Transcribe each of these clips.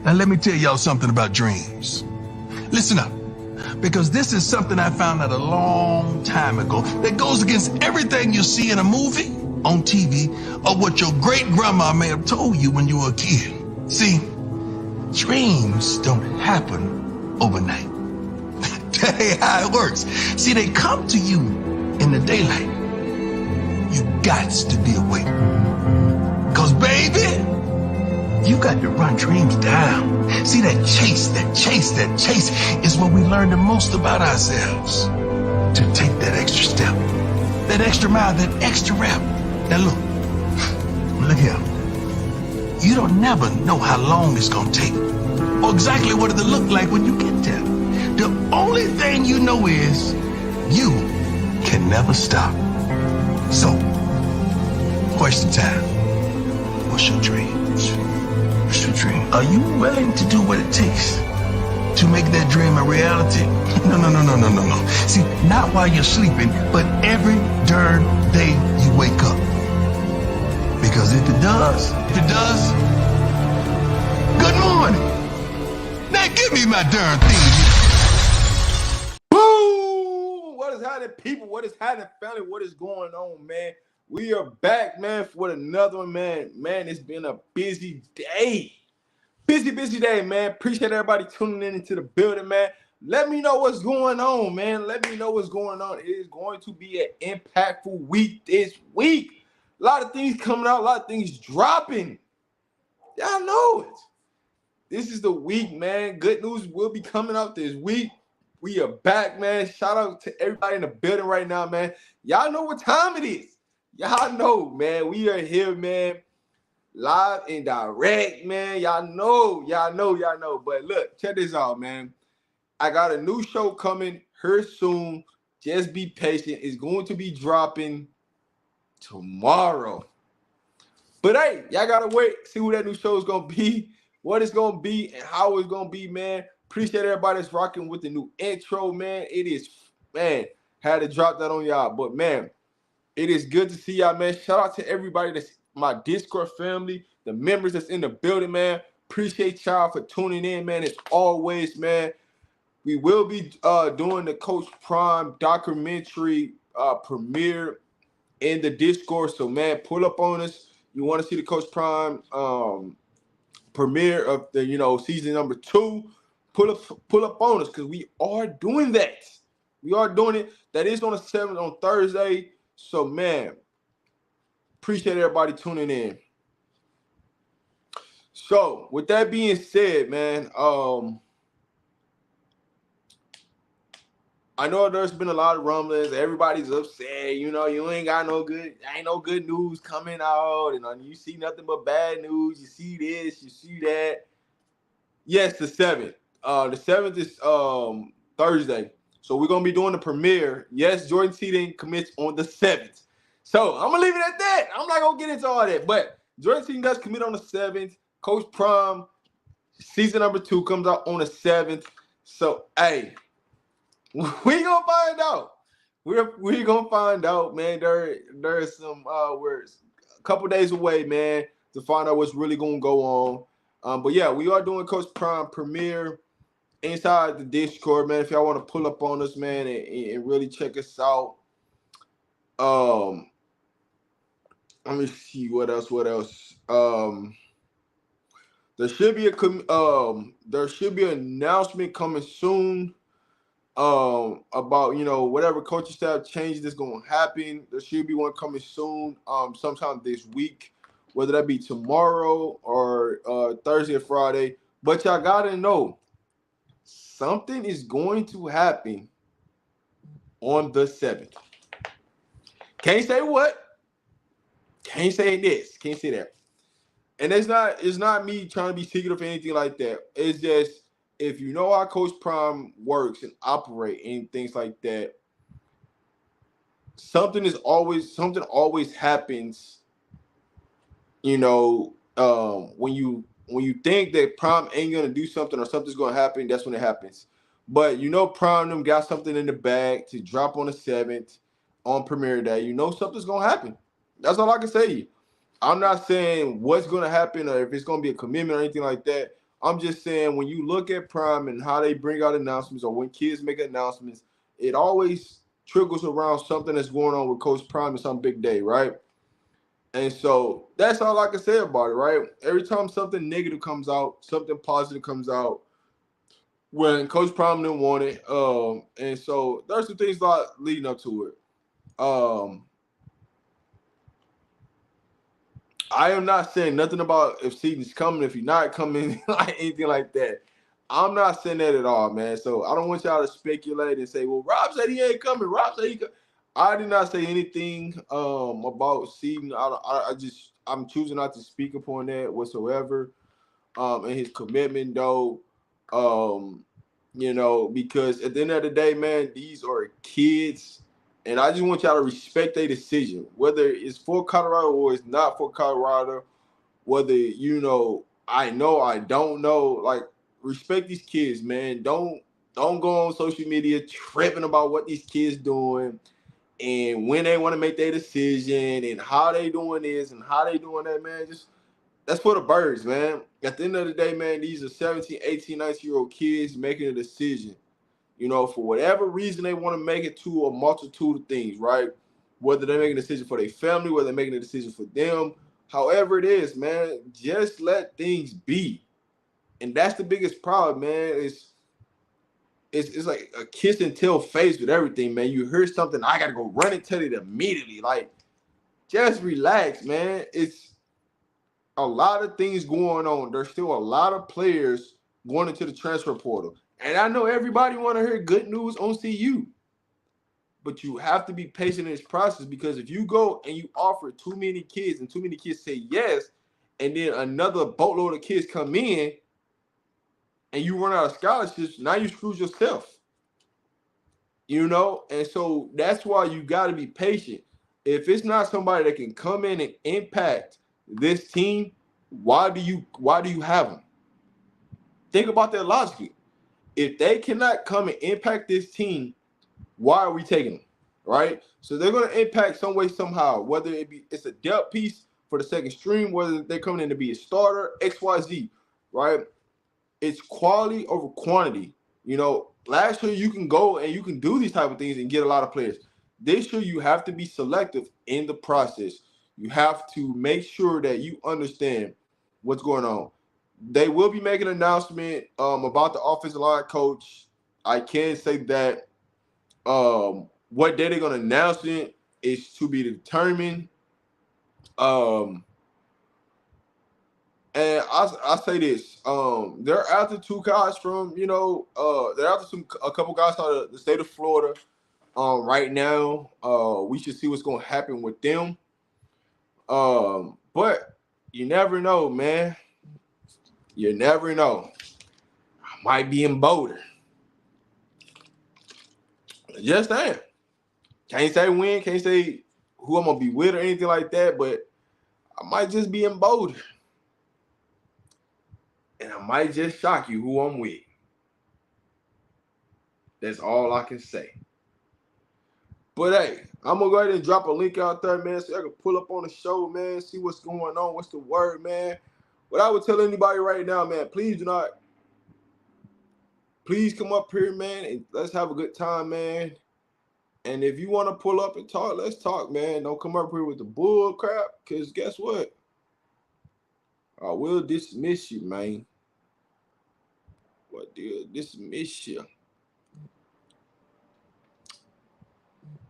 Now let me tell y'all something about dreams. Listen up, because this is something I found out a long time ago that goes against everything you see in a movie, on TV, or what your great grandma may have told you when you were a kid. See, dreams don't happen overnight. That ain't how it works. See, they come to you in the daylight. You gots to be awake. Cause baby, you got to run dreams down. See, that chase is when we learn the most about ourselves. To take that extra step, that extra mile, that extra rep. Now look here. You don't never know how long it's gonna take, or exactly what it'll look like when you get there. The only thing you know is you can never stop. So, question time. What's your dreams? What's your dream? Are you willing to do what it takes to make that dream a reality? No. See, not while you're sleeping, but every darn day you wake up. Because if it does, good morning. Now give me my darn thing. Boom! What is happening, people? What is happening, family? What is going on, man? We are back, man, for another one, man. Man, it's been a busy day. Busy day, man. Appreciate everybody tuning in into the building, man. Let me know what's going on, man. Let me know what's going on. It is going to be an impactful week this week. A lot of things coming out, a lot of things dropping. Y'all know it. This is the week, man. Good news will be coming out this week. We are back, man. Shout out to everybody in the building right now, man. Y'all know what time it is. Y'all know, man. We are here, man. Live and direct, man. Y'all know. But look, check this out, man. I got a new show coming here soon. Just be patient. It's going to be dropping tomorrow. But hey, y'all gotta wait, see who that new show is gonna be, what it's gonna be, and how it's gonna be, man. Appreciate everybody that's rocking with the new intro, man. It is, man, had to drop that on y'all. But man, it is good to see y'all, man. Shout out to everybody that's my Discord family, the members that's in the building, man. Appreciate y'all for tuning in, man. As always, man. We will be doing the Coach Prime documentary premiere in the Discord. So, man, pull up on us. You want to see the Coach Prime premiere of the, season number 2, pull up on us, because we are doing that. We are doing it. That is on the 7th on Thursday. So, man, appreciate everybody tuning in. So, with that being said, man, I know there's been a lot of rumblings. Everybody's upset. You ain't no good news coming out. And you see nothing but bad news. You see this, you see that. Yes, the 7th. The 7th is Thursday. So we're going to be doing the premiere. Yes, Jordan Seaton commits on the 7th. So I'm going to leave it at that. I'm not going to get into all that. But Jordan Seaton does commit on the 7th. Coach Prime, season number 2 comes out on the 7th. So, hey. We gonna find out. We're gonna find out, man. There's some we're a couple days away, man, to find out what's really gonna go on. But yeah, we are doing Coach Prime premiere inside the Discord, man. If y'all want to pull up on us, man, and really check us out. Let me see what else. There should be an announcement coming soon. About whatever coaching staff change that's going to happen. There should be one coming soon, sometime this week, whether that be tomorrow or Thursday or Friday. But y'all gotta know something is going to happen on the 7th. Can't say what, can't say this, can't say that. And it's not me trying to be secretive or anything like that. It's just, if you know how Coach Prime works and operate and things like that, something always happens. When you think that Prime ain't gonna do something or something's gonna happen, that's when it happens. But Prime them got something in the bag to drop on the 7th on premiere day. Something's gonna happen. That's all I can say to you. I'm not saying what's gonna happen or if it's gonna be a commitment or anything like that. I'm just saying when you look at Prime and how they bring out announcements, or when kids make announcements, it always trickles around something that's going on with Coach Prime and some big day, right? And so that's all I can say about it, right? Every time something negative comes out, something positive comes out, when Coach Prime didn't want it. And so there's some things like leading up to it. I am not saying nothing about if season's coming, if you're not coming, like anything like that. I'm not saying that at all, man. So I don't want y'all to speculate and say, well, Rob said he ain't coming. Rob said he come. I did not say anything about season. I'm choosing not to speak upon that whatsoever. And his commitment though. Because at the end of the day, man, these are kids. And I just want y'all to respect their decision, whether it's for Colorado or it's not for Colorado, whether, I don't know. Like, respect these kids, man. Don't go on social media tripping about what these kids doing and when they want to make their decision and how they doing this and how they doing that, man. Just that's for the birds, man. At the end of the day, man, these are 17, 18, 19-year-old kids making a decision. For whatever reason they want to make it to a multitude of things, right? Whether they're making a decision for their family, whether they're making a decision for them, however it is, man, just let things be. And that's the biggest problem, man. It's like a kiss and tell face with everything, man. You hear something, I gotta go run and tell it immediately. Like, just relax, man. It's a lot of things going on. There's still a lot of players going into the transfer portal. And I know everybody want to hear good news on CU. But you have to be patient in this process, because if you go and you offer too many kids and too many kids say yes, and then another boatload of kids come in and you run out of scholarships, now you screwed yourself. And so that's why you got to be patient. If it's not somebody that can come in and impact this team, why do you have them? Think about that logically. If they cannot come and impact this team, why are we taking them? Right? So they're going to impact some way, somehow, whether it's a depth piece for the second stream, whether they're coming in to be a starter, XYZ, right? It's quality over quantity. Last year you can go and you can do these type of things and get a lot of players. This year you have to be selective in the process. You have to make sure that you understand what's going on. They will be making an announcement about the offensive line coach. I can say that what day they're going to announce it is to be determined. And I say this, they're after two guys from, they're after a couple guys out of the state of Florida. Right now, we should see what's going to happen with them. But you never know, man. You never know. I might be in Boulder. Just saying. Can't say when, can't say who I'm going to be with or anything like that, but I might just be in Boulder. And I might just shock you who I'm with. That's all I can say. But hey, I'm going to go ahead and drop a link out there, man, so I can pull up on the show, man, see what's going on, what's the word, man. What I would tell anybody right now, man, please come up here, man, and let's have a good time, man. And if you want to pull up and talk, let's talk, man. Don't come up here with the bull crap, because guess what? I will dismiss you, man. What deal? Dismiss you.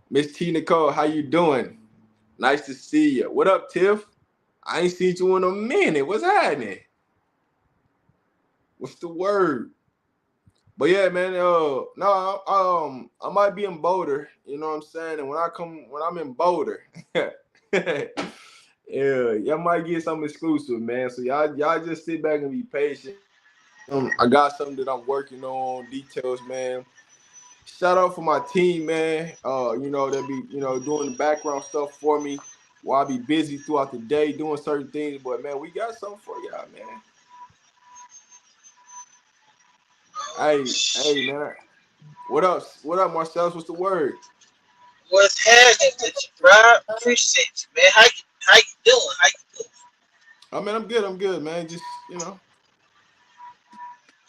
Miss T. Nicole, how you doing? Nice to see you. What up, Tiff? I ain't seen you in a minute. What's happening? What's the word? But yeah, man, I might be in Boulder, you know what I'm saying? And when I'm in Boulder, yeah, y'all might get something exclusive, man. So y'all just sit back and be patient. I got something that I'm working on, details, man. Shout out for my team, man. They'll be, doing the background stuff for me while I be busy throughout the day doing certain things. But man, we got something for y'all, man. Hey, man. What up? What up, Marcellus? What's the word? What's happening with you, bro? Appreciate you, man. How you doing? I mean, I'm good, man. Just,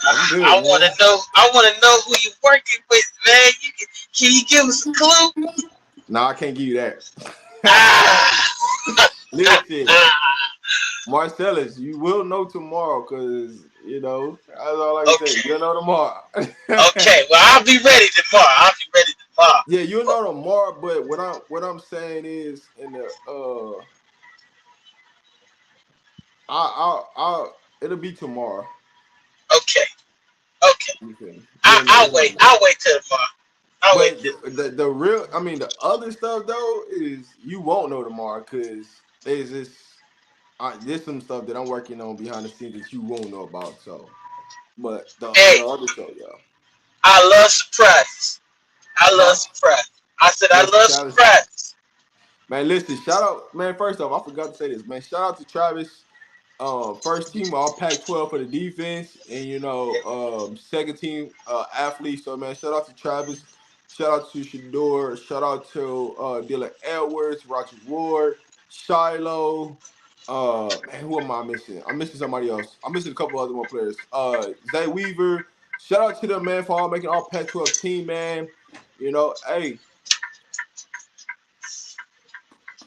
I'm good, I want man. to know. I want to know who you're working with, man. Can you give us a clue? Nah, I can't give you that. Ah, Listen, Marcellus, you will know tomorrow, cause that's all I can say. okay. You'll know tomorrow. Okay. Well, I'll be ready tomorrow. I'll be ready tomorrow. Yeah, you'll know tomorrow. But what I'm saying is, in the it'll be tomorrow. Okay. Okay. You feel me? You'll know I'll wait. tomorrow. I'll wait till tomorrow. I'll wait But till. the real, I mean, the other stuff though is you won't know tomorrow because there's some stuff that I'm working on behind the scenes that you won't know about. So, but the Hey, other stuff, yeah. I love surprises. I love Huh? surprises. I said I Listen, love Travis. surprises. Man, listen, shout out, man. First off, I forgot to say this, man. Shout out to Travis. First team all Pac-12 for the defense, and second team athlete. So man, shout out to Travis. Shout out to Shador. Shout out to Dylan Edwards, Roger Ward, Shiloh. Man, who am I missing? I'm missing somebody else. I'm missing a couple other more players. Zay Weaver. Shout out to them, man, for all making all Pac-12 team, man.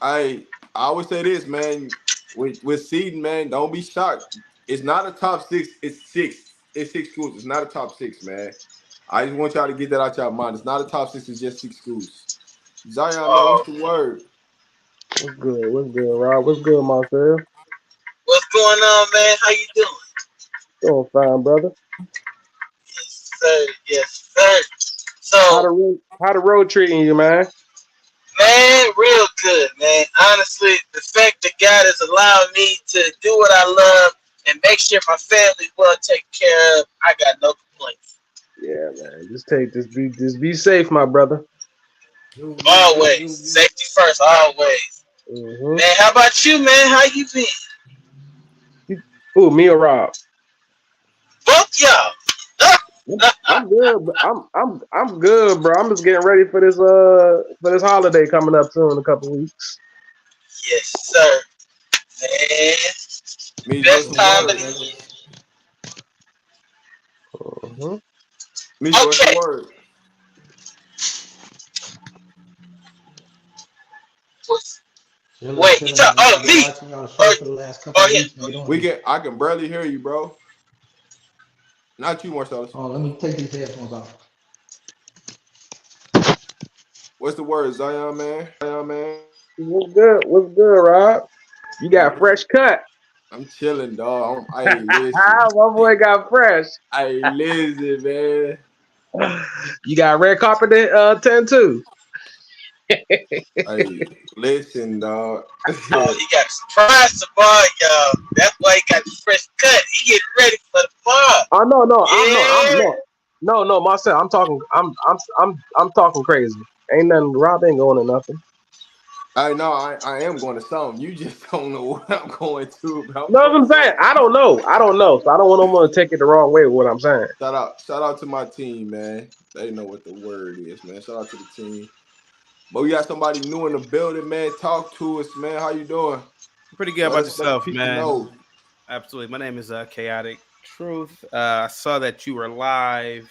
Hey, I always say this, man. With seeding, man, don't be shocked. It's not a top six. It's six. It's six schools. It's not a top six, man. I just want y'all to get that out y'all mind. It's not a top six. It's just six schools. Zion, man, what's Oh, the word? What's good? What's good, Rob? What's good, Marcel? what's going on, man? How you doing? Doing fine, brother. Yes, sir. Yes, sir. How So, the road treating you, man? man, real good, man. Honestly, the fact that God has allowed me to do what I love and make sure my family's well taken care of, I got no complaints. Yeah, man. Just be safe, my brother. Always. Safety first, always. Mm-hmm. Man, how about you, man? How you been? Ooh, me or Rob? Both y'all. I'm good. But I'm good, bro. I'm just getting ready for this holiday coming up soon in a couple weeks. Yes, sir. Man, Means what's best the time of word? the year. Mm-hmm. Means what's the Okay. word? Chilling, Wait, you chilling, talk? man. Oh, I've been me? watching y'all Or, show for the last couple or of him? weeks. How you doing? I can barely hear you, bro. Not you, Marcellus. Oh, let me take these headphones off. What's the word, Zion, man? Zion, man. What's good? What's good, Rob? You got fresh cut. I'm chilling, dog. Hey, listen. My boy got fresh. Hey, listen, man. You got red carpet 10 too. Hey, listen, dog. He got a surprise tomorrow, y'all. That's why he got the fresh cut. He getting ready for the bar. Oh Yeah. no, Marcel. I'm talking crazy. Ain't nothing. Rob ain't going to nothing. I know I am going to some. You just don't know what I'm going to, but I'm No, that's going what to I'm saying. some. I don't know. So I don't want no one to take it the wrong way with what I'm saying. Shout out to my team, man. They know what the word is, man. Shout out to the team. But we got somebody new in the building, man. Talk to us, man. How you doing? Pretty good about Let the yourself, people man. know. Absolutely. My name is Chaotic Truth. I saw that you were live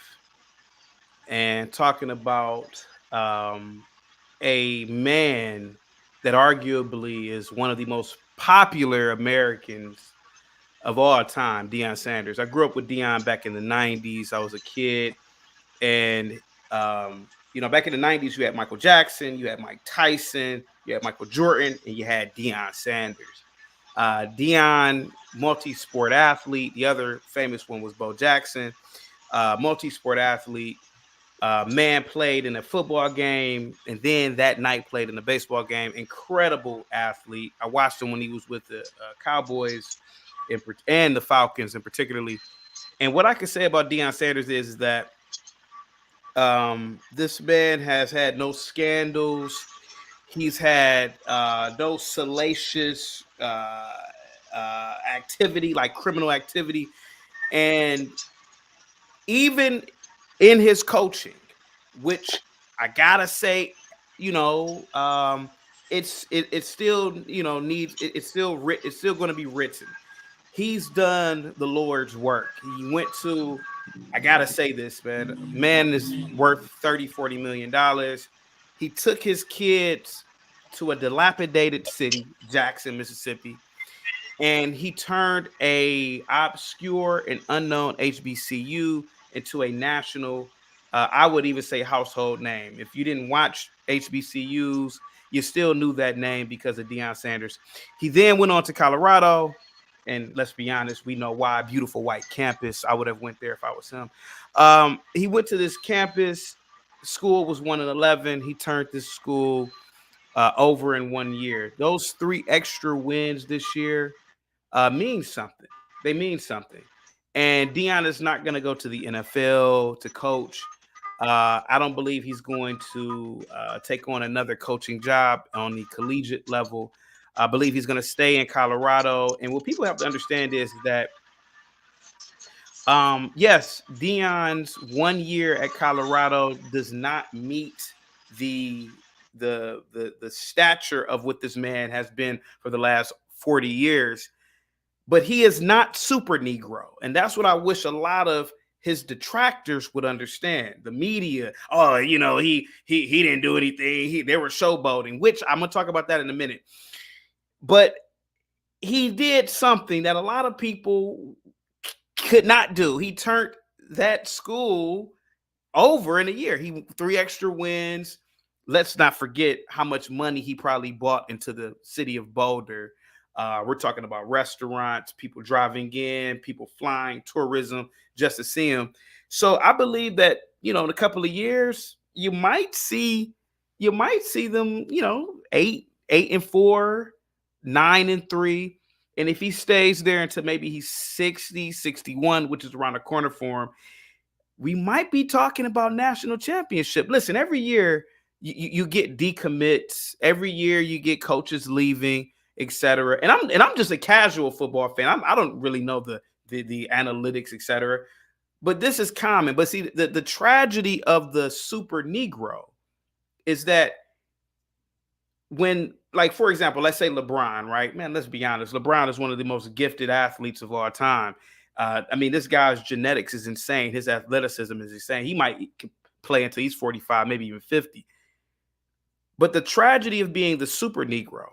and talking about a man that arguably is one of the most popular Americans of all time, Deion Sanders. I grew up with Deion back in the 90s. I was a kid. And, back in the 90s, you had Michael Jackson, you had Mike Tyson, you had Michael Jordan, and you had Deion Sanders. Deion, multi-sport athlete. The other famous one was Bo Jackson, multi-sport athlete. Man played in a football game, and then that night played in a baseball game. Incredible athlete. I watched him when he was with the Cowboys and the Falcons, and particularly. And what I can say about Deion Sanders is that this man has had no scandals. He's had no salacious activity, like criminal activity, and even in his coaching, which I gotta say, it's still needs it's still going to be written. he's done the Lord's work. He went to, I gotta say this, man is worth 30-40 million dollars. He took his kids to a dilapidated city, Jackson, Mississippi, and he turned a obscure and unknown HBCU into a national, I would even say household name. If you didn't watch HBCUs, you still knew that name because of Deion Sanders. He then went on to Colorado, and let's be honest, we know why. Beautiful white campus. I would have went there if I was him. He went to this campus. School was 1-11. He turned this school over in 1 year. Those 3 extra wins this year mean something. They mean something. And Deion is not going to go to the NFL to coach. I don't believe he's going to take on another coaching job on the collegiate level. I believe he's going to stay in Colorado. And what people have to understand is that, yes, Deion's 1 year at Colorado does not meet the stature of what this man has been for the last 40 years. But he is not super Negro. And that's what I wish a lot of his detractors would understand. The media, he didn't do anything. They were showboating, which I'm going to talk about that in a minute. But he did something that a lot of people could not do. He turned that school over in a year. 3 extra wins. Let's not forget how much money he probably bought into the city of Boulder. We're talking about restaurants, people driving in, people flying, tourism, just to see him. So I believe that, in a couple of years, you might see them, 8-4, 9-3. And if he stays there until maybe he's 60, 61, which is around the corner for him, we might be talking about national championship. Listen, every year you get decommits. Every year you get coaches leaving, etc. And I'm just a casual football fan. I don't really know the analytics, etc. But this is common. But see, the tragedy of the super Negro is that when, like, for example, let's say LeBron, right? Man, let's be honest. LeBron is one of the most gifted athletes of all time. This guy's genetics is insane. His athleticism is insane. He might play until he's 45, maybe even 50. But the tragedy of being the super Negro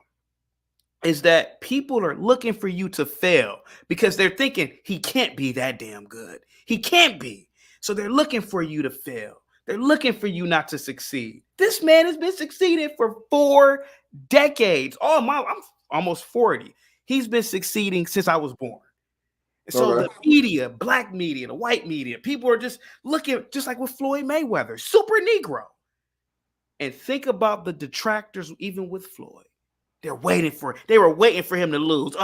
is that people are looking for you to fail because they're thinking he can't be that damn good. He can't be. So they're looking for you to fail. They're looking for you not to succeed. This man has been succeeding for 4 decades. I'm almost 40. He's been succeeding since I was born. So the media, black media, the white media, people are just looking, just like with Floyd Mayweather, super Negro. And think about the detractors, even with Floyd. They were waiting for him to lose.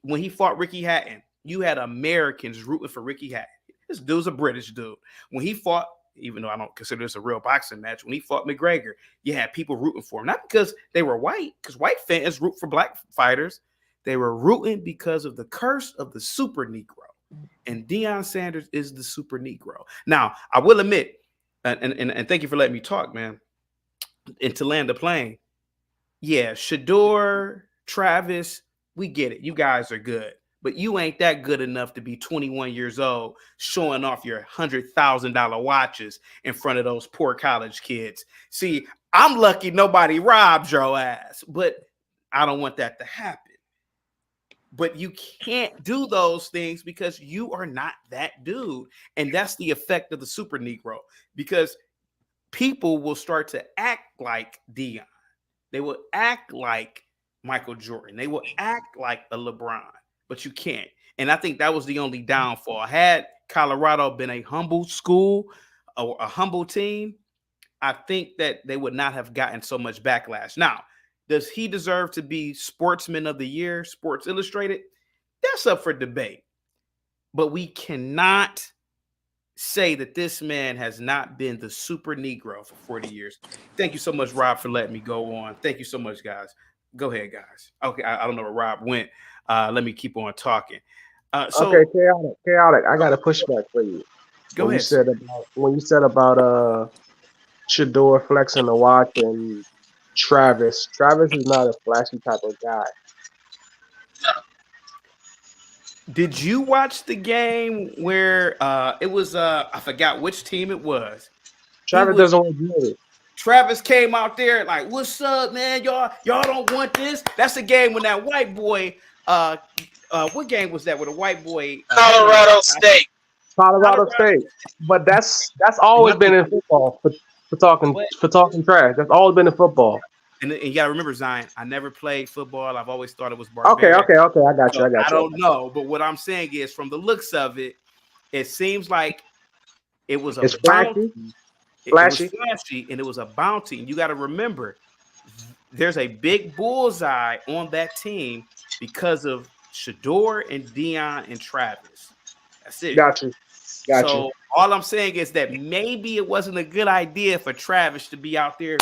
When he fought Ricky Hatton, you had Americans rooting for Ricky Hatton. This dude's a British dude. When he fought, even though I don't consider this a real boxing match, when he fought McGregor, you had people rooting for him. Not because they were white, because white fans root for black fighters. They were rooting because of the curse of the super Negro. And Deion Sanders is the super Negro. Now, I will admit, and thank you for letting me talk, man, and to land the plane. Yeah, Shador, Travis, we get it. You guys are good. But you ain't that good enough to be 21 years old showing off your $100,000 watches in front of those poor college kids. See, I'm lucky nobody robbed your ass, but I don't want that to happen. But you can't do those things because you are not that dude. And that's the effect of the super Negro, because people will start to act like Deion. They will act like Michael Jordan. They will act like a LeBron, but you can't. And I think that was the only downfall. Had Colorado been a humble school or a humble team, I think that they would not have gotten so much backlash. Now, does he deserve to be Sportsman of the Year, Sports Illustrated? That's up for debate. But we cannot say that this man has not been the super Negro for 40 years. Thank you so much, Rob, for letting me go on. Thank you so much, guys. Go ahead, guys. Okay, I don't know where Rob went. Let me keep on talking. Okay, chaotic. I got a pushback for you. Go ahead. When you said about Shador flexing the watch and Travis is not a flashy type of guy. Did you watch the game where it was I forgot which team it was. Travis doesn't want to do it. Travis came out there like, "What's up, man? Y'all don't want this." That's the game when that white boy. What game was that? With a white boy? Colorado State. Colorado State. But that's always been in football for talking trash. That's always been in football. And you gotta remember, Zion, I never played football. I've always thought it was barbaric. Okay. I got you. I don't know, but what I'm saying is, from the looks of it, it seems like it was a bounty. It was flashy, and it was a bounty. And you got to remember, there's a big bullseye on that team because of Shador and Deion and Travis. That's it. Got you. So all I'm saying is that maybe it wasn't a good idea for Travis to be out there.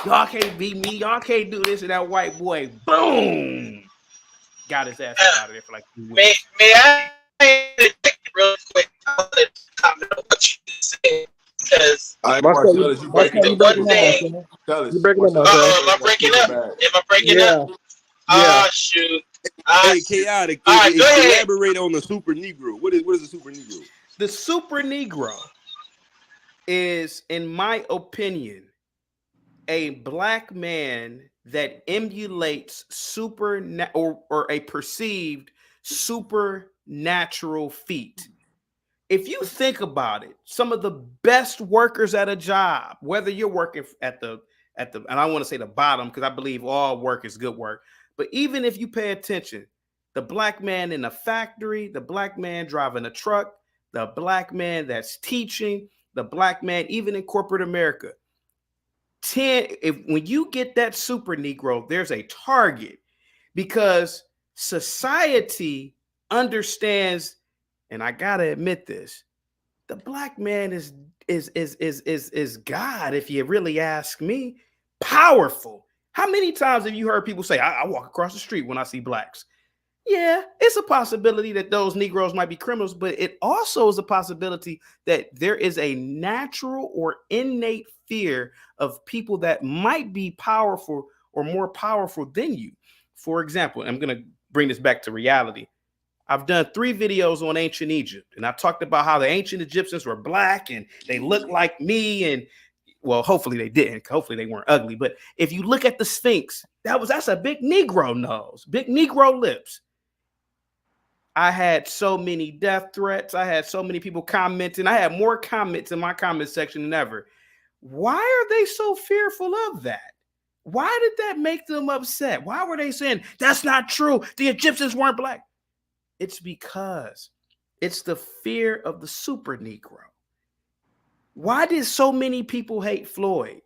Y'all can't beat me. Y'all can't do this. And that white boy, boom, got his ass out of there for like 2 weeks. May I real quick comment on what you said? Because you breaking the one thing. You breaking it up? Am I breaking up? Am I breaking up? Oh, shoot. Hey, chaotic. All right, go ahead. Elaborate on the super Negro. What is a super Negro? The super Negro is, in my opinion, a black man that emulates or a perceived supernatural feat. If you think about it, some of the best workers at a job, whether you're working at the, and I want to say the bottom because I believe all work is good work, but even if you pay attention, the black man in a factory, the black man driving a truck, the black man that's teaching, the black man even in corporate America, when you get that super Negro, there's a target because society understands. And I gotta admit this: the black man is God. If you really ask me, powerful. How many times have you heard people say, "I walk across the street when I see blacks"? Yeah, it's a possibility that those Negroes might be criminals, but it also is a possibility that there is a natural or innate fear of people that might be powerful or more powerful than you. For example, I'm gonna bring this back to reality. I've done 3 videos on ancient Egypt, and I talked about how the ancient Egyptians were black and they looked like me. And well, hopefully they didn't. Hopefully they weren't ugly. But if you look at the Sphinx, that's a big Negro nose, big Negro lips. I had so many death threats. I had so many people commenting. I had more comments in my comment section than ever. Why are they so fearful of that? Why did that make them upset? Why were they saying that's not true? The Egyptians weren't black. It's because it's the fear of the super Negro. Why did so many people hate Floyd?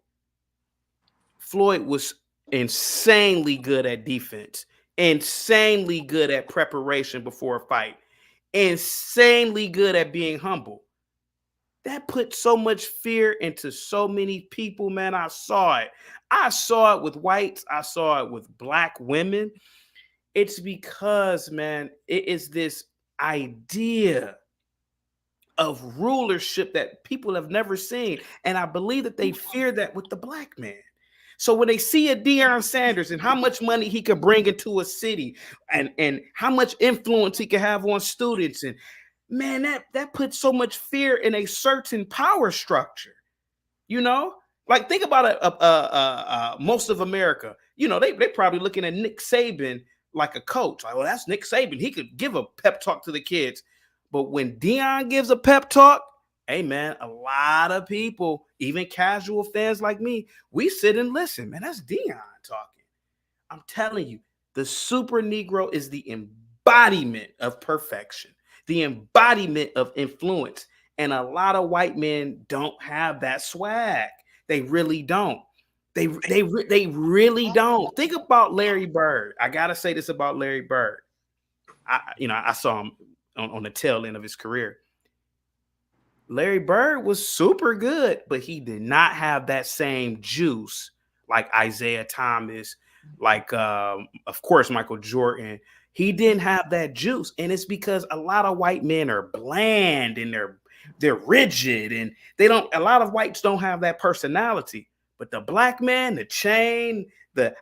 Floyd was insanely good at defense, insanely good at preparation before a fight, insanely good at being humble. That put so much fear into so many people, man. I saw it. I saw it with whites. I saw it with black women. It's because, man, it is this idea of rulership that people have never seen. And I believe that they fear that with the black man. So when they see a Deion Sanders and how much money he could bring into a city and how much influence he could have on students, and man, that puts so much fear in a certain power structure. You know, like think about most of America. You know, they probably looking at Nick Saban like a coach. Like, well, that's Nick Saban. He could give a pep talk to the kids. But when Deion gives a pep talk, hey, man, a lot of people, even casual fans like me, we sit and listen. Man, that's Deion talking. I'm telling you, the super Negro is the embodiment of perfection, the embodiment of influence. And a lot of white men don't have that swag. They really don't. They really don't. Think about Larry Bird. I gotta say this about Larry Bird. I saw him on the tail end of his career. Larry Bird was super good, but he did not have that same juice like Isaiah Thomas, like of course Michael Jordan. He didn't have that juice, and it's because a lot of white men are bland and they're rigid, and they don't. A lot of whites don't have that personality. But the black man, the chain,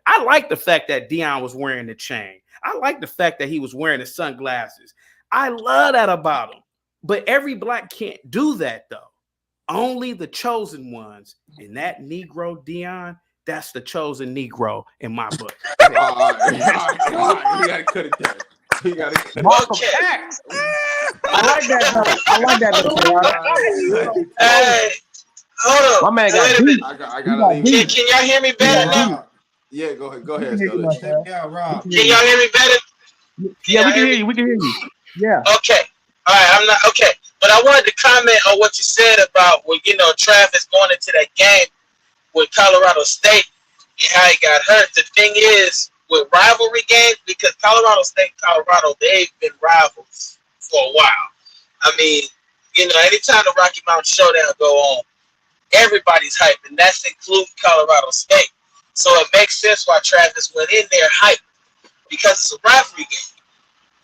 I like the fact that Deion was wearing the chain. I like the fact that he was wearing the sunglasses. I love that about him. But every black can't do that, though. Only the chosen ones. And that Negro, Deion, that's the chosen Negro in my book. All right. We gotta cut it down. We gotta cut it down. Okay. I like that. I like that. Hey, hold My on. man got Wait a beat. minute. I gotta leave. Can y'all hear me better now? Yeah, go ahead. Yeah, Rob. Can y'all hear me better? Yeah, we can hear you. We can hear you. Yeah. Okay. All right. I'm not okay. But I wanted to comment on what you said about Travis going into that game with Colorado State and how he got hurt. The thing is, with rivalry games, because Colorado State and Colorado, they've been rivals for a while. I mean, anytime the Rocky Mountain Showdown go on, everybody's hyped, and that's including Colorado State. So it makes sense why Travis went in there hyped, because it's a rivalry game.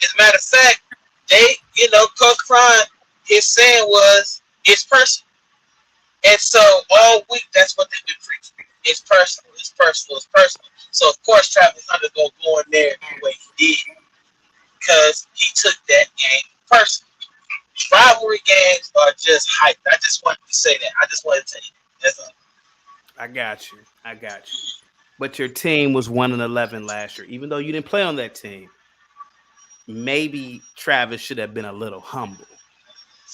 As a matter of fact, Coach Prime, his saying was, it's personal. And so all week, that's what they've been preaching. It's personal. It's personal. It's personal. So, of course, Travis Hunter going to go in there the way he did, because he took that game personally. Rivalry games are just hype. I just wanted to say that. I just wanted to tell you that. That's all. I got you. But your team was 1-11 last year. Even though you didn't play on that team, maybe Travis should have been a little humble.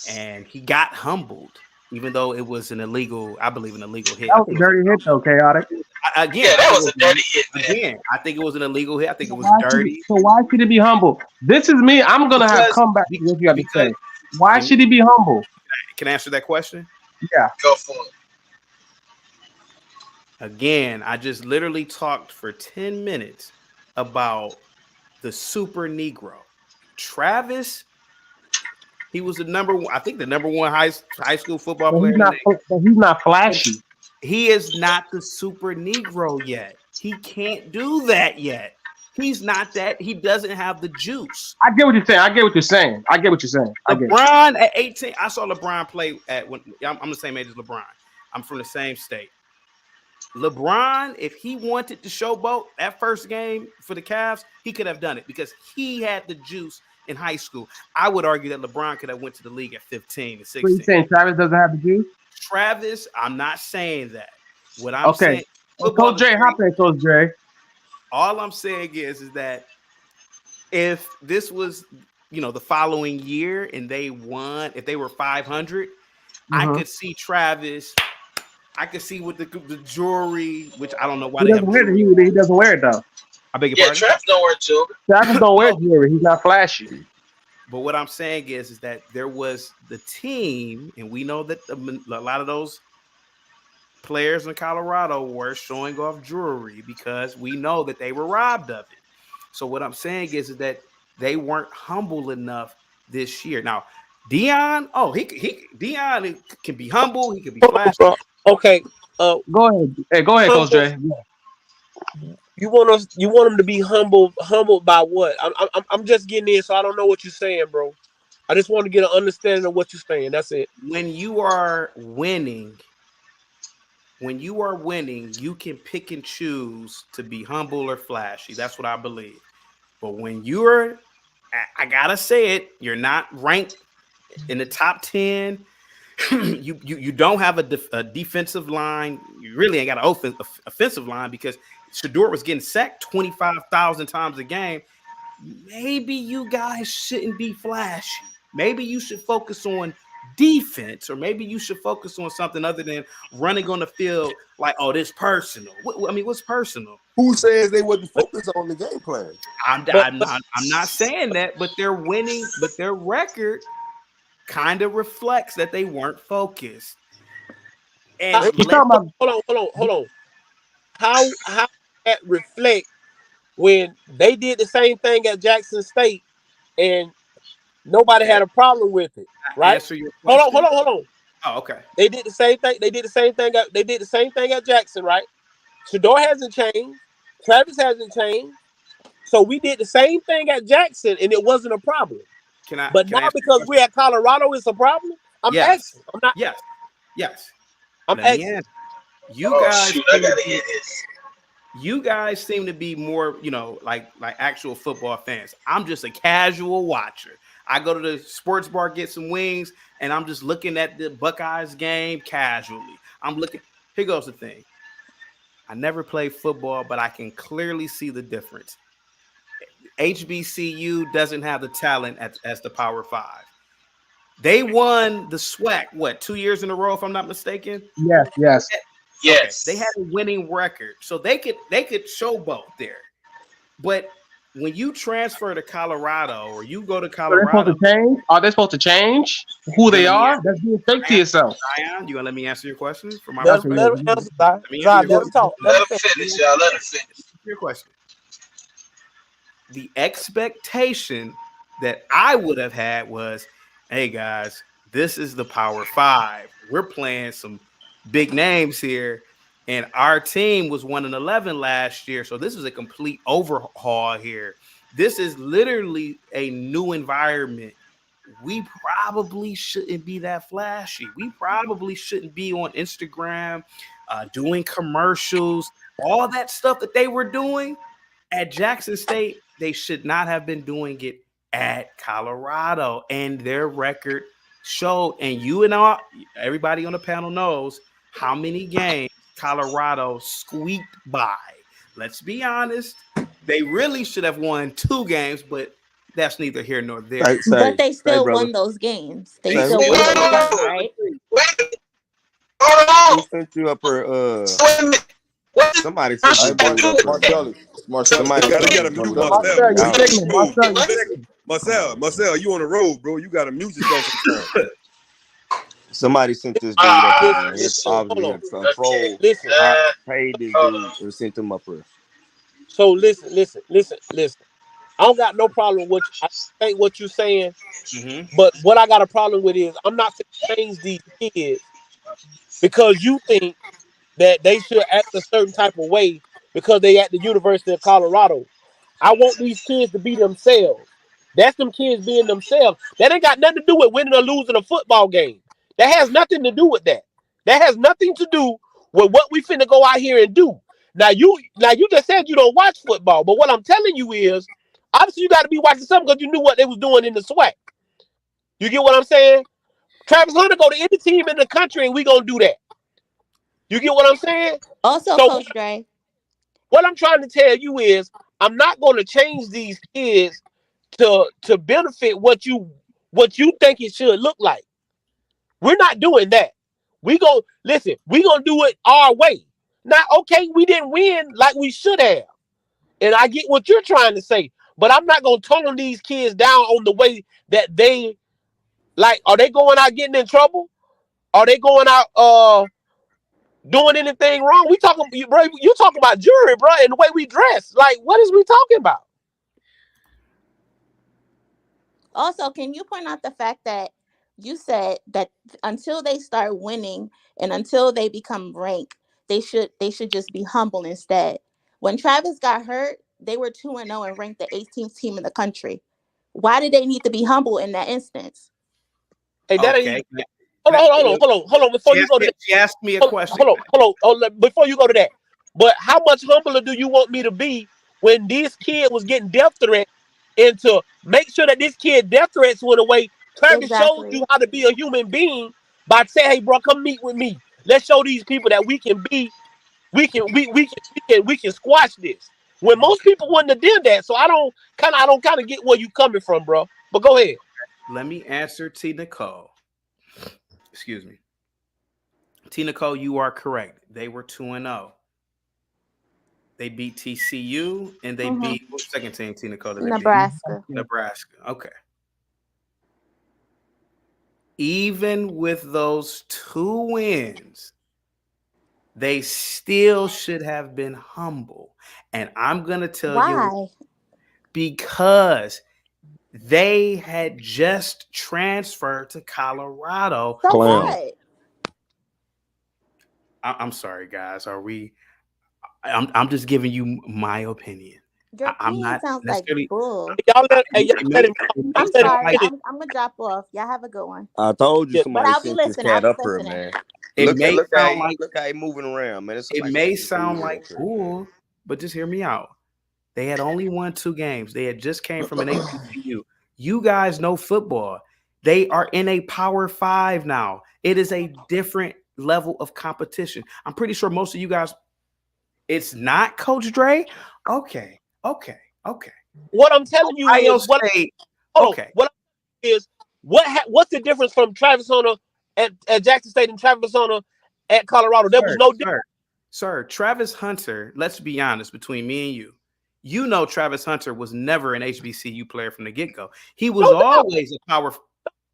And he got humbled, even though it was an illegal hit. That was a dirty hit, though, Chaotic. That was a dirty hit, man. Again, I think it was an illegal hit. I think it was dirty. So why should he be humble? This is me. I'm going to have come back to what you have to say. Why should he be humble? Can I answer that question? Yeah. Go for it. Again, I just literally talked for 10 minutes about the super Negro. Travis, he was the number one high school football player. He's not flashy. He is not the super Negro yet. He can't do that yet. He's not that. He doesn't have the juice. I get what you're saying. LeBron at 18. I saw LeBron play I'm the same age as LeBron. I'm from the same state. LeBron, if he wanted to showboat that first game for the Cavs, he could have done it because he had the juice in high school. I would argue that LeBron could have went to the league at 15 and 16. So you saying Travis doesn't have the juice? Travis, I'm not saying that. What I'm saying, Coach Jay, hop in, Coach Jay. All I'm saying is that if this was, the following year and they won, if they were 500, I could see Travis. I could see with the jewelry, which I don't know why he doesn't wear it though. I beg your pardon? Travis don't wear jewelry. Travis don't wear jewelry. He's not flashy. But what I'm saying is that there was the team, and we know that a lot of those players in Colorado were showing off jewelry because we know that they were robbed of it. So what I'm saying is that they weren't humble enough this year. Now, Deion, Deion can be humble. He can be flashy. Okay. Go ahead. Hey, go ahead, Coach Jay. Yeah. You want him to be humbled by what? I'm just getting in, so I don't know what you're saying, bro. I just want to get an understanding of what you're saying. That's it. When you are winning, you can pick and choose to be humble or flashy. That's what I believe. But when I gotta say it, you're not ranked in the top 10. You don't have a defensive line. You really ain't got an offensive line because Shedeur was getting sacked 25,000 times a game. Maybe you guys shouldn't be flashy. Maybe you should focus on defense, or maybe you should focus on something other than running on the field like, oh, this personal. What's personal? Who says they wasn't focused on the game plan? I'm not saying that, but they're winning, but their record kind of reflects that they weren't focused. And hold on. How that reflect when they did the same thing at Jackson State and nobody had a problem with it, right? Hold on. Oh, okay. They did the same thing. They did the same thing at Jackson, right? Shedeur hasn't changed. Travis hasn't changed. So we did the same thing at Jackson, and it wasn't a problem. But now because we're at Colorado, it's a problem. I'm asking. I'm not. Yes. I'm asking. You Oh guys, shoot, I gotta hear this. you guys seem to be more, like actual football fans. I'm just a casual watcher. I go to the sports bar, get some wings, and I'm just looking at the Buckeyes game casually. I'm looking. Here goes the thing. I never played football, but I can clearly see the difference. HBCU doesn't have the talent as the Power Five. They won the SWAC, 2 years in a row, if I'm not mistaken. Yes. Yes. Okay. They had a winning record, so they could showboat there. But when you transfer to Colorado or you go to Colorado, Are they supposed to change who they are? That's being fake to yourself. Zion, you gonna let me answer your question for my Let him answer, Zion. Zion, let him talk. Let him finish, y'all. Let him finish. your question. The expectation that I would have had was, hey guys, this is the Power Five. We're playing some big names here, and our team was 1-11 last year, so this is a complete overhaul here. This is literally a new environment. We probably shouldn't be that flashy. We probably shouldn't be on Instagram doing commercials, all that stuff that they were doing at Jackson State. They should not have been doing it at Colorado, and their record showed. And you and everybody on the panel knows how many games Colorado squeaked by. Let's be honest. They really should have won 2 games, but that's neither here nor there. But they still won those games. They still won those games, right? Wait. Hold on. Who sent you up her? Somebody Hey, sent you up her. Marcel, Somebody gotta sent mute you up her. Marcel, you on the road, bro. You gotta mute yourself sometimes. Somebody sent this dude up here, man. It's Hold obviously on. some troll. Listen. Paid this dude and sent him up here. So listen. I don't got no problem with I think what you're saying, but what I got a problem with is I'm not going to change these kids because you think that they should act a certain type of way because they at the University of Colorado. I want these kids to be themselves. That's them kids being themselves. That ain't got nothing to do with winning or losing a football game. That has nothing to do with that. That has nothing to do with what we finna go out here and do. Now you just said you don't watch football, but what I'm telling you is, obviously you got to be watching something because you knew what they was doing in the SWAC. You get what I'm saying? Travis Hunter go to any team in the country and we gonna do that. You get what I'm saying? Also, So, Coach Dre. What I'm trying to tell you is I'm not going to change these kids to benefit what you think it should look like. We're not doing that. We gonna do it our way. Now, okay, we didn't win like we should have. And I get what you're trying to say, but I'm not gonna tone these kids down on the way that they like. Are they going out getting in trouble? Are they going out doing anything wrong? We talking, bro. You talking about jewelry, bro, and the way we dress. Like, what is we talking about? Also, can you point out the fact that you said that until they start winning and until they become ranked, they should just be humble instead. When Travis got hurt, they were 2-0 and ranked the 18th team in the country. Why did they need to be humble in that instance? Hey, that Okay. ain't. Hold on. Before you go to that, she asked me a question. Hold on. Before you go to that, but how much humbler do you want me to be when this kid was getting death threats, and to make sure that this kid death threats went away? Travis showed you how to be a human being by saying, "Hey, bro, come meet with me. Let's show these people that we can squash this." When most people wouldn't have done that, so I don't kind of get where you coming from, bro. But go ahead. Let me answer T. Nicole. Excuse me. T. Nicole, you are correct. They were 2-0. They beat TCU and they beat what second team, T. Nicole? Nebraska. Nebraska. Okay. Even with those 2 wins, they still should have been humble. And I'm going to tell you because they had just transferred to Colorado. So what? I'm sorry, guys. I'm just giving you my opinion. Your opinion sounds like bull. Y'all let him. I'm sorry. I'm gonna drop off. Y'all have a good one. I told you somebody but I'll be sent this listening. cat up here, man. It may sound like look how he moving around, man. it may sound like bull, but just hear me out. They had only won 2 games. They had just came from an HBCU. You guys know football. They are in a Power 5 now. It is a different level of competition. I'm pretty sure most of you guys, it's not Coach Dre. Okay. What I'm telling you Ohio is what. State. Okay. What is what's the difference from Travis Hunter at Jackson State and Travis Hunter at Colorado? There was no difference. Sir, Travis Hunter, let's be honest, between me and you, you know Travis Hunter was never an HBCU player from the get-go. He was always a power.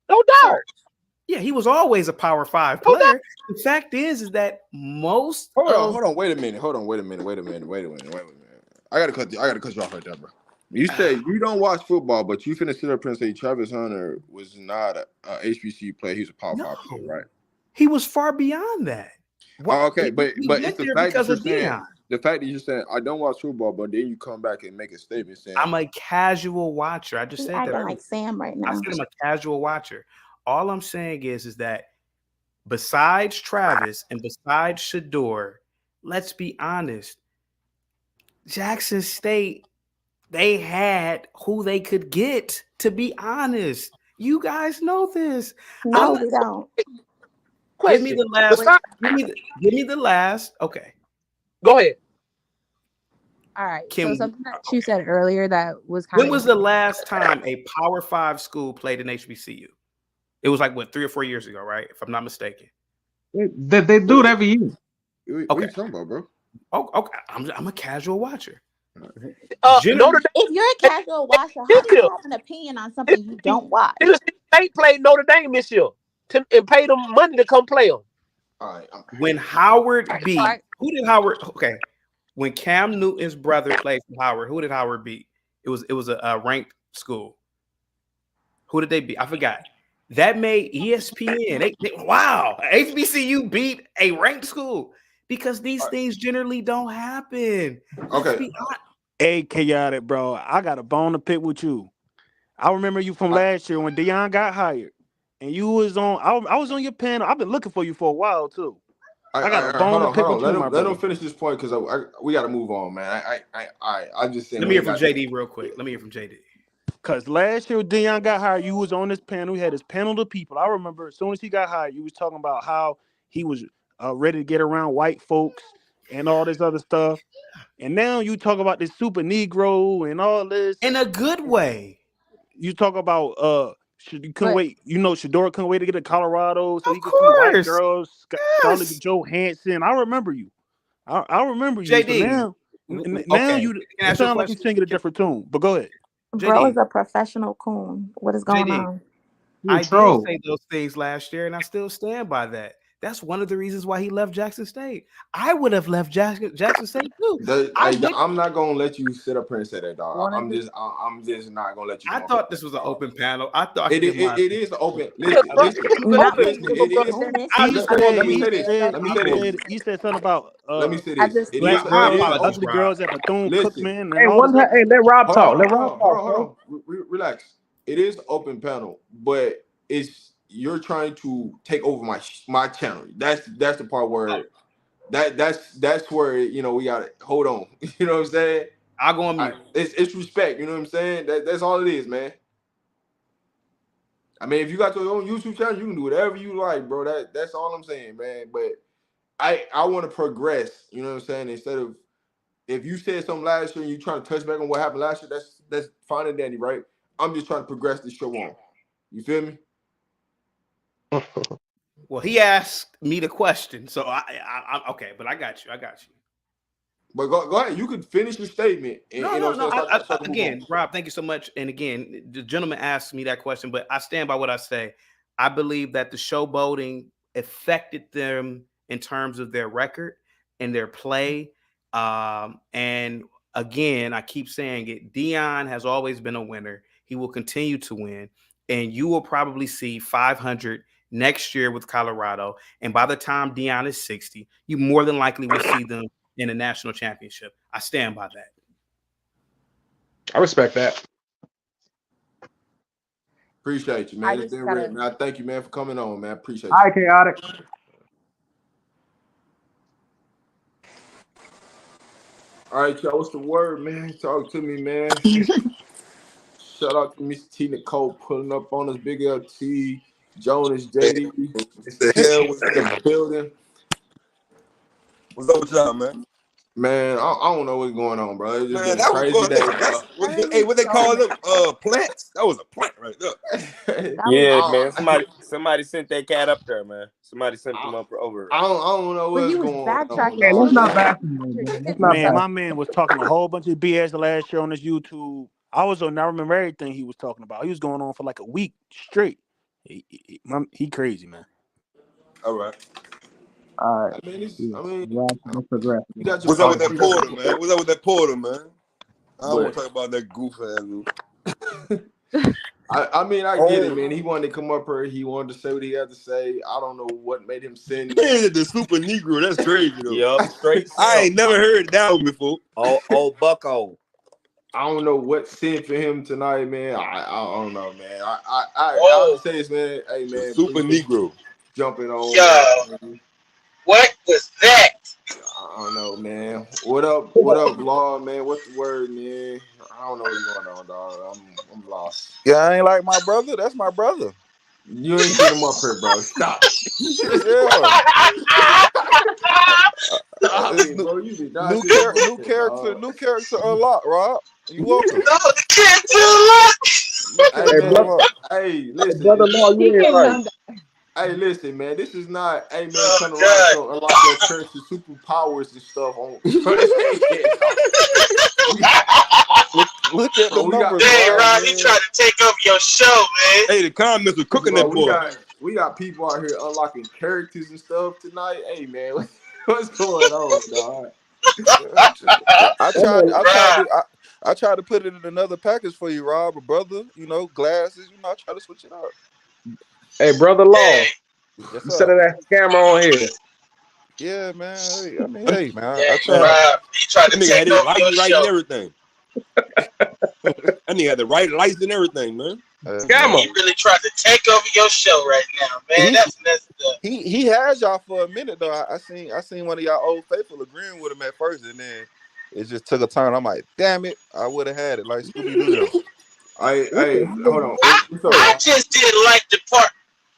No doubt. Yeah, he was always a Power 5 player. The fact is that most. Hold on. Wait a minute. I gotta cut you off right there, bro. You say you don't watch football, but you finna sit up here and say Travis Hunter was not a HBCU player. He was a Power 5 player, right? He was far beyond that. Okay, but it's the fact that you're saying Deion. the fact that you're saying I don't watch football, but then you come back and make a statement saying I'm a casual watcher. I just said that. Acting like Sam right now. I said I'm a casual watcher. All I'm saying is that besides Travis and besides Shador, let's be honest, Jackson State, they had who they could get, to be honest. You guys know this. No, we don't. Give me the last. Give me the last. Okay. Go ahead. All right. So something that you said earlier that was kind When was the last time a Power 5 school played an HBCU? It was like, what, 3 or 4 years ago, right? If I'm not mistaken. They do it every year. What are you talking about, bro? Oh, okay. I'm a casual watcher. If you're a casual watcher, how do you have an opinion on something you don't watch? They played Notre Dame this year and paid them money to come play them. All right. When Howard beat, who did Howard? Okay, when Cam Newton's brother played for Howard, who did Howard beat? It was a ranked school. Who did they beat? I forgot. That made ESPN. Wow, HBCU beat a ranked school because these things generally don't happen. Okay. Hey, chaotic, bro. I got a bone to pick with you. I remember you from last year when Deion got hired, and you was on. I was on your panel. I've been looking for you for a while too. I got a bone to pick with you, my brother. Let him finish this point because we got to move on, man. I just saying. Let me hear from JD real quick. Let me hear from JD. Because last year Deion got hired, you was on this panel. He had his panel of people. I remember as soon as he got hired, you was talking about how he was ready to get around white folks and all this other stuff. And now you talk about this super Negro and all this. In a good way. You talk about you couldn't wait, Shador couldn't wait to get to Colorado so he could see white girls, Scarlett Johansson. I remember you. I remember you. JD. So now you sound like you're singing a different tune. But go ahead. Bro is a professional coon. What is going on? I did say those things last year, and I still stand by that. That's one of the reasons why he left Jackson State. I would have left Jackson State too. I'm not gonna let you sit up here and say that, dog. I'm just not gonna let you. I thought this was an open panel. I thought it is open. Listen. You said something about. Let me say this. Ugly girls at Bethune-Cookman. Hey, let Rob talk. Let Rob talk. Hold on. Relax. It is open panel, but you're trying to take over my channel. That's the part where that's where we gotta hold on. You know what I'm saying? I'll go on mute. It's respect. You know what I'm saying? That's all it is, man. I mean, if you got your own YouTube channel, you can do whatever you like, bro. That's all I'm saying, man. But I want to progress. You know what I'm saying? Instead of if you said something last year and you trying to touch back on what happened last year, that's fine and dandy, right? I'm just trying to progress this show on. You feel me? Well, he asked me the question, so I'm okay. But I got you. But go ahead. You could finish your statement. Again, Rob, thank you so much. And again, the gentleman asked me that question, but I stand by what I say. I believe that the showboating affected them in terms of their record and their play. And again, I keep saying it. Deion has always been a winner. He will continue to win, and you will probably see 500 next year with Colorado. And by the time Deion is 60, you more than likely will see them in a national championship. I stand by that. I respect that. Appreciate you, man. It's been real, man. I thank you, man, for coming on, man. Appreciate you. Hi, chaotic. All right, y'all. What's the word, man? Talk to me, man. Shout out to Miss T Nicole pulling up on us. Big LT, Jonas, JD, Mr. Hell was in the building. What's up with y'all, man? Man, I don't know what's going on, bro. It's just Man, been a that was crazy fun. day, Hey, what they call them? Plants? That was a plant right there. Yeah, bro. man. Somebody sent that cat up there, man. Somebody sent them up over. I don't know But what's he was going on, backtracking. Man, dog. that's not basketball, man. That's not Man, basketball. my man was talking a whole bunch of BS the last year on his YouTube. I remember everything he was talking about. He was going on for like a week straight. He crazy, man. All right. All right. I mean, Let's progress. you got your What's up with points. that Porter, man? What's up with that Porter, man? I don't want But to talk about that goof ass dude. I mean, I get it, man. He wanted to come up here. He wanted to say what he had to say. I don't know what made him send Man, the super Negro. That's crazy, though. Yup, straight. I ain't never heard that one before. Oh, Bucko. I don't know what sent for him tonight, man. I don't know, man. I'll just say this, man. Hey, man. The super Negro. Jumping on. Yo, what was that? I don't know, man. What up, Law, man? What's the word, man? I don't know what's going on, dog. I'm lost. Yeah, I ain't like my brother. That's my brother. You ain't get him up here, bro. Stop. Yeah. Stop it, bro. You did not New character unlocked, Rob. You welcome. No, the kid too Hey, man. Unlocked. Hey, listen. Brother Law, you ain't right. Hey, listen, man. This is not. Hey, man. Oh, Turn around, God. so unlock your curses, superpowers, and stuff on. Look at the numbers, Hey, Rob. Rob, he tried to take over your show, man. Hey, the comments were cooking Bro, that boy. we got people out here unlocking characters and stuff tonight. Hey, man, what's going on, dog? I tried to put it in another package for you, Rob, brother. You know, glasses. You know, I try to switch it up. Hey, Brother Law. Hey. Yes, Instead sir. of that scammer on here. Yeah, man. Hey, man. Yeah, I try. Rob, he tried to That nigga take had his over your license right and show. everything. That nigga had the right license and everything, man. Scammer. He really tried to take over your show right now, man. That's He has y'all for a minute though. I seen one of y'all old faithful agreeing with him at first, and then it just took a turn. I'm like, damn it, I would have had it like Scooby Doo. Hey, hold on. I just didn't like the part.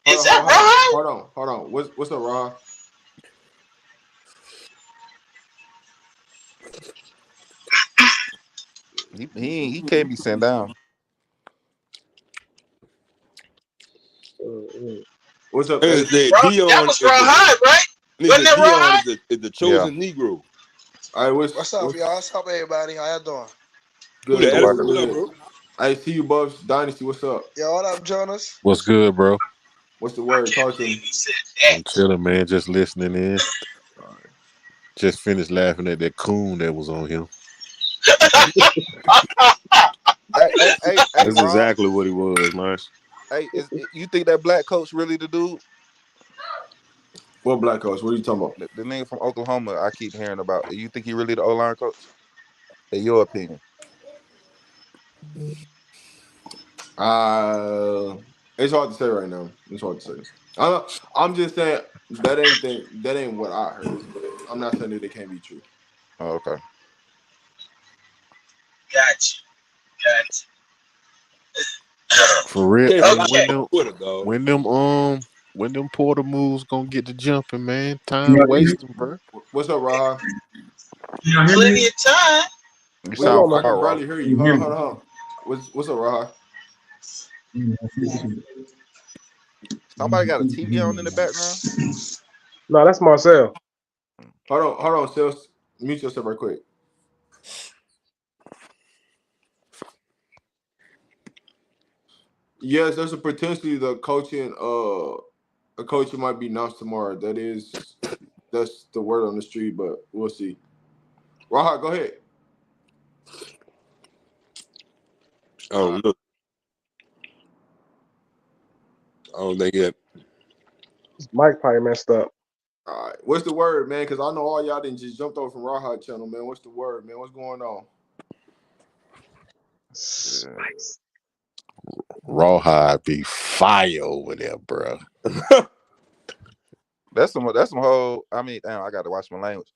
Is that right? Hold on. What's up, Ron? He can't be sent down. What's up, Hey, Deion, that was Rawhide, right? Wasn't that Rawhide? Is the chosen Negro. All right, what's up, y'all? What's up, everybody? How y'all doing? Good. What up, bro? I see you, Buffs. Dynasty, what's up? Yo, what up, Jonas? What's good, bro? What's the word? Talk to me. I'm chilling, man. Just listening in. Just finished laughing at that coon that was on him. Hey, That's Rob, exactly what he was, man. Hey, you think that black coach really the dude? What black coach? What are you talking about? The nigga from Oklahoma I keep hearing about. You think he really the O-line coach? In your opinion? It's hard to say right now. It's hard to say. I'm just saying that ain't what I heard. But I'm not saying that it can't be true. Oh, okay. Gotcha. For real. Okay. When them Porter moves gonna get to jumping, man. Time wasting, bro. What's up, Rod? Plenty of time. You sound I far, can barely Rob. hear you. Hold on. What's up, Rod? Somebody got a TV on in the background? No, that's Marcel. Hold on, Sales. Mute yourself right quick. Yes, there's a potentially a coaching might be announced tomorrow. That's the word on the street, but we'll see. Raha, go ahead. Oh, look. I don't think it. Mike probably messed up. All right. What's the word, man? Because I know all y'all didn't just jumped over from Raha channel, man. What's the word, man? What's going on? Rawhide be fire over there, bro. That's some whole. I mean, damn, I got to watch my language.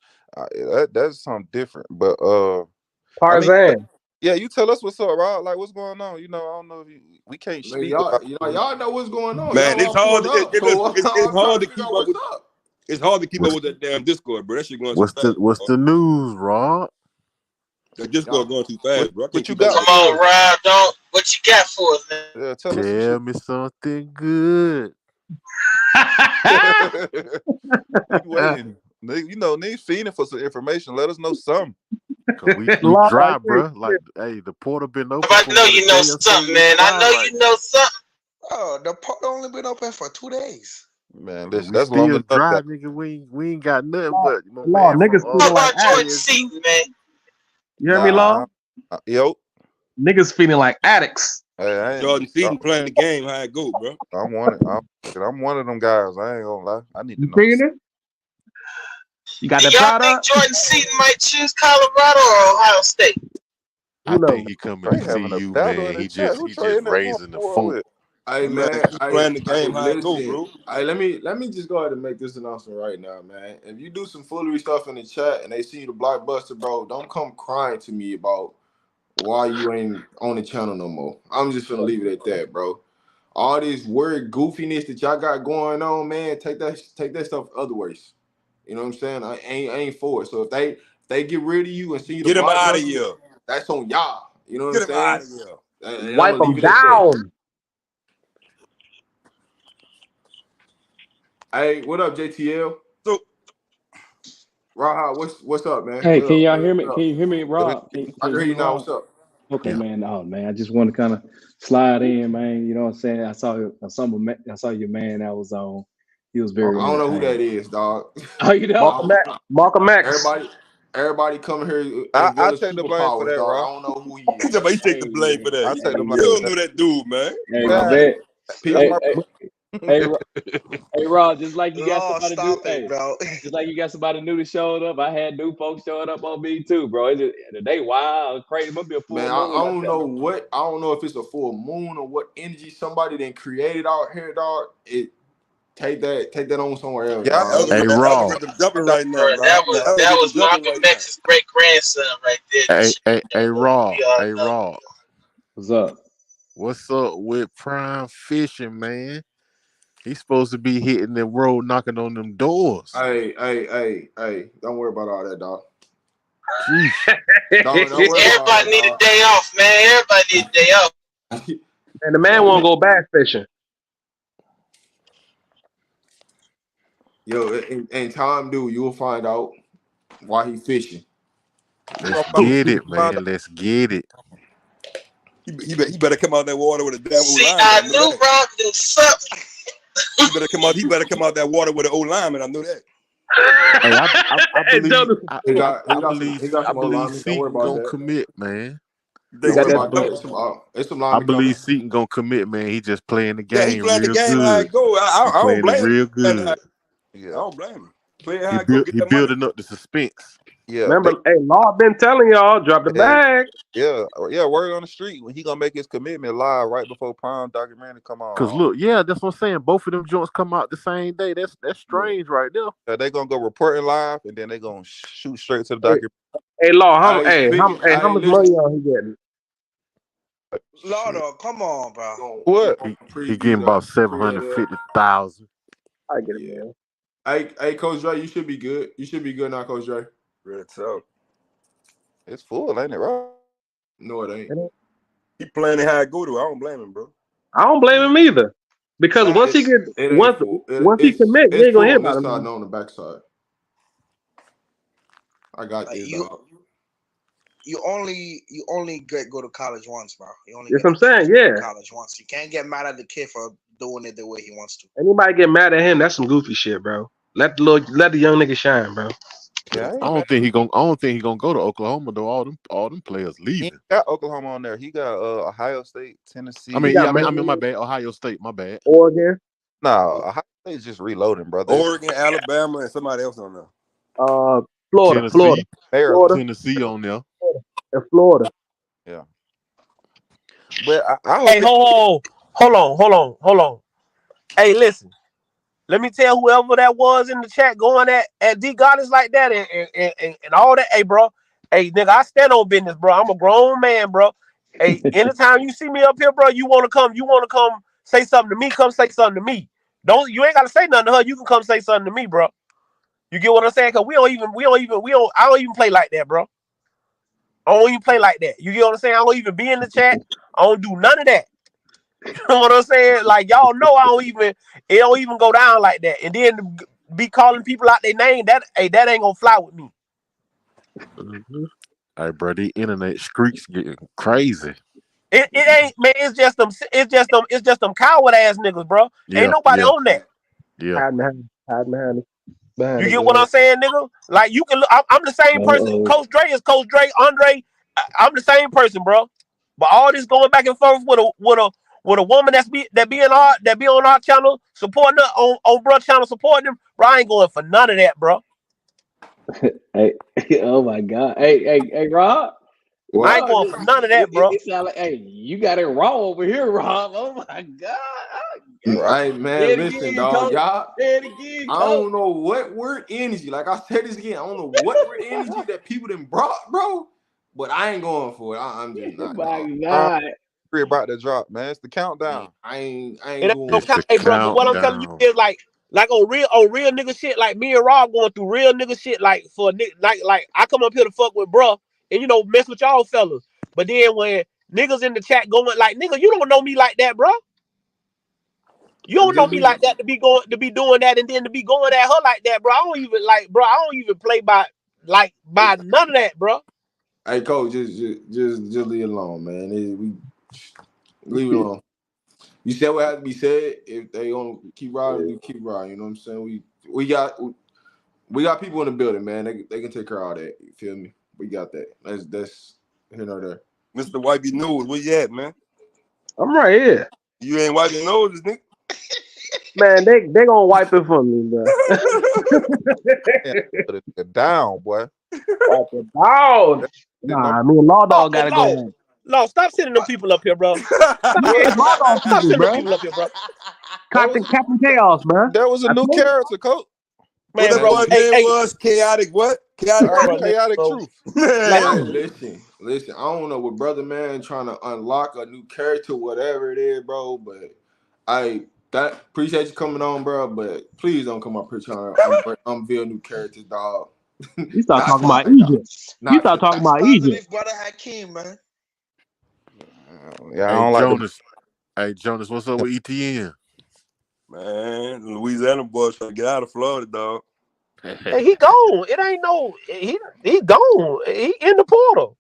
That's something different. But I mean, Tarzan. yeah, you tell us what's up, Rob. Like, what's going on? You know, I don't know if we can't Man, speak about. y'all know what's going on. Man, Y'all it's all pulled hard. up. So It's I'm trying hard to to figure keep out up what's with. up. It's hard to keep up What's with that damn Discord, bro. That shit going too what's fast. the news, Rob? That Discord Y'all, going too fast, bro. I can't What you keep up got with Come it. for on, us? Rob. Don't. What you got for us, man? Yeah, tell us some Tell shit. me something good. We waiting. You know, niggas feeding for some information. Let us know something. Cause we Law, dry, bro. Like, hey, the portal been open I for know what, a you know day or so. something, We man. I dry know right you know something. Oh, the port only been open for 2 days. Man, now. listen, We that's long still enough, dry, guys. nigga. We ain't got nothing law, but my law, man from niggas How feeling like about Jordan addicts. TSG. Seaton, man? You hear me, Law? Yo, Niggas feeling like addicts. hey, Jordan Seaton playing the game. How it go, bro? I want it. I'm one of them guys. I ain't gonna lie. I need to You know. seeing it? You got Do that y'all think product? Jordan Seaton might choose Colorado or Ohio State? I Who knows? think he coming Trey to see having a you, battle in man. the He chat. just Who he Trey just in that one raising the war funk. with? Hey Man, man, keep playing the game. How it go, listen. bro? Let me just go ahead and make this announcement right now, man. If you do some foolery stuff in the chat and they see you the blockbuster, bro, don't come crying to me about why you ain't on the channel no more. I'm just gonna leave it at that, bro. All this weird goofiness that y'all got going on, man, take that stuff other ways. You know what I'm saying? I ain't for it. So if they get rid of you and see you the Get him out of blockbuster, here. that's on y'all. You know what Get I'm him out saying? of here. And I'm Wipe gonna them leave it at that. down. Hey, what up, JTL? So, Raha, what's up, man? Hey, What can up? y'all hear What me? up? Can you hear me, Rob? I Can you can hear hear me, you now. What's Rob? up? Okay, Yeah. man. Oh man, I just want to kind of slide in, man. You know what I'm saying? I saw your man that was on. He was I very don't know who that entertaining. is, dog. Oh, you know? Malcolm X. Everybody come here I and village take the blame for superpowers, that, dog. I Rob. don't know who he he is. said, but he I take the blame for ain't, that. I You take the blame don't for know that. that dude, man. Hey, my Man, bad. that's Hey, people. my hey, hey, hey, Rob. Just like you got Law, somebody new. stop it, Hey, bro. just like you got somebody new that showed up. I had new folks showing up on me too, bro. It just, today, wow, crazy. It must be a full Man, moon. I don't know if it's a full moon or what energy somebody then created out here, dog. Take that on somewhere else, yeah. I dog. told him Hey, Algorithm, Raw. algorithm jumping that. right Bro, now, that Rob. The was algorithm jumping Malcolm right now. X's great grandson right there. That Hey, shit, hey, hey, Raw. we all Hey, know. Raw. What's up? What's up with Prime Fishing, man? He's supposed to be hitting the road, knocking on them doors. Hey, don't worry about all that, dog. Jeez. Don't worry about all Everybody that, need a dog. day off, man. Everybody need a day off. And the man won't go bass fishing. Yo, in time, dude, you'll find out why he fishing. Let's Oh, get it, man. Let's get it. he better come out that water with a damn old See, lineman. I I know knew that. Rob knew something. He better come out that water with an old lineman. I know that. Hey, I Hey, believe Jonas, He I, got he I got some believe he got I some old believe linemen. Don't worry Seaton about gonna that. commit, man. You Don't think you got worry so? that. about that. It's some I linemen coming. believe Seaton gonna commit, man. He just playing the Yeah, he game playing the real game how good. it go. He I don't playing it blame him. real I good. Yeah, don't blame him. Play it He how it go. built Get he that money. building up the suspense. yeah. Remember, hey, Law been telling y'all, drop the And bag. yeah. Word on the street when he gonna make his commitment live right before Prime documentary come Cause on. look, yeah, that's what I'm saying. Both of them joints come out the same day. That's Yeah. strange right there. They gonna go reporting live, and then they gonna shoot straight to the Hey, documentary. hey, Law, Hey, how much listen. money y'all he getting? Law, though, come on, bro. We What? gonna He preview getting about the 750,000. I get it, yeah. man. Hey, Coach Dre, you should be good. You should be good now, Coach Dre. Real tough. It's full, ain't it, right? No, it ain't. He playing it how it go to. I don't blame him, bro. I don't blame him either, because once he get It ain't once full. once he commit, you It's ain't gonna full hear on about this side him. and on the back side. I got Like this, you, dog. you only go to college once, bro. You only That's get what a I'm saying. chance to go to Yeah, college once. You can't get mad at the kid for doing it the way he wants to. anybody get mad at him, that's some goofy shit, bro. Let the young nigga shine, bro. Yeah, I don't think he gonna go to Oklahoma though. All them players he leaving. ain't got Oklahoma on there. He got Ohio State, I He Tennessee. mean, yeah, got I mean, my Michigan, bad. Ohio State, my bad. Oregon, No, Ohio State's just reloading, brother. It's Oregon, Alabama, and somebody else on there. Florida, Tennessee, Maryland. Tennessee on there. and Florida. Yeah, but I hope Hey, hold on. Hey, listen. Let me tell whoever that was in the chat going at D Goddess like that and all that. Hey, bro. Hey, nigga, I stand on business, bro. I'm a grown man, bro. Hey, anytime you see me up here, bro, you want to come say something to me, come say something to me. You ain't got to say nothing to her. You can come say something to me, bro. You get what I'm saying? Cause I don't even play like that, bro. I don't even play like that. You get what I'm saying? I don't even be in the chat. I don't do none of that. You know what I'm saying? Like, y'all know it don't even go down like that. And then be calling people out their name, that ain't gonna fly with me. Mm-hmm. Hey, bro, the internet streaks getting crazy. It ain't, man, it's just them coward ass niggas, bro. Ain't nobody on that. Yeah. Hiding behind You the get what gun. I'm saying, nigga? Like, you can look, I'm the same person. Coach Dre is Coach Dre, Andre. I'm the same person, bro. But all this going back and forth with a woman that be on our channel supporting her on bro channel supporting him, bro. I ain't going for none of that, bro. Hey, oh my God. Hey, Rob. I ain't going for none of that, bro. It sound like, hey, you got it wrong over here, Rob. Oh my God. Hey, man, listen, dog. Y'all, Say it again, I don't know what weird energy. Like I said this again, I don't know what weird energy that people done brought, bro. But I ain't going for it. I'm just not. My God. We're about to drop, man. It's the countdown. I ain't going. No count, hey, bro. But what I'm telling you is like on real nigga shit, like me and Rob going through real nigga shit, like for like I come up here to fuck with bro and mess with y'all fellas. But then when niggas in the chat going like, nigga, you don't know me like that, bro. You don't know me like that to be doing that and then to be going at her like that, bro. I don't even play by none of that, bro. Hey, coach, just leave it alone, man. Leave it alone. You said what had to be said. If they gonna keep riding, we keep riding. You know what I'm saying? We got people in the building, man. They can take care of all that. You feel me? We got that. That's here nor there. Mr. Wipe Your Nose, where you at, man? I'm right here. You ain't wiping your nose, nigga. Man, they gonna wipe it for me, bro. Put it down, boy. Wipe it down. Nah, me and Law Dog gotta go on. No, stop sending them people up here, bro. Stop sending them people up here, bro. Captain Chaos, man. There was a new character, coach. Man, what bro, that name was? Chaotic what? Chaotic truth. Man, listen. I don't know what brother man trying to unlock a new character, whatever it is, bro. But I appreciate you coming on, bro. But please don't come up here trying to unveil new characters, dog. You start talking about Egypt. You start talking about Egypt. Brother Hakeem, man. Yeah, I don't like Jonas. Hey, Jonas, what's up with ETN? Man, Louisiana boys trying to get out of Florida, dog. Hey, he gone. It ain't no. He gone. He in the portal.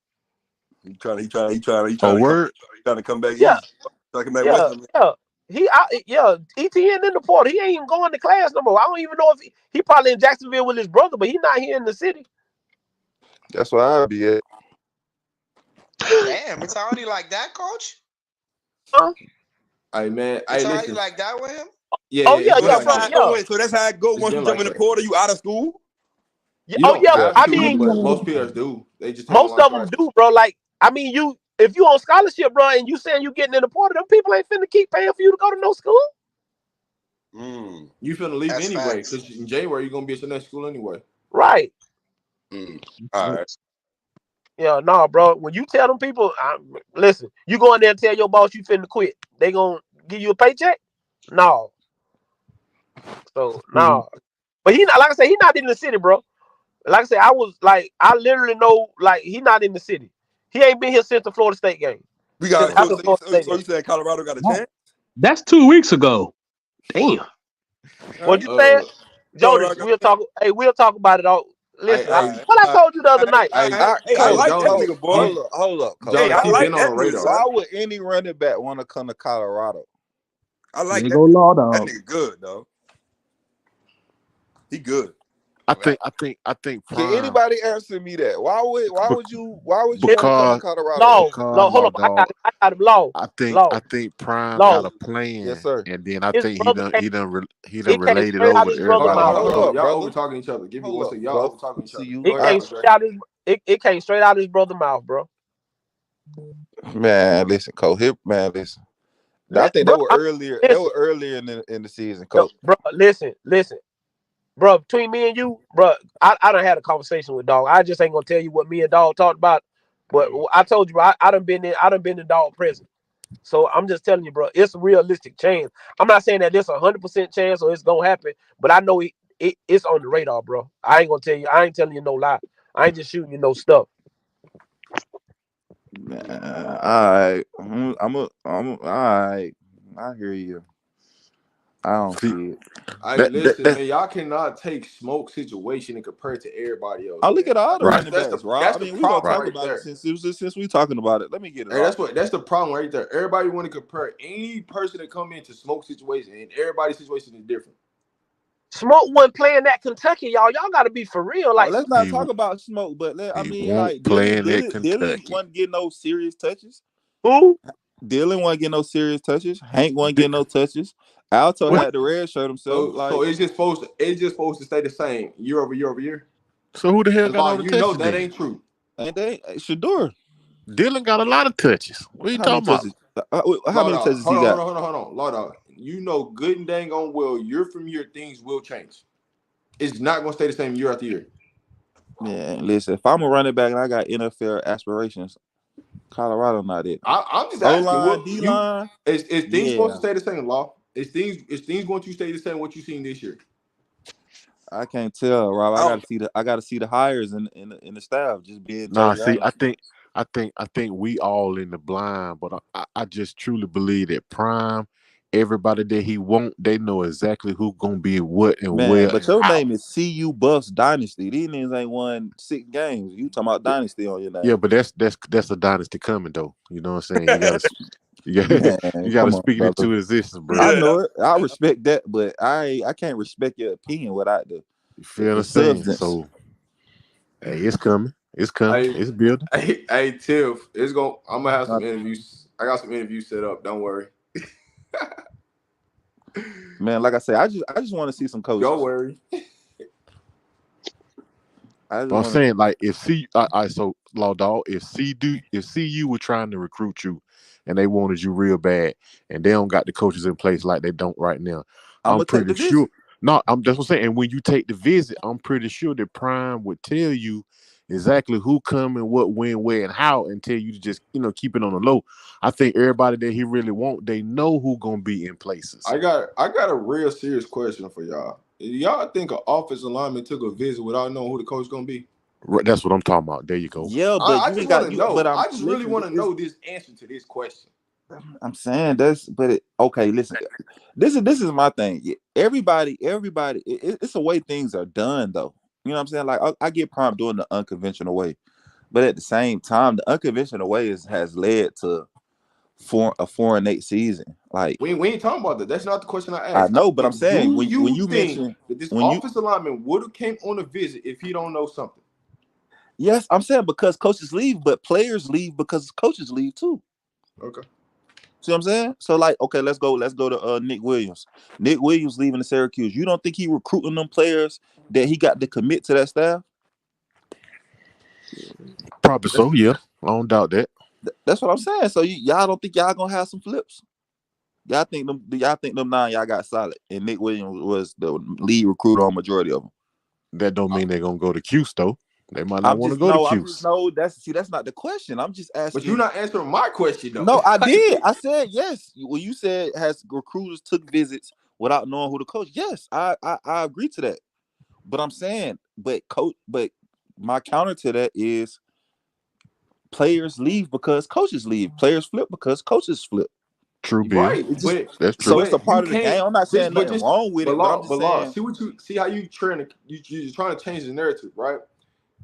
He trying to come back Yeah. east. Trying to come back west. Yeah. ETN in the portal. He ain't even going to class no more. I don't even know if he probably in Jacksonville with his brother, but he's not here in the city. That's where I'll be at. Damn, it's already like that, coach? Huh? Hey, man. It's already like that with him? Yeah. So that's how it go once you jump in the portal, you out of school? I mean, but most players do. They just most of them do, bro. Like, I mean, if you on scholarship, bro, and you saying you getting in the portal, them people ain't finna keep paying for you to go to no school. You finna leave anyway, because in January you're gonna be at your next school anyway. Right. All right. Yeah, no, bro. When you tell them people, listen, you go in there and tell your boss you finna quit, they gonna give you a paycheck? No. So no. But he not, like I said, he not in the city, bro. Like I said, I literally know, like, he not in the city. He ain't been here since the Florida State game. We got so you saying Colorado got a chance? That's 2 weeks ago. Damn. What you saying? Jonas, we'll talk about it all. Listen, what I told you the other night. I like that nigga, boy. Hold up. Hey, I like that nigga. Why would any running back want to come to Colorado? I like that. That nigga good, though. He good. I think Prime. Can anybody answer me that? Why would you want to come to Colorado? No, hold on. I got him low. I think Prime got a plan. Yes, sir. And then I His think brother he done related over to everybody. Hold on, y'all over talking each other. Give me 1 second. Y'all over talking each other. It came straight out his brother's mouth, bro. Man, listen, Cole. Listen. I think bro, they were earlier. They listen, were earlier in the season, no, coach. bro, listen, bro. Between me and you, bro, I done had a conversation with dog. I just ain't gonna tell you what me and dog talked about, but I told you, bro, I done been in dog prison. So I'm just telling you, bro, it's a realistic chance. I'm not saying that it's 100% chance or it's gonna happen, but I know it's on the radar, bro. I ain't gonna tell you. I ain't telling you no lie. I ain't just shooting you no stuff. All right, all right. I hear you. I don't See, see it. Hey, listen, that man, y'all cannot take smoke situation and compare it to everybody else, I look man. at all Like the right, running backs, Rob. that's I the mean, we gonna problem talk right. right about it there. since we talking about it. Let me get it Hey, off. that's the problem right there. Everybody want to compare any person that come into smoke situation, and everybody's situation is different. Smoke wasn't playing that Kentucky, y'all. Y'all got to be for real. Oh, Like let's not talk about smoke, but I He mean, won't like play in that Dylan Kentucky. wasn't getting no serious touches. who? Dylan wasn't getting no serious touches. Hank wasn't getting no touches. Alto What? had the red shirt himself. So Like, it's just supposed to stay the same year over year over year. So who the hell And got law, all the you know touches that then? ain't true. ain't they? Shador, Dylan got a lot of touches. What are you how many talking about? touches? How Law many dog, touches hold he on, hold got? on, hold on, hold on. Law dog, you know good and dang on well, year from year things will change. It's not gonna stay the same year after year. Man, listen, if I'm a running back and I got NFL aspirations, Colorado not it. I'm just O asking, line, what D you line, is things supposed to yeah. stay the same, law? Is things going to stay the same what you seen this year? I can't tell, Rob. I don't. I gotta see the hires in the staff. Just being Nah, totally see, honest. I think we all in the blind, but I just truly believe that Prime, everybody that he want, they know exactly who gonna be what and Man, where but and your how. name is CU Buffs Dynasty. These niggas ain't won 6 games. You talking about Dynasty on your Yeah, name. but that's a dynasty coming though. You know what I'm saying? You got Man, you got to come on, speak it brother. into existence, I bro. know it. I respect that, but I can't respect your opinion without You feel what the I'm saying? substance. So, hey, it's coming. It's coming. Hey, It's building. hey, Tiff, I'm gonna have some interviews. I got some interviews set up. Don't worry. Man, like I say, I just want to see some Don't coaches. worry. I just But I'm want saying, like, if so Law Dog, if CU were trying to recruit you, and they wanted you real bad, and they don't got the coaches in place like they don't right now, I'm I'm gonna take the pretty sure. visit. No, I'm that's what I'm saying. And when you take the visit, I'm pretty sure that Prime would tell you exactly who come and what, when, where, and how, and tell you to just keep it on the low. I think everybody that he really want, they know who gonna be in places. I got a real serious question for y'all. Y'all think an offensive lineman took a visit without knowing who the coach gonna be? That's what I'm talking about. There you go. Yeah, but I you just ain't want got to you. But know. I'm I just really listen. want to know this answer to this question. I'm saying that's, but okay. Listen, this is my thing. Everybody. It's the way things are done, though. You know what I'm saying? Like I get Prime doing the unconventional way, but at the same time, the unconventional way has led to a 4-8 season. Like We ain't talking about that. That's not the question I I asked. know, but I'm saying Do when you you think mention that this when you offensive lineman would have came on a visit if he don't know something? yes, I'm saying because coaches leave, but players leave because coaches leave too. Okay. See what I'm saying? So like, okay, let's go to Nick Williams. Nick Williams leaving the Syracuse. You don't think he recruiting them players that he got to commit to that staff? Probably That's so. Yeah, I don't doubt that. That's what I'm saying. So y'all don't think y'all gonna have some flips? Y'all think them 9 y'all got solid, and Nick Williams was the lead recruiter on majority of them. That don't mean they're gonna go to Cuse though. They might not I'm want to just go to no. I'm just Cuse. no. That's not the question. I'm just but you're asking. not answering my question though. No, I did. I said yes. When you said has recruiters took visits without knowing who the coach, yes, I agree to that. But I'm saying, but my counter to that is players leave because coaches leave. Players flip because coaches flip. True, Bill. Right, It's just but That's so true. it's a but you part of the can't game. I'm not saying nothing just wrong with it, but I'm just but law. saying See how you trying to you're trying to change the narrative, right?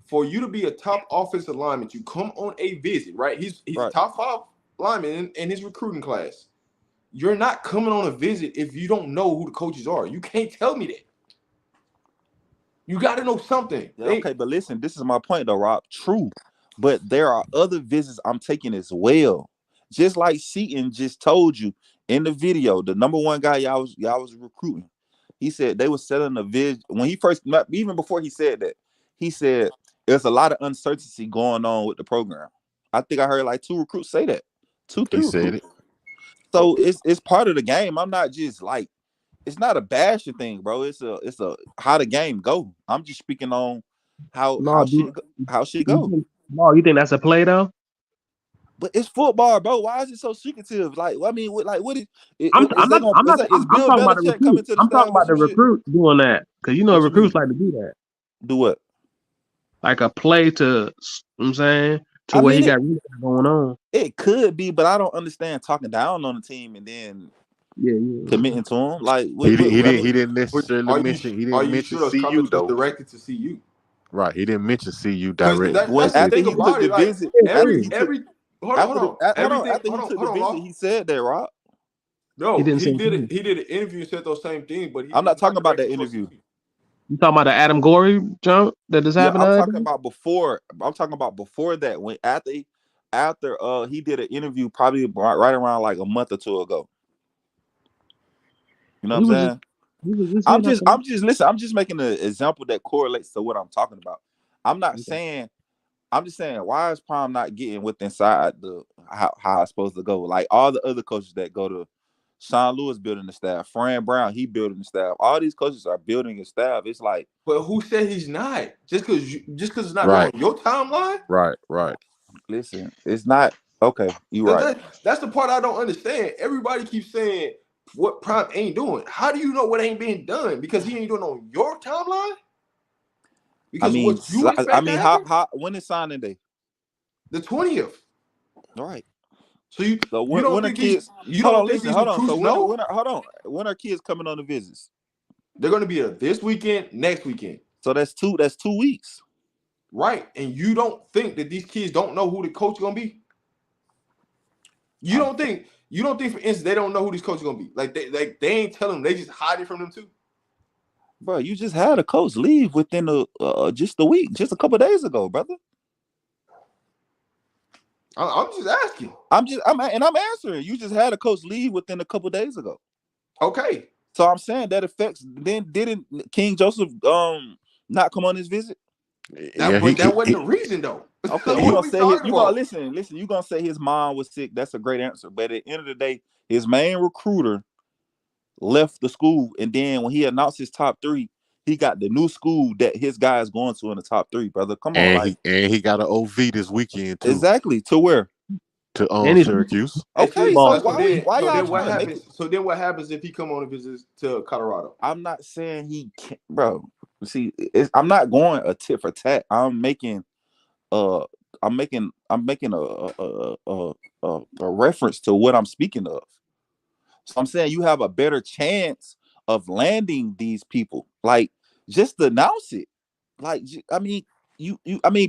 For you to be a top offensive lineman, you come on a visit, right? He's a right. top 5 lineman in his recruiting class. You're not coming on a visit if you don't know who the coaches are. You can't tell me that. You got to know something. Yeah, okay, but listen, this is my point though, Rob. True, but there are other visits I'm taking as well. Just like Seaton just told you in the video, the number one guy y'all was recruiting. He said they were selling a vid when he first even before he said that. He said there's a lot of uncertainty going on with the program. I think I heard like 2 recruits say that. 2, 3 He said recruits. it. So it's part of the game. I'm not just like, it's not a bashing thing, bro. It's a how the game go. I'm just speaking on how shit go. You think that's a play though? But it's football, bro. Why is it so secretive? Like, I mean, what is I'm Bill talking about the Belichick coming recruit. to the I'm talking staff or about the some shit? recruit doing that because What you recruits mean? like to do that. Do what? Like a play to, you know what I'm saying, to I where mean, he got really going on. It could be, but I don't understand talking down on the team and then committing to him. Like, he didn't necessarily mention. He Are didn't you mention sure those CU comments was though. directed to CU? Right. He didn't mention CU Because direct. that's the after thing he took about the it. Like visit, after he took the visit, he said that, Rob. No, He didn't he say did it. CU. He did an interview and said those same things, but I'm not talking about that directed towards interview. CU. You talking about the Adam Gorey jump that just happened? I'm talking about before. I'm talking about before that. When after he did an interview probably right around like a month or two ago. You know what I'm saying? I'm just listen. I'm just making an example that correlates to what I'm talking about. I'm not saying. I'm just saying, why is Prime not getting with inside the how it's supposed to go? Like all the other coaches that go to Sean Lewis building the staff, Fran Brown, he building the staff. All these coaches are building a staff. It's like, but who said he's not? Just because it's not Right. on your timeline. Right. Listen, it's not okay. You right. That's the part I don't understand. Everybody keeps saying what Prime ain't doing. How do you know what ain't being done? Because he ain't doing it on your timeline. Because what you expect to happen? How when is signing day? The 20th. All right. So you when think kids? hold on. So when are kids coming on the visits? They're going to be this weekend, next weekend. So that's 2 weeks. Right. And you don't think that these kids don't know who the coach is going to be? You don't think, for instance, they don't know who these coaches are going to be? Like they ain't telling them. They just hiding from them too. Bro, you just had a coach leave within just a week, just a couple of days ago, brother. I'm just asking. I'm answering. You just had a coach leave within a couple of days ago. Okay. So I'm saying that affects. Then didn't King Joseph not come on his visit? That wasn't the reason though. Okay, you gonna say listen. You gonna say his mom was sick? That's a great answer. But at the end of the day, his main recruiter left the school, and then when he announced his top 3, he got the new school that his guy is going to in the top 3, brother. Come on, and he got an OV this weekend too. Exactly. To where? To Okay, Syracuse. So why y'all what trying to make it? So then what happens if he come on a visit to Colorado? I'm not saying he can't, bro. See, I'm not going a tit for tat. I'm making a reference to what I'm speaking of. So I'm saying you have a better chance of landing these people. Like, just announce it. Like, I mean,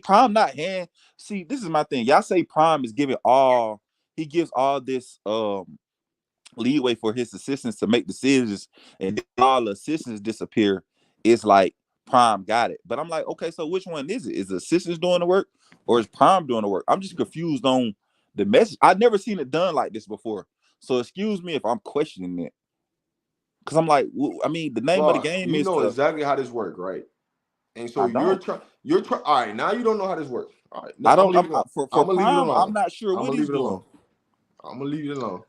Prime not hand. See, this is my thing. Y'all say Prime is he gives all this leeway for his assistants to make decisions, and then all the assistants disappear. It's like Prime got it. But I'm like, okay, so which one is it? Is the assistants doing the work or is Prime doing the work? I'm just confused on the message. I've never seen it done like this before. So excuse me if I'm questioning it. Because I'm like, I mean, the name of the game is exactly how this works, right? And so you're trying. All right, now you don't know how this works. All right, I'm not sure what he's doing. I'm gonna leave it alone.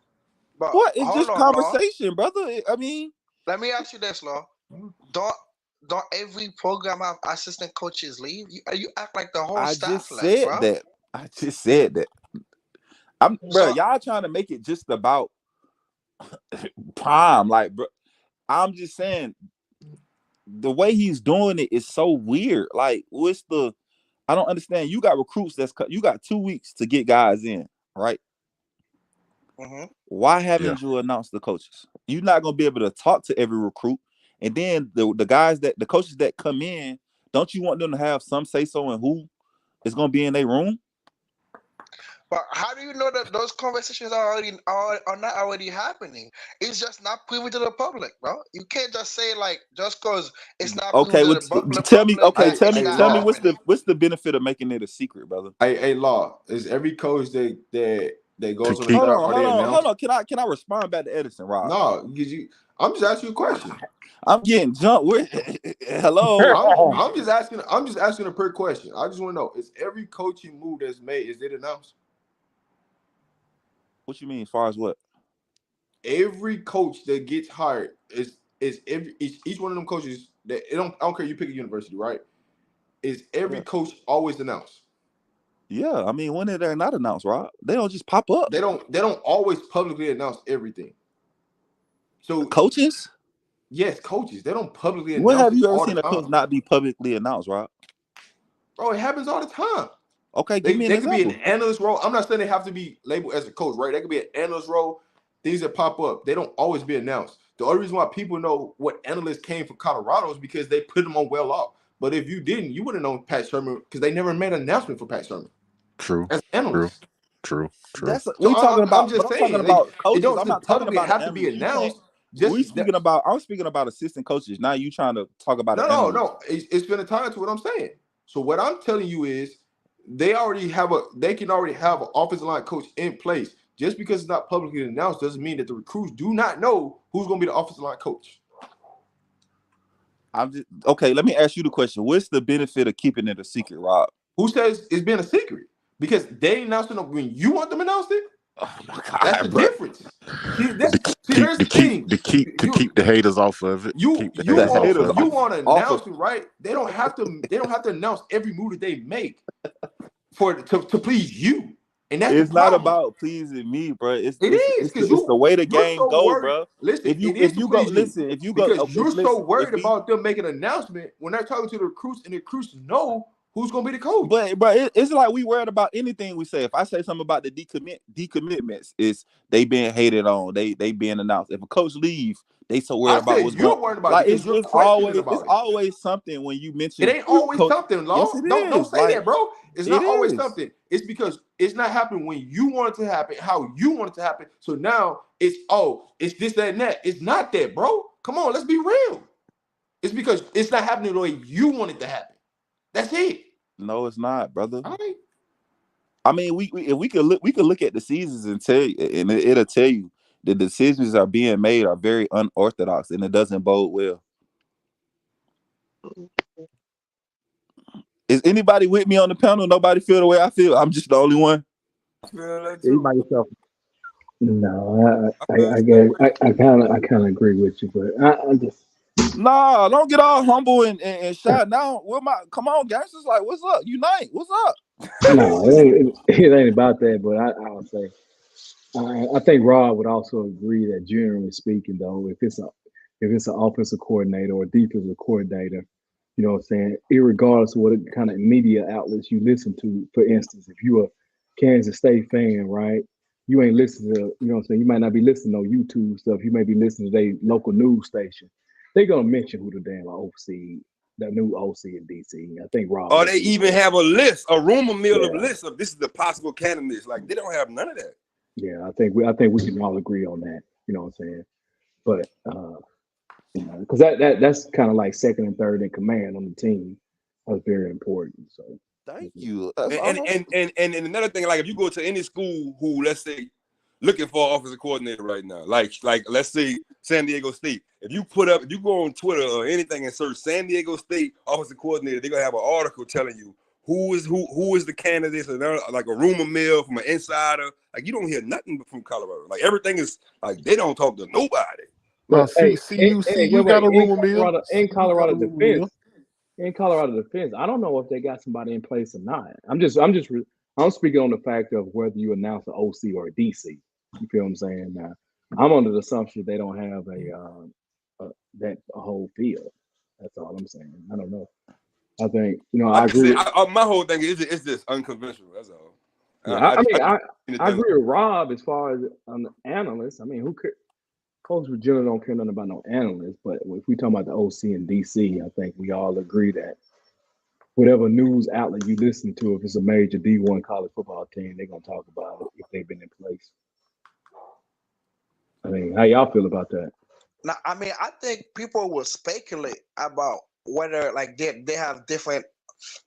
But what? It's just conversation, brother. I mean, let me ask you this, Law. Don't every program have assistant coaches leave? You act like the whole staff left, bro. I just said that. Bro, y'all trying to make it just about Prime, like, bro. I'm just saying the way he's doing it is so weird. Like, I don't understand. You got recruits you got 2 weeks to get guys in, right? Mm-hmm. Why haven't you announced the coaches? You're not gonna be able to talk to every recruit, and then the coaches that come in, don't you want them to have some say so in who is gonna be in their room? But how do you know that those conversations are not already happening? It's just not privy to the public, bro. You can't just say like just because it's not okay. privy to the public. Tell me what's the benefit of making it a secret, brother? Hey, Law, is every coach that goes on? Hold on. Can I respond back to Edison, Rob? No, I'm just asking you a question. I'm getting jumped. Hello. I'm just asking a per question. I just want to know: is every coaching move that's made, is it announced? What you mean, as far as what? every coach that gets hired is each one of them coaches that I don't care you pick a university, right? Is every Yeah. coach always announced? Yeah, I mean, when they're not announced, Rob, they don't just pop up. They don't always publicly announce everything. So Coaches? yes, coaches, they don't publicly When announce have it you ever all the seen a time. coach not be publicly announced, Rob? Bro, it happens all the time. Okay, give me an They could be an example. analyst role. I'm not saying they have to be labeled as a coach, right? They could be an analyst role. Things that pop up, they don't always be announced. The only reason why people know what analyst came from Colorado is because they put them on well off. But if you didn't, you wouldn't know Pat Sherman because they never made an announcement for Pat Sherman True. as an True. analyst. True. That's So we talking I'm about, but just I'm talking saying, like, about it coaches. I'm don't not talking publicly about an have to be analyst. You saying announced. Just I'm speaking about assistant coaches. Now you trying to talk about an no. analyst. It's been a time to what I'm saying. So what I'm telling you is they can already have an offensive line coach in place. Just because it's not publicly announced doesn't mean that the recruits do not know who's going to be the offensive line coach. I'm just okay. Let me ask you the question: what's the benefit of keeping it a secret, Rob? Who says it's been a secret? Because they announced it when you want them announced it. Oh my God, that's the bro. difference. Here's the thing. To keep the haters off of it. You want to off announce it, right? They don't have to announce every move that they make to please you. And that's it's the not problem. about pleasing me, bro. It's Because it's the way the game so go, worried. bro. Listen, If you go, listen, if you go, because you're so worried if about them making an announcement when they're talking to the recruits, and the recruits know who's going to be the coach. But it's like we worried about anything we say. If I say something about the decommitments, it's they being hated on, they being announced. If a coach leave, they so worried about what's going on. Worried about like it because you're questioning about it's always something when you mention it ain't always something, Law. Yes, it Don't is. say that, bro. It's not always is. something. It's because it's not happening when you want it to happen, how you want it to happen. So now it's this, that, and that. It's not that, bro. Come on, let's be real. It's because it's not happening the way you want it to happen. That's it. No, it's not, brother. All right. I mean, we could look at the seasons and tell you, and it'll tell you the decisions are being made are very unorthodox, and it doesn't bode well. Is anybody with me on the panel? Nobody feel the way I feel. I'm just the only one. You by yourself. No, I kind of agree with you, but I just Nah, don't get all humble and shy. Now, come on, gangsters, like, what's up? Unite, what's up? no, it ain't about that. But I'll say, I think Rob would also agree that generally speaking, though, if it's an offensive coordinator or defensive coordinator, you know what I'm saying, irregardless of what kind of media outlets you listen to, for instance, if you're a Kansas State fan, right, you ain't listening to, you know what I'm saying, you might not be listening to YouTube stuff, you may be listening to their local news station. They're going to mention who the damn OC, the new OC in DC. I think Rob. Or they even have a list, a rumor mill of lists of this is the possible candidates. Like they don't have none of that. Yeah, I think we can all agree on that. You know what I'm saying? But because that's kind of like second and third in command on the team. That's very important. So thank you. And another thing, like if you go to any school who, let's say, looking for an offensive coordinator right now, like let's say San Diego State. If you go on Twitter or anything and search San Diego State offensive coordinator, they're gonna have an article telling you who is the candidates, and like a rumor mill from an insider. Like you don't hear nothing from Colorado. Like everything is like they don't talk to nobody. But you got a rumor mill in Colorado defense. In Colorado defense, I don't know if they got somebody in place or not. I'm speaking on the fact of whether you announce an OC or a DC. You feel what I'm saying? Now, I'm under the assumption they don't have a whole field. That's all I'm saying. I don't know. I think I agree. My whole thing is this unconventional. That's all. Yeah, I agree with Rob as far as an analyst. I mean, who could? Coach generally don't care nothing about no analysts, but if we talk about the OC and DC, I think we all agree that whatever news outlet you listen to, if it's a major D1 college football team, they're gonna talk about it if they've been in place. I mean, how y'all feel about that? Now, I mean, I think people will speculate about whether like they have different.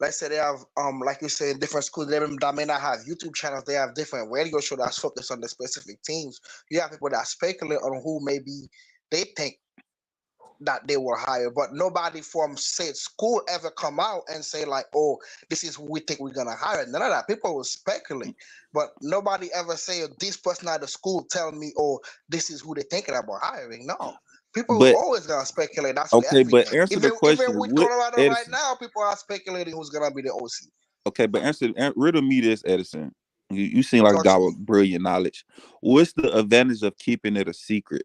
Let's say they have like you say in different schools that may not have YouTube channels. They have different radio shows that's focused on the specific teams. You have people that speculate on who maybe they think that they will hire, but nobody from said school ever come out and say like, oh, this is who we think we're gonna hire. None of that. People will speculate, but nobody ever say, this person at the school tell me, oh, this is who they're thinking about hiring. No. People But always gonna speculate. That's with okay, but everything. answer the Even question. with What Colorado right Edison? now, people are speculating who's gonna be the OC. Okay, but riddle me this, Edison. You seem like a Talk guy to with me. brilliant knowledge. What's the advantage of keeping it a secret?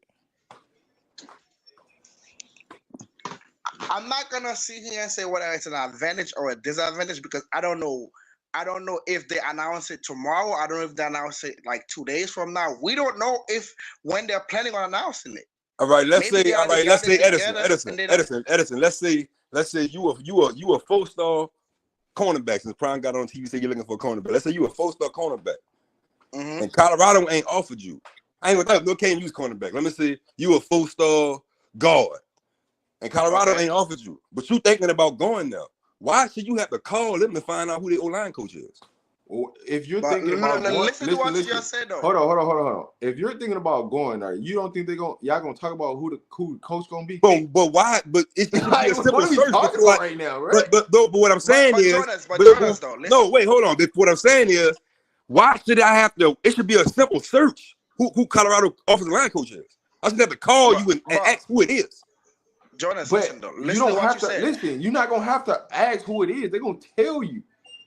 I'm not gonna sit here and say whether it's an advantage or a disadvantage because I don't know. I don't know if they announce it tomorrow. I don't know if they announce it like 2 days from now. We don't know if when they're planning on announcing it. All right, let's Maybe say, they already got it together and they don't. Edison. Let's say you a 4-star cornerback. Since Prime got on TV, say you're looking for a cornerback. Let's say you a 4-star cornerback, and Colorado ain't offered you. I ain't gonna can't use cornerback. Let me say you a 4-star guard, and Colorado ain't offered you, but you thinking about going there. Why should you have to call them to find out who the O-line coach is? Well, if you're thinking about going, listen to what you just said though. Hold on. If you're thinking about going there, you don't think y'all gonna talk about who the coach gonna be? But why? But it should be a simple search. Right now, right? But what I'm saying no, wait, hold on. What I'm saying is, why should I have to? It should be a simple search. Who Colorado offensive line coach is? I should have to call you and ask who it is. Jonas, but listen though. You don't have to listen. You're not gonna have to ask who it is. They're gonna tell you.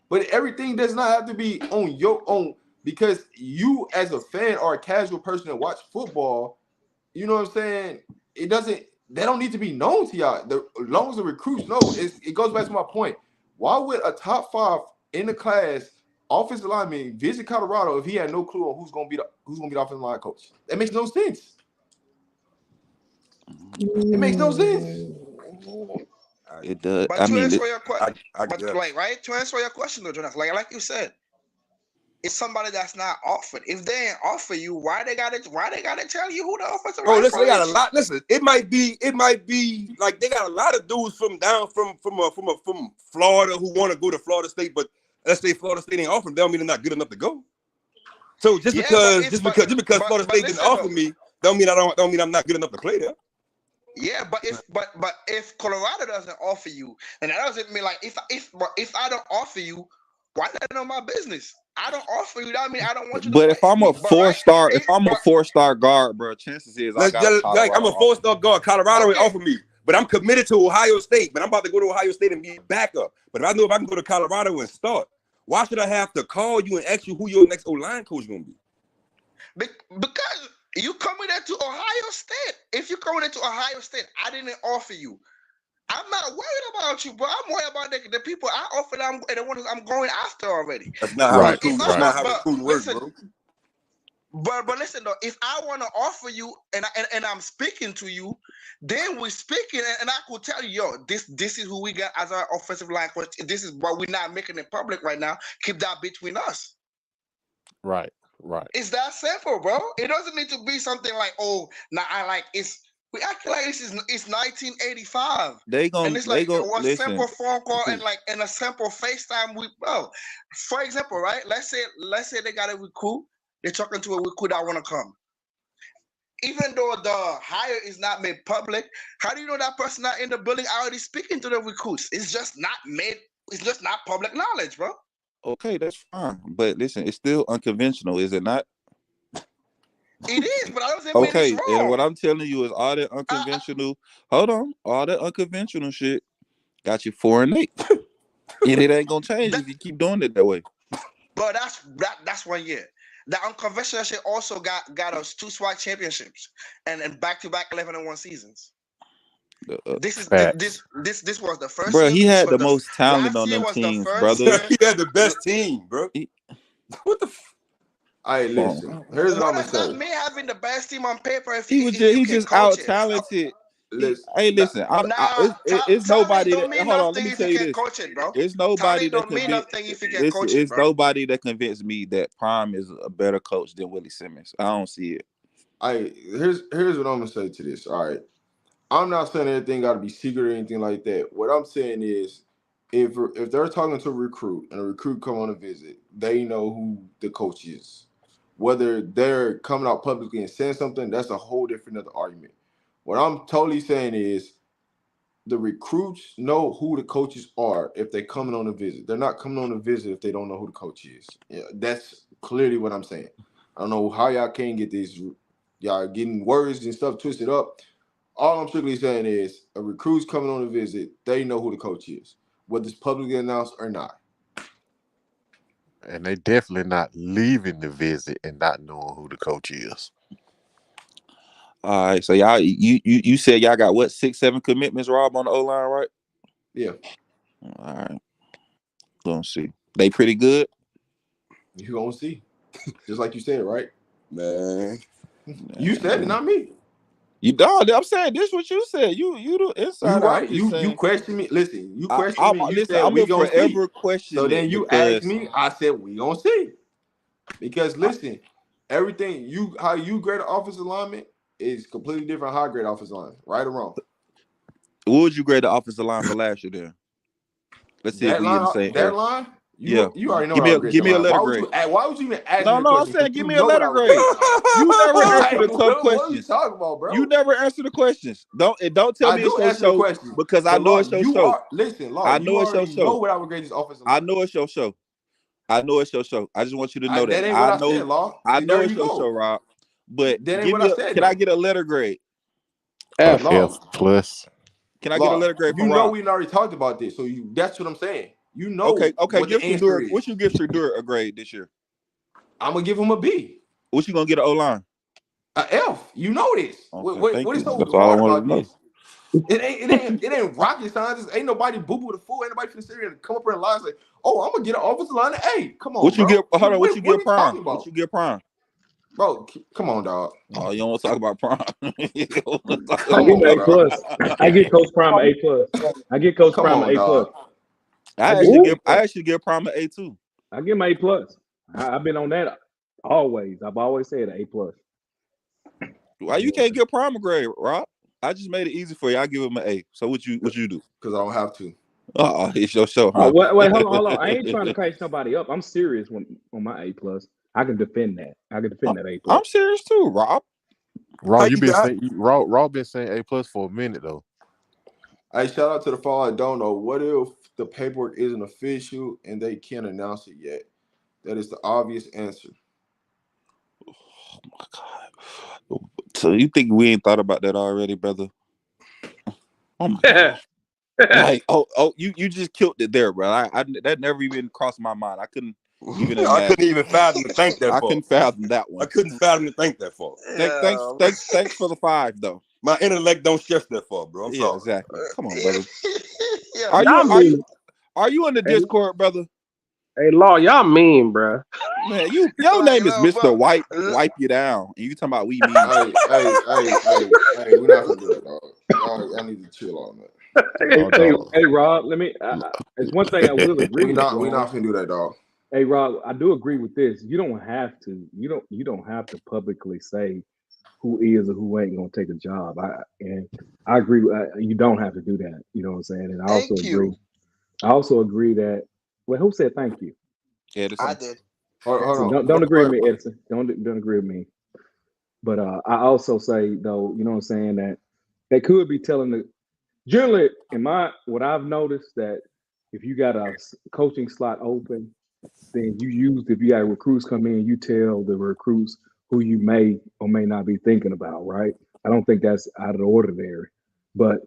But everything does not have to be on your own because you, as a fan or a casual person that watch football, you know what I'm saying? It doesn't. They don't need to be known to y'all. As long as the recruits know, it goes back to my point. Why would a top 5 in the class offensive lineman visit Colorado if he had no clue on who's gonna be the offensive line coach? That makes no sense. It makes no sense. It does. But I to mean, answer your question, to answer your question though, Jonas, like you said, it's somebody that's not offered. If they ain't offer you, why they gotta tell you who the offensive line listen, they got a is? lot. Listen, it might be like they got a lot of dudes from Florida who want to go to Florida State, but let's say Florida State ain't offering, they don't mean they're not good enough to go. So just because Florida State didn't offer me, don't mean I'm not good enough to play there. Yeah, but if Colorado doesn't offer you, and that doesn't mean like if I don't offer you, why not know my business? I don't offer you. That mean I don't want you. But if I'm a 4-star, if I'm a 4-star guard, bro, chances is I'm a 4-star guard. Colorado ain't offer me, but I'm committed to Ohio State. But I'm about to go to Ohio State and be a backup. But if I know if I can go to Colorado and start, why should I have to call you and ask you who your next O-line coach is gonna be? Because you coming into Ohio State. If you coming into Ohio State, I didn't offer you. I'm not worried about you, bro. I'm worried about the people I offered. And the ones I'm going after already. That's not how recruiting works, bro. But listen though, if I want to offer you and I'm speaking to you, then we're speaking and I could tell you, yo, this is who we got as our offensive line coach. This is why we're not making it public right now. Keep that between us. Right. It's that simple, bro. It doesn't need to be something like, oh, now we act like it's 1985. And it's like a simple phone call and a simple FaceTime. For example, right? Let's say they got a recruit. They're talking to a recruit that want to come. Even though the hire is not made public, how do you know that person not in the building already speaking to the recruits? It's just not public knowledge, bro. Okay, that's fine. But listen, it's still unconventional, is it not? It is, but I don't think it's wrong. And what I'm telling you is all that unconventional. All that unconventional shit got you 4-8, and it ain't gonna change if you keep doing it that way. But that's 1 year. The unconventional shit also got us 2 SWAC championships and back-to-back 11-1 seasons. This was the first. Bro, he had the most talent on them teams, brother. He had the best team, bro. What the? All right, listen. Here's what I'm gonna say. Not me having the best team on paper. If he just out talented. Listen. It's nobody that. Hold on, let me tell you this. It's nobody that convinced. It's nobody that convinced me that Prime is a better coach than Willie Simmons. I don't see it. All right, here's what I'm gonna say to this. All right, I'm not saying anything got to be secret or anything like that. What I'm saying is, if they're talking to a recruit and a recruit come on a visit, they know who the coach is. Whether they're coming out publicly and saying something, that's a whole different other argument. What I'm totally saying is, the recruits know who the coaches are if they're coming on a visit. They're not coming on a visit if they don't know who the coach is. Yeah, that's clearly what I'm saying. I don't know how y'all can't get these. Y'all getting words and stuff twisted up. All I'm strictly saying is a recruit's coming on a visit. They know who the coach is, whether it's publicly announced or not. And they definitely not leaving the visit and not knowing who the coach is. All right, so y'all, you said y'all got what 6-7 commitments, Rob, on the O line, right? Yeah. All right, gonna see. They pretty good. You gonna see, just like you said, right? Man, you said it, not me. You don't. I'm saying this. What you said. You the insider. You right. I'm just saying. You question me. Listen, you question me. You listen, said I'm we gonna gonna see. forever question So it then you asked me. I said we gonna see. Because listen, everything how you grade an offensive lineman is completely different. How I grade offensive lineman, right or wrong? What would you grade the offensive line for last year then? Let's see if we in the same that area. line. You already know what I would grade. Give me a letter why grade. Why would you even ask me? No, I'm saying give me a letter grade. You never answer the tough questions. What are you talking about, bro? You never answer the questions. Don't tell me it's your show because I know it's your show. Listen, Law, I know it's your show. Know what I would grade this offensive line. I know it's your show. I know it's your show. I just want you to know that. That ain't what I said, Law. I know it's your show, Rob. But that ain't what I said. Can I get a letter grade? F plus. Can I get a letter grade from Rob? Rob? We already talked about this, so that's what I'm saying. You know. Okay. What Give Shadur. What you give Shadur a grade this year? I'm gonna give him a B. What you gonna get an O line? A F. You know this. Okay, what is so That's hard all I about know. this? It ain't rocket science. Ain't nobody boo boo the fool. Ain't nobody finna sit here and come up here and lie and say, "Oh, I'm gonna get an offensive line an A." Come on, what you bro. get? Hold on. What you get Prime? What you get Prime? Bro, come on, dog. Oh, you don't want to talk about Prime? I give A plus. I get Coach Prime an A plus. I get Coach Prime an A plus. I actually give Prime an A2. I give him A plus. I've been on that always. I've always said an A plus. Why you can't give Prime a grade, Rob? I just made it easy for you. I give him an A. So what you do? Because I don't have to. Oh, it's your show, huh? Wait, hold on. I ain't trying to catch nobody up. I'm serious on my A plus. I can defend that. I can defend that A plus. I'm serious too, Rob. Rob, Rob been saying A plus for a minute though. Hey, shout out to the fall. I don't know. What if the paperwork isn't official and they can't announce it yet? That is the obvious answer. Oh my God. So you think we ain't thought about that already, brother? Oh my God. Like, you just killed it there, bro. I that never even crossed my mind. I couldn't even imagine. I couldn't even fathom to think that far. I couldn't fathom that one. I couldn't fathom to think that far. Thanks for the 5 though. My intellect don't shift that far, bro. I'm sorry. Exactly. Come on, brother. Y'all Are you in the Discord, brother? Hey, Law, y'all mean, bro. Man, your name is Mr. Wipe you down. And you talking about we mean? Hey, we're not gonna do that, dog. I need to chill on that. Hey, Rob, let me. It's one thing I will agree with. We're not gonna do that, dog. Hey, Rob, I do agree with this. You don't have to. You don't have to publicly say who is or who ain't gonna take a job. I agree. You don't have to do that. You know what I'm saying? And I also agree that. Well, who said thank you? Edison. I did. Hold on. Don't agree with me, Edison. Don't agree with me. But I also say though, you know what I'm saying, that they could be telling generally what I've noticed that if you got a coaching slot open, then if you got recruits come in, you tell the recruits who you may or may not be thinking about, right? I don't think that's out of the ordinary. But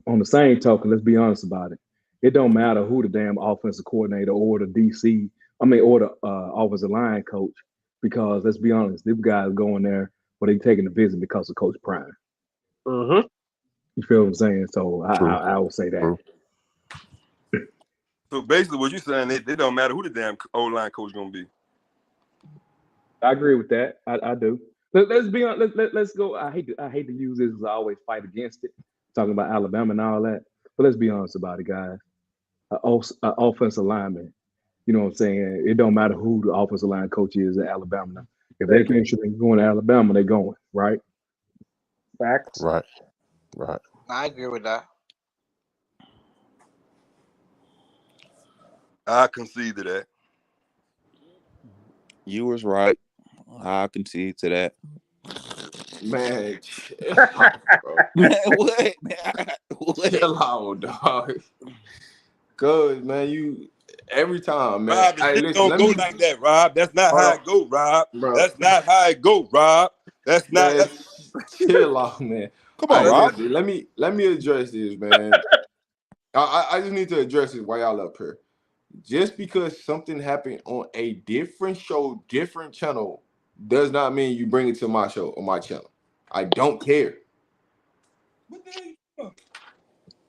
on the same token, let's be honest about it. It don't matter who the damn offensive coordinator or the DC, or the offensive line coach, because let's be honest, these guys going there, but they taking the visit because of Coach Prime. Mm-hmm. You feel what I'm saying? So I will say that. So basically, what you're saying, it don't matter who the damn O-line coach gonna be. I agree with that. I do. Let's be honest. Let's go. I hate to use this as I always fight against it, talking about Alabama and all that. But let's be honest about it, guys. An offensive lineman, you know what I'm saying? It don't matter who the offensive line coach is at Alabama. If they're interested in going to Alabama, they're going, right? Facts. Right. I agree with that. I concede to that. You was right. I concede to that. Man, Man, what? Chill out, dog. Good, man. You every time, man. Rob, the Hey, shit listen, don't let go me like that, Rob. That's not hold how on, it go, Rob. bro. That's not how it go, Rob. That's not. Man, That's chill out, man. Come on, Hey, Rob. listen, let me address this, man. I just need to address this while y'all up here. Just because something happened on a different show, different channel, does not mean you bring it to my show or my channel. I don't care.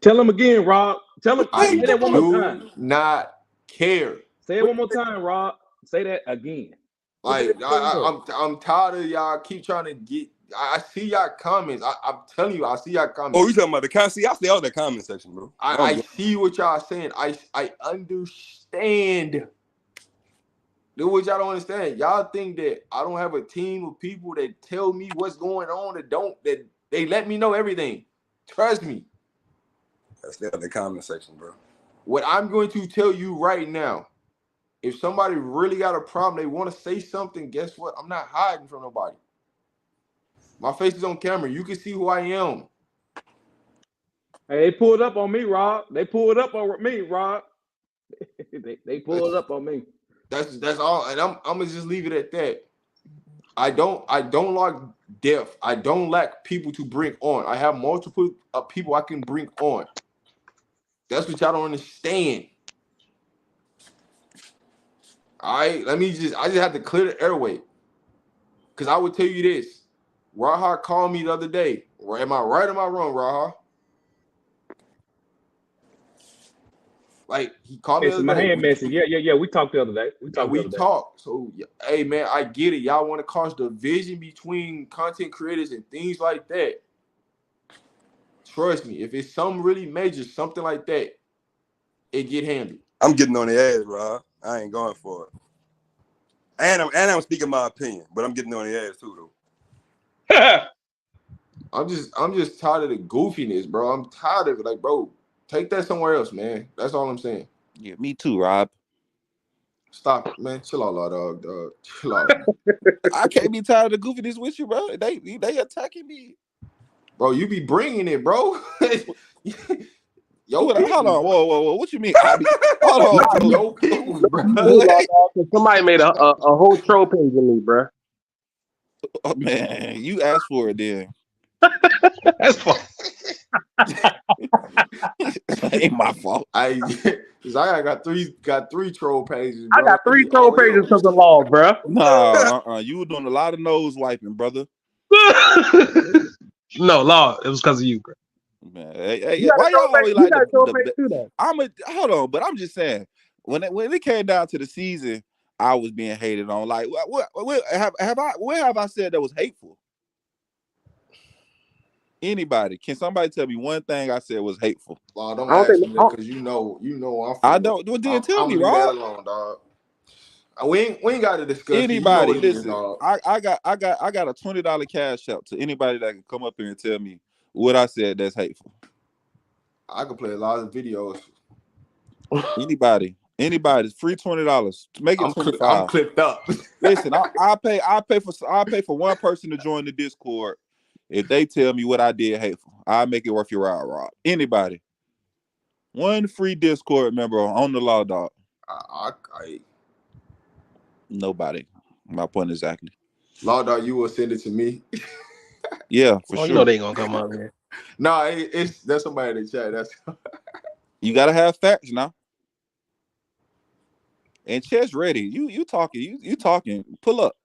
Tell him again, Rob. Tell him. I Say that one more time. do not care. Say it one more time, Rob. Say that again. Like I'm tired of y'all keep trying to get. I see y'all comments. I'm telling you, I see y'all comments. oh, you talking about the comment? See, I stay out of that comment section, bro. I see what y'all saying. I understand. Do what y'all don't understand. Y'all think that I don't have a team of people that tell me what's going on, that they let me know everything. Trust me. I stay out of the comment section, bro. What I'm going to tell you right now, if somebody really got a problem, they want to say something, guess what? I'm not hiding from nobody. My face is on camera. You can see who I am. Hey, they pulled up on me, Rob. They pulled up on me, Rob. they pulled up on me. That's all, and I'm gonna just leave it at that. I don't like depth. I don't lack people to bring on. I have multiple people I can bring on. That's what y'all don't understand. All right, I just have to clear the airway. Because I would tell you this. Raha called me the other day. Am I right or am I wrong, Raha? Like, he called me the It's other my day. hand message. Yeah. We talked the other day. We talked. So, hey, man, I get it. Y'all want to cause division between content creators and things like that. Trust me, if it's something really major, something like that, it get handled. I'm getting on the ass, Rob. I ain't going for it. And I'm speaking my opinion, but I'm getting on the ass too, though. I'm just tired of the goofiness, bro. I'm tired of it. Like, bro, take that somewhere else, man. That's all I'm saying. Yeah, me too, Rob. Stop it, man. Chill out, dog. Chill out. I can't be tired of the goofiness with you, bro. They attacking me. Bro, you be bringing it, bro. Yo, hold on. Whoa. What you mean? Hold on. Yo, people, bro. Somebody made a whole troll page of me, bro. Oh, man, you asked for it then. That's fine. Ain't my fault. I got three troll pages, I bro. got 3 troll pages because of law, bro. Nah, you were doing a lot of nose wiping, brother. No, law. It was because of you, bro. Man, hey, why y'all always like hold on, but I'm just saying when it came down to the season, I was being hated on. Like, where have I said that was hateful? Anybody? Can somebody tell me one thing I said was hateful? Well, don't ask me that because you know I'm. I don't. Well, then tell me, Rob. That alone, dog. We ain't got to discuss. Anybody, listen. I got a $20 cash out to anybody that can come up here and tell me what I said that's hateful. I could play a lot of videos. Anybody, free $20 to make it $25. I'm clipped up. Listen, I'll pay for one person to join the Discord if they tell me what I did hateful. I'll make it worth your while, Rob. Anybody, one free Discord member on the Law Dog. Nobody. My point exactly. Law Dog, you will send it to me. Yeah, for sure. You know they ain't gonna come up here. Nah, that's somebody in the chat. That's you gotta have facts now. And Chess ready. You talking. You talking. Pull up.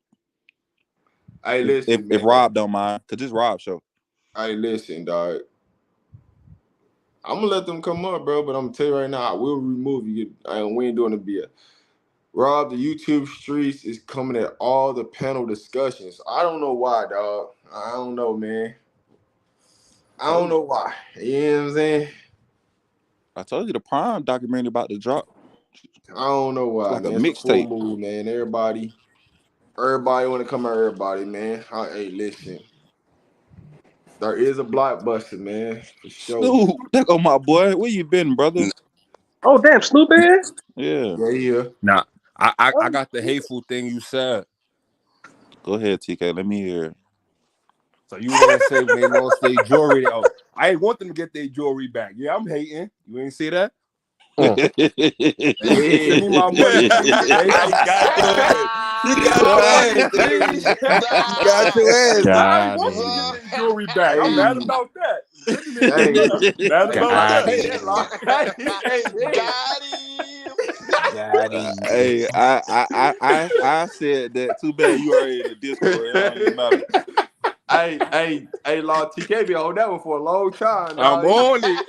Hey, listen. If Rob don't mind, because it's Rob's show. Hey, listen, dog. I'm gonna let them come up, bro. But I'm gonna tell you right now, I will remove you. We ain't doing a beer. Rob, the YouTube streets is coming at all the panel discussions. I don't know why, dog. I don't know, man. I don't know why. You know what I'm saying? I told you the Prime documentary about to drop. I don't know why. Like man. a mixtape, man. Everybody want to come at everybody, man. Hey, listen. There is a blockbuster, man, for sure. Snoop, there go my boy. Where you been, brother? Oh, damn, Snoop in? Yeah. Nah, I got the hateful thing you said. Go ahead, TK. Let me hear. So you didn't say they lost their jewelry. Oh, I ain't want them to get their jewelry back. Yeah, I'm hating. You ain't see that? Hey, send me my money, please. Hey, I got your ass. He got your ass. please. He got your ass. I want them to get their jewelry back. I'm mad about that. Mad about that. Hey, that law. Got him. Hey, I said that. Too bad you already in the Discord. It don't even matter. Hey, Law TK be on that one for a long time. I'm on it.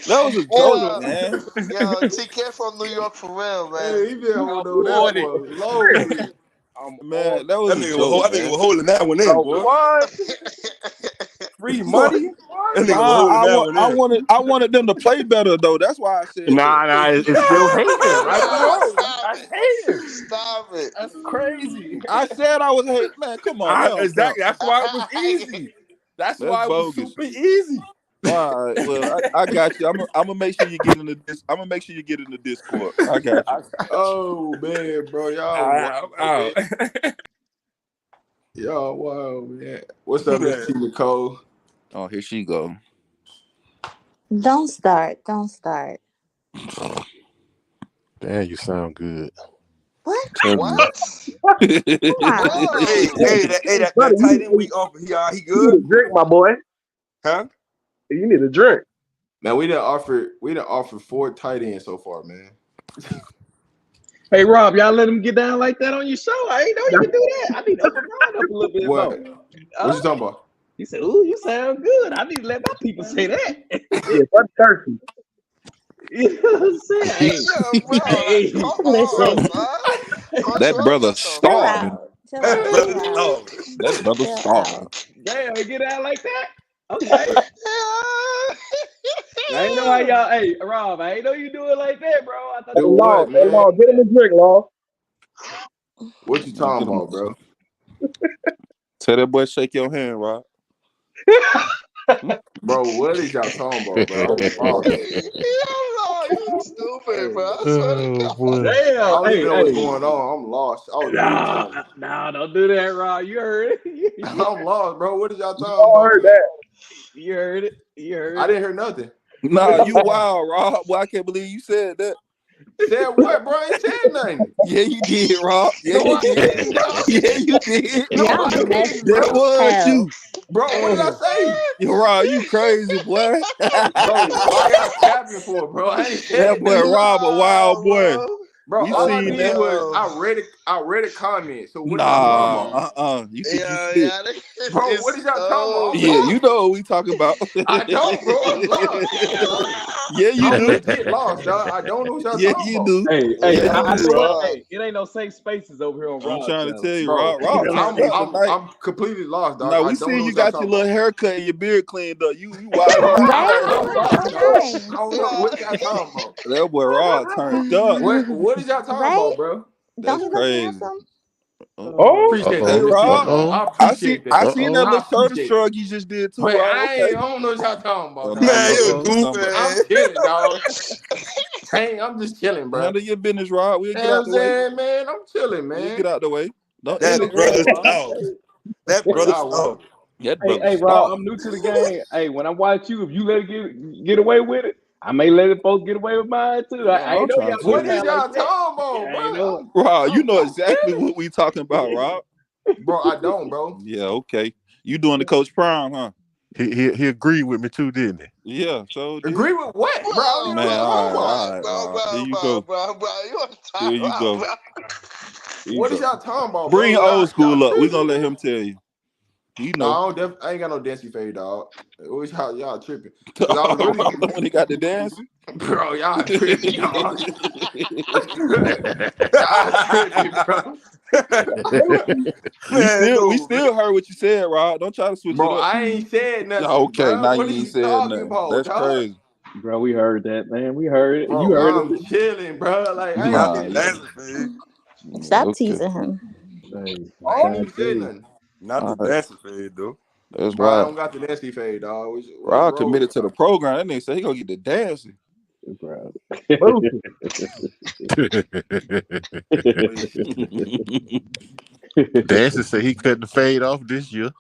That was a joke, man. Yo, TK from New York for real, man. Hey, he been holding that for a long. Man, that was That a nigga joke, was holding that one in, boy. What? Free money? That nigga was holding that one in. I wanted them to play better though. That's why I said. Nah, it's still hating. Right? Stop it. That's crazy. I said I was hating. Man, come on. Exactly. That's why it was easy. That's why it was super easy. All right, well, I got you. I'm gonna make sure you get in the I'm gonna make sure you get in the Discord. I got you. Oh man, bro, y'all. Y'all, wow, man. What's up, Miss T. Nicole? Oh, here she go. Don't start. Don't start. Damn, you sound good. What? What? Hey, that tight end week off. He good? You need a drink, my boy. Huh? You need a drink. Man, we done offered 4 tight ends so far, man. Hey Rob, y'all let him get down like that on your show? I ain't know you could do that. I need to open mine up a little bit What? more. What you talking about? He said, "Ooh, you sound good." I need to let my people say that. Yeah, that's turkey. You know what I'm saying? Listen. That brother starving. Chill out. That brother starving. Damn, get out like that? Okay. I ain't know how y'all. Hey, Rob, I ain't know you do it like that, bro. I thought Do what, man? Law, get him a drink, Law. What you talking about, bro? Tell that boy shake your hand, Rob. Bro, what is y'all talking about, bro? You stupid, bro. Oh, boy. Damn. I don't even know what's going on. I'm lost. Nah, don't do that, Rob. You heard it. I'm lost, bro. What is y'all talking about? Heard that. You heard it. I didn't hear nothing. Nah, you wild, Rob. Boy, I can't believe you said that. Said what, bro? I ain't said nothing. Yeah, you did, Rob. Yeah, you did. Yeah, you did. Y'all messed That was you. Bro, what did I say? Yo, Rob, you crazy, boy. Bro, why y'all capping for, bro? I ain't said That boy Rob a wild boy. Bro, We all I seen did that. was I read a comment. So what y'all talking about? You think you sick. Bro, what is y'all talking about? Yeah, you know what we talking about. I don't, bro. I'm lost. Yeah, you I'm do. legit lost, dog. I don't know what y'all Yeah, talking you about. do. Hey, Yeah, I you do, know Rob. hey, it ain't no safe spaces over here on Rob. I'm trying to tell you, Bro, Rob turned up tonight. I'm completely lost, dog. Now I we don't see know you what y'all got your talking little about. haircut and your beard cleaned up. You wild. I'm lost, dog. I don't know what y'all talking about. That boy Rob turned up. What is y'all talking about, bro? That's Don't he look crazy. handsome? Appreciate that. Hey, Rob. I appreciate that. I seen that little shoulder appreciate shrug you just did too, Wait, Rob. I don't know what y'all talking about, dog. Man, you goofy. I'm chilling, dog. Hey, I'm just chilling, bro. Handle your business, Rob. We'll get You know out what the way. I'm saying, man? I'm chilling, man. We'll get out the way. Don't That end it. brother stalled. That brother Y'all stalled. That brother Hey, Rob, stalled. I'm new to the game. Hey, when I watch you, if you let it get away with it, I may let it folks get away with mine too. I ain't know y'all What get is down y'all like that. talking about, I ain't bro? know. Rob, you know exactly what we talking about, Rob. Bro, I don't, bro. Yeah, okay. You doing the Coach Prime, huh? He agreed with me too, didn't he? Yeah, so Agree with what, bro? I don't even know man, what y'all talking about. Here you go. Here you go. What is y'all talking about, Bring bro? old school up. We gonna let him tell you. He know. No, I ain't got no dancing fade, dog. What y'all tripping? Cause I was really when he got the dance. Bro, y'all tripping, dog. Y'all tripping, bro. we still heard what you said, Rod. Don't try to switch it up. I ain't said nothing. Okay, bro. now What you are ain't you said talking nothing. about, That's dog? crazy. Bro, we heard that, man. We heard it. Bro, You heard I'm it. chilling, bro. Like I Nah, ain't yeah. Stop teasing him. Hey, I ain't even said nothing. Not the dancing fade, though. That's Bro, I right. don't got the nasty fade, dog. What's Rod wrong committed with to the program. That nigga said he gonna get the dancing. Bro. Dancy said he cut the fade off this year.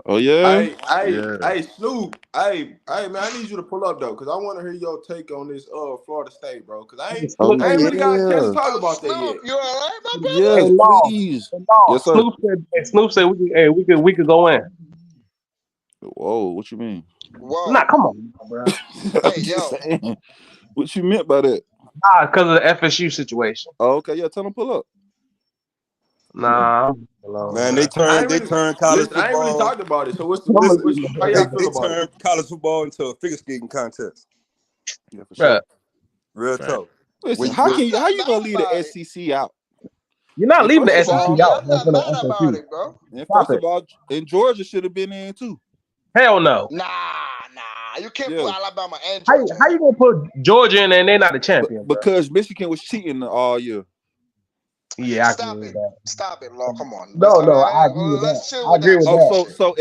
Oh yeah. Hey, Snoop. Hey, man, I need you to pull up though, cause I want to hear your take on this Florida State, bro. Cause I ain't Oh really got a chance to yeah. talk about that yet. Snoop, you all right, my brother? Yes, Hey, Law. please. Hey, Law. Yes, sir. Snoop said we could go in. Whoa, what you mean? Whoa. Nah, come on, bro. I'm Hey, just yo. saying. What you meant by that? Nah, because of the FSU situation. Oh, okay, yeah, tell him pull up. Nah, I'm alone, Man, bro. they turned college I ain't really football. talked about it. So how They y'all feel about turned it? college football into a figure skating contest. Yeah, for Bruh, sure. Real Fact. tough. Listen, When how you, you gonna leave the SEC out? you're not And leaving the first of SEC all, out. I'm That's not gonna mad about FSU. it, bro. and Stop first it. of all, and Georgia should have been in too. Hell no. Nah. You can't Yeah. put Alabama and How Georgia. you gonna put Georgia in there and they're not the champion, bro? Because Michigan was cheating all year. Yeah, I Stop agree it. with that. Stop it, Law. Come on. No, I agree with that. Let's chill I with agree that with shit. that. So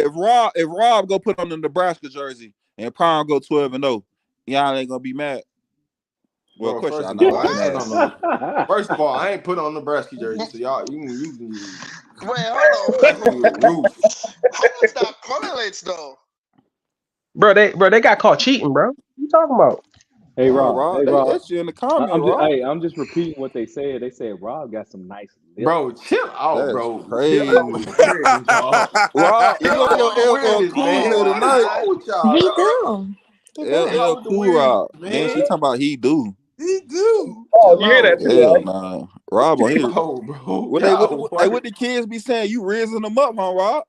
if Rob go put on the Nebraska jersey and Prime go 12-0, y'all ain't gonna be mad. Well, of Bro, course first y'all of not all, gonna I be ain't put mad. on first of all, I ain't put on Nebraska jersey. So y'all, you can Wait, hold back on. through the roof. How does that correlates though? Bro, they got caught cheating, bro. What you talking about? Hey Oh, Rob. Rob, Hey they Rob. asked you in the comment, I'm just Rob. I'm just repeating what they said. They said Rob got some nice lips. Bro, chill out, That's bro. Chill crazy. out with the weirdness, dog. Rob, Chill you on out your with the LL weirdness, Cool man. here What is tonight. wrong with y'all, He dog? do. He do. Chill out LL with the Cool weirdness, Rob. Then she man. talking about he do. He do. Oh, Chill you hear out. that too, Hell right? nah. Rob on here. Oh, bro. What Y'all what the kids be saying? You raising them up, huh, Rob?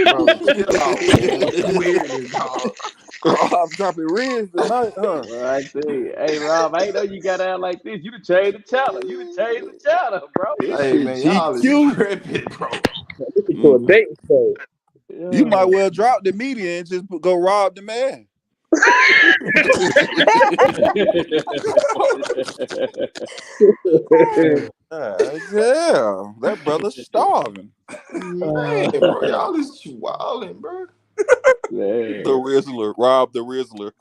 bro, chill out, man. With the weirdness, dog. Rob dropping riz tonight, huh? Well, I tell you, hey Rob, I ain't know you got out like this. You done changed the channel. You done changed the channel, bro. This Hey, shit man, y'all is GQ. tripping, bro. Listen to a date show. You might Yeah. well drop the media and just go rob the man. Yeah, that brother's starving. Man, bro, y'all is wilding, bro. The Rizzler, Rob the Rizzler.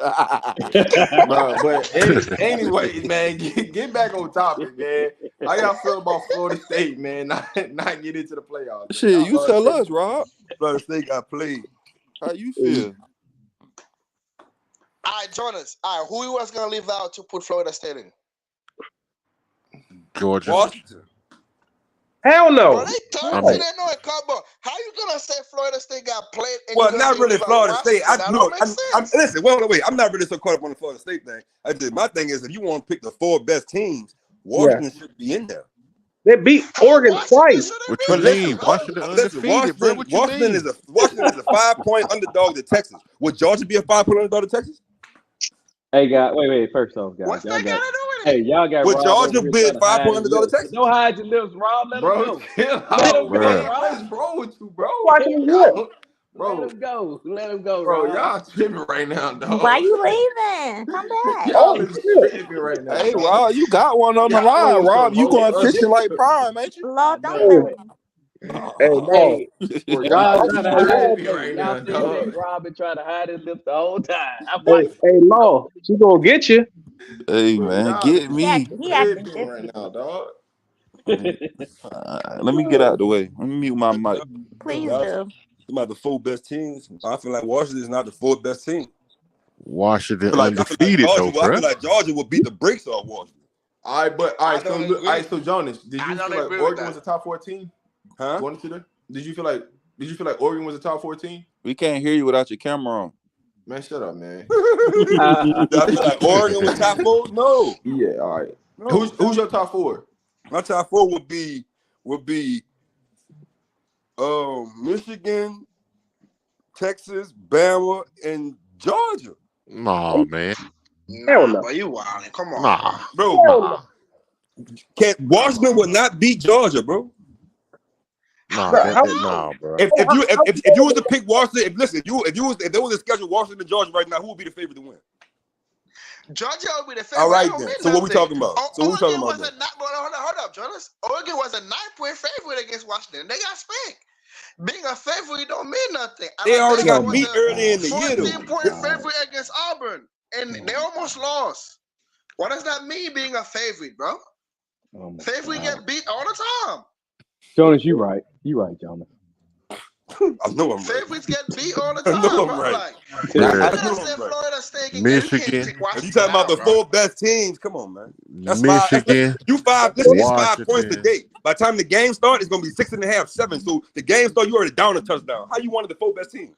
Bro, but anyways, man, get back on topic, man. How y'all feel about Florida State, man? Not get into the playoffs, man. Shit, Y'all you love tell State. us, Rob. Florida State got played. How you feel? All right, Jonas. All right, who was gonna leave out to put Florida State in? Georgia. Washington. Hell Bro, no. they I 13 mean, and no combo. How you gonna say Florida State got played and Well, you're gonna not say you really leave out Florida State. Washington? That don't make sense. Listen, wait. I'm not really so caught up on the Florida State thing. My thing is, if you want to pick the 4 best teams, Yeah. Washington should be in there. They beat Oregon twice. what you But mean? Washington undefeated, bro. What you mean? Washington is a 5-point underdog to Texas. Would Georgia be a 5-point underdog to Texas? Hey guys, wait. First off, guys, What's that got to do with it? y'all got Would Rob Georgia over here be a trying to hide 5-point his underdog to lips. Texas? Don't hide your lips, Rob. Let him Bro, go. chill Let him out, go, man. Bruh. What Rob. is wrong with you, bro? Watching his lip. Y'all, Let bro, him go. Let him go, bro, Rob. y'all tripping right now, Why dog. you leaving? Come back. Oh, Y'all is shit. tripping right now, Hey, dog. Rob, you got one on the Y'all line, on Rob. some You whole going other fishing like shit. Prime, ain't you? Law, I don't know. let Hey, him. hey, no. Hey, Bro, Rob y'all is trying to Hey, hide. Law. tripping Hey, right y'all now, seen that? dog. Rob been trying to hide his lips the whole time. I Hey, watched hey, Law. She gonna get you. Hey, Bro, man, y'all get is me. He acting tripping right different. now, dog. Let me get out the way. Let me mute my mic. Please Y'all do. about the 4 best teams. I feel like Washington is not the 4th best team. Washington I undefeated though, feel bro. like Georgia will beat the brakes off Washington. I don't agree. So Jonas, did I you don't feel like agree with Oregon that. was a top 14 Huh? going into there? Did you feel like Oregon was a top 14? We can't hear you without your camera on. Man, shut up, man. I feel like Oregon was top 4? No. Yeah, all right. No. Who's your top 4? My top 4 would be Michigan, Texas, Bama, and Georgia. Nah, man. Hell Nah, no. bro, you wildin'. Come on, Nah. Bro, Nah. Washington would not beat Georgia, bro. Nah, Bro, how, nah, bro. If how, you was to pick Washington, if there was a schedule Washington Georgia right now, who would be the favorite to win? Georgia will be the favorite. All right That don't then. mean So what we nothing. talking about? Oregon was a hold up, Jonas. Oregon was a 9-point favorite against Washington. They got spanked. Being a favorite don't mean nothing. They already Alabama got was beat a early in the year, though. 14-point favorite against Auburn, and they almost lost. What does that mean, being a favorite, bro? Oh my Favorite God. get beat all the time. Jonas, you right. You right, Jonah. I know I'm right. Favorites get beat all the I time, know I'm bro. right. Like, I you know gotta I'm say right. Florida State can get. You can't Michigan, take If Washington you talking about out, the bro. 4 best teams, come on, man. That's 5. Michigan, You 5. Listen, it's 5 points Washington. today. By the time the game starts, it's gonna be 6.5, 7. So the game start, you already down a touchdown. How you one of the 4 best teams?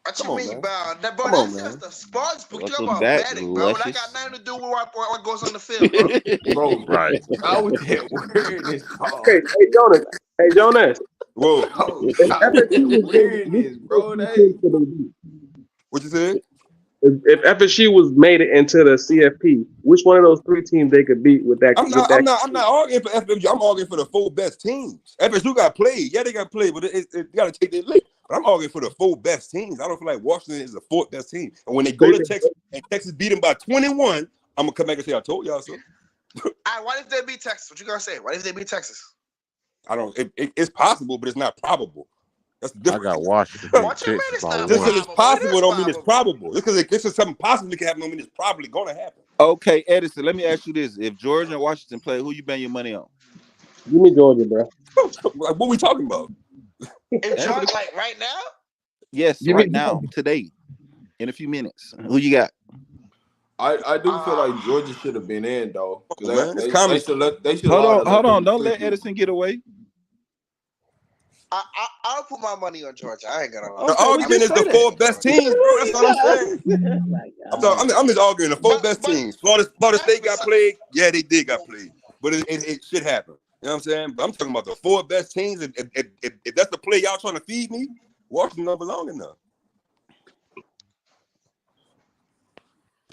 What Come you on, mean, man. bro? Bro, Come on, that's man. just the sports book. You Welcome about back, betting, bro. That got Luscious. nothing to do with what goes on the field, bro. Bro, Right. stop with that weirdness, Okay, dog. hey Jonas. Whoa. Bro, If stop with FSU that was made, which weirdness, bro. three That teams could they beat? What you said? If FSU was made it into the CFP, which one of those 3 teams they could beat with that? I'm not arguing for FSU. I'm arguing for the 4 best teams. FSU got played. Yeah, they got played, but it got to take their lick. But I'm arguing for the 4 best teams. I don't feel like Washington is the 4th best team. And when they go to Texas and Texas beat them by 21, I'm gonna come back and say I told y'all so. All right, what if they beat Texas? What you gonna say? What if they beat Texas? I don't. It's possible, but it's not probable. That's the I difference. got Washington beating What you mean Texas it's by not Just 1. because it's probable? It possible is don't mean it's probable. probable. Just because it's just something possible that can happen don't mean it's probably gonna happen. Okay, Edison, let me ask you this. If Georgia and Washington play, who you betting your money on? Give me Georgia, bro. Like, what we talking about? In Georgia, like right now? Yes, Give right me now, today, in a few minutes. Who you got? I do feel like Georgia should have been in though, because Man, it's common. they should allow Hold on. Don't let Edison get away. I'll put my money on Georgia. I ain't gonna lie. The Okay, we argument just is the say 4 that. best teams, bro. That's all I'm saying. I'm just arguing the 4 best teams. Florida State got played. Yeah, they did got played, but it should happen. You know what I'm saying? But I'm talking about the 4 best teams. If that's the play y'all trying to feed me, Washington don't belong enough.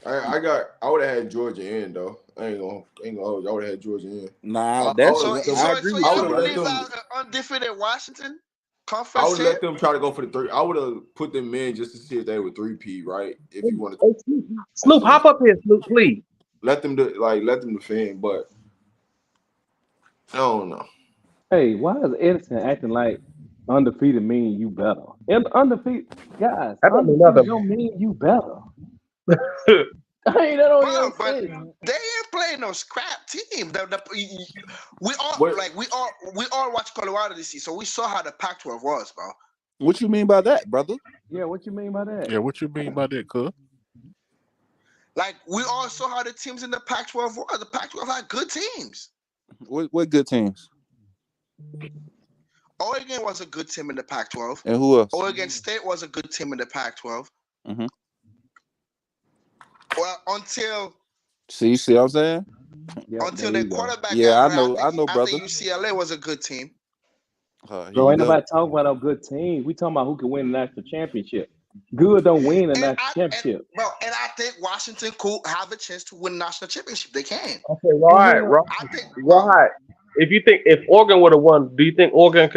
I would have had Georgia in though. I ain't gonna hold you. I would have had Georgia in. Nah, I that's would've let them- I agree So with I y'all would've you. let believe them- undefeated Washington I conference would champ? let them try to go for the 3. I would have put them in just to see if they were 3P, right? If you wanted to Hey, Snoop, hop up here, Snoop, please. let them defend, but I don't know. Hey, why is Edison acting like undefeated mean you better? And undefeated, guys, That don't mean undefeated nothing. don't mean you better. I ain't that don't Bro, even but sense. they ain't playing no scrap team. We What- all watched Colorado this year, so we saw how the Pac-12 was, bro. What you mean by that, brother? Yeah, what you mean by that? Yeah, what you mean by that, cuz? Like we all saw how the teams in the Pac-12 were. The Pac-12 had good teams. What good teams? Oregon was a good team in the Pac-12. And who else? Oregon State was a good team in the Pac-12. Mm-hmm. Well, until See what I'm saying? Yep, until there the you go. quarterback Yeah, got I hurt. know, I brother. think UCLA was a good team. Here Bro, you ain't go. nobody talking about a good team. We talking about who can win the national championship. Good don't win the national championship. And I think Washington could have a chance to win the national championship. They can. Okay, right. I think Right. If Oregon would have won, do you think Oregon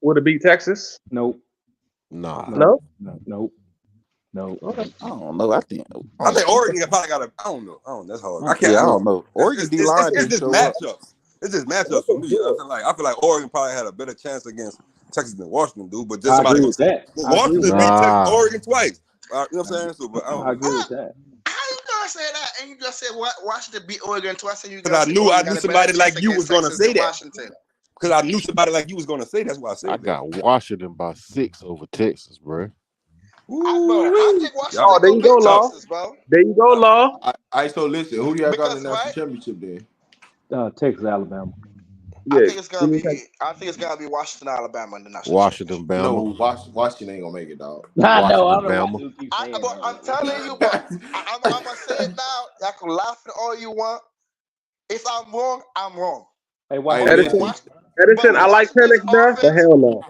would have beat Texas? Nope. Nah. No? Nope. I don't know. I think Oregon probably got a. I don't know. That's hard. I don't know. Oregon D line It's didn't just show up. matchups. It's just matchups for me. I feel like Oregon probably had a better chance against Texas than Washington do. But just I somebody agree gonna with say that. Washington beat Texas, Oregon twice. You know what I'm saying? So, but I don't I agree with that. How you gonna say that? And you just said Washington beat Oregon twice, and you because I knew somebody like you was gonna say that. Washington. Because I knew somebody like you was gonna say that's why I said I that. got Washington by 6 over Texas, bro. I think Washington Oh, there you go, Law. Texas, bro. There you go, Law. So listen, who do y'all got in the national right? championship then? Texas, Alabama. I think it's gonna be Washington, Alabama in the national Washington, Bama. No, Washington ain't gonna make it, dog. I know. I Washington, don't know Bama. why you keep saying that. I'm telling you, but I'm gonna say it now. Y'all can laugh at all you want. If I'm wrong, I'm wrong. Hey, Edison, I like Penix, bro, but hell no.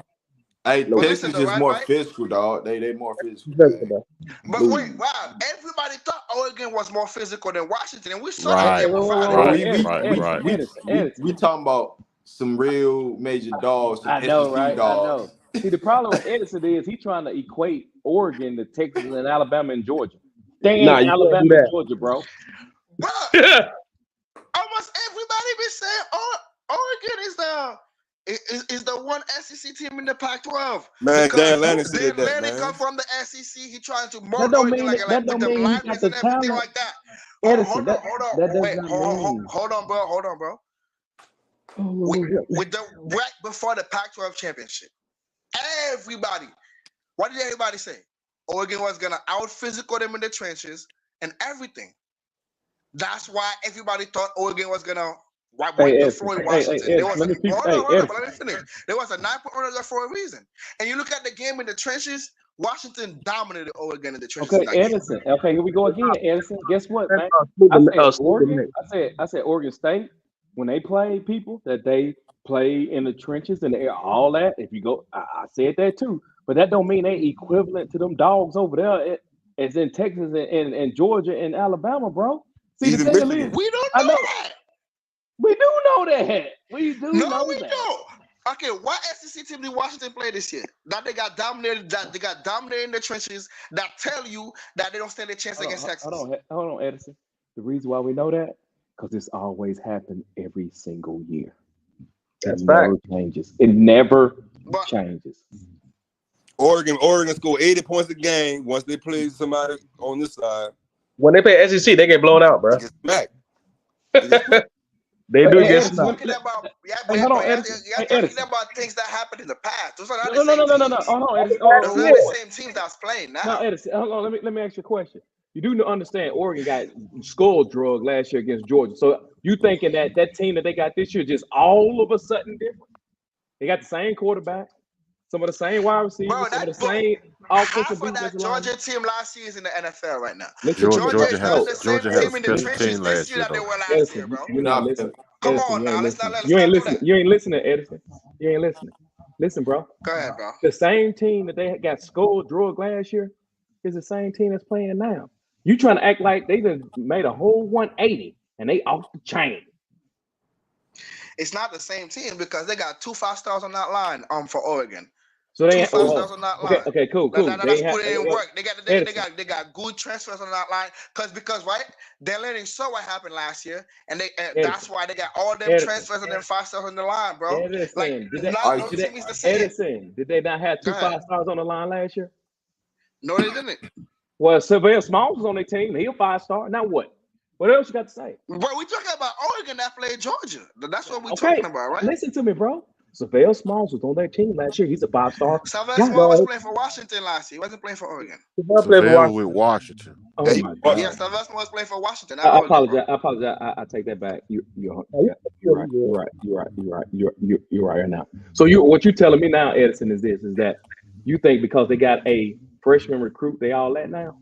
Hey, No. Texas is more physical, dog. They more physical. But wait, wow! Everybody thought Oregon was more physical than Washington, and we saw Right, that. We talking about some real major dogs. Some I know, SEC right? dogs. I know. See, the problem with Edison is he's trying to equate Oregon to Texas and Alabama and Georgia. They ain't you can't Alabama do and that. Georgia, bro. Almost everybody been saying Oregon is the one SEC team in the Pac-12. Man, Because Dan Lanning said that, Lanning man. come from the SEC. He trying to mold That don't Oregon mean like don't with mean the he got linemen the and everything talent. like that. Edison, Hold on, that does wait, not mean. hold on, bro. with the right before the Pac-12 championship. Everybody, what did everybody say? Oregon was gonna out physical them in the trenches and everything. That's why everybody thought Oregon was gonna wipe the floor in Washington. There was let me keep. let me finish. There was a 9-point underdog for a reason. And you look at the game in the trenches, Washington dominated Oregon in the trenches. Okay, Edison. Game. Okay, here we go again, Edison. Guess what, man? I said Oregon. I said Oregon State when they play people that they play in the trenches and all that. If you go, I said that too. But that don't mean they equivalent to them dogs over there as in Texas and Georgia and Alabama, bro. See, the thing is, we don't know that. We do know that. We do know No, we that. don't. Okay, what SEC team did Washington play this year? That they got dominated. That they got dominated in the trenches. That tell you that they don't stand a chance against Texas. Hold on, Edison. The reason why we know that because this always happened every single year. That's it never changes. It never changes. Oregon scored 80 points a game once they play somebody on this side. When they play SEC, they get blown out, bro. They get smacked. They do get smacked. You're talking about things that happened in the past. Those are not no. Hold on, Edison. Those are the same teams that's playing now. No, Edison, hold on. Let me ask you a question. You do understand Oregon got skull drug last year against Georgia. So you thinking that team that they got this year just all of a sudden different? They got the same quarterback, some of the same wide receivers, some of the same offensive half of that Georgia team last year is in the NFL right now. Georgia had a special team last year. You're not listening. Come on now, you ain't listening. You ain't listening, Edison. You ain't listening. Listen, bro. Go ahead, bro. The same team that they got skull drug last year is the same team that's playing now. You trying to act like they just made a whole 180 and they off the chain. It's not the same team because they got 2 5-stars on that line for Oregon. So they 2 5-stars on that line. Okay, cool. That's putting in work. They got good transfers on that line because right, they're letting show what happened last year, and that's why they got all them transfers and them 5-stars on the line, bro. Edison, did they not have 2 5-stars on the line last year? No, they didn't. Well, Surveyor Smalls was on their team. He a 5-star. Now what? What else you got to say? Bro, we talking about Oregon that played Georgia. That's what we're talking about, right? Listen to me, bro. Surveyor Smalls was on their team last year. He's a 5-star. Surveyor Smalls was playing for Washington last year. He wasn't playing for Oregon. Surveyor with Washington. Oh my God. Yeah, Surveyor Smalls was playing for Washington. I apologize. I take that back. You're right now. So what you're telling me now, Edison, is that you think because they got a freshman recruit, they all that now?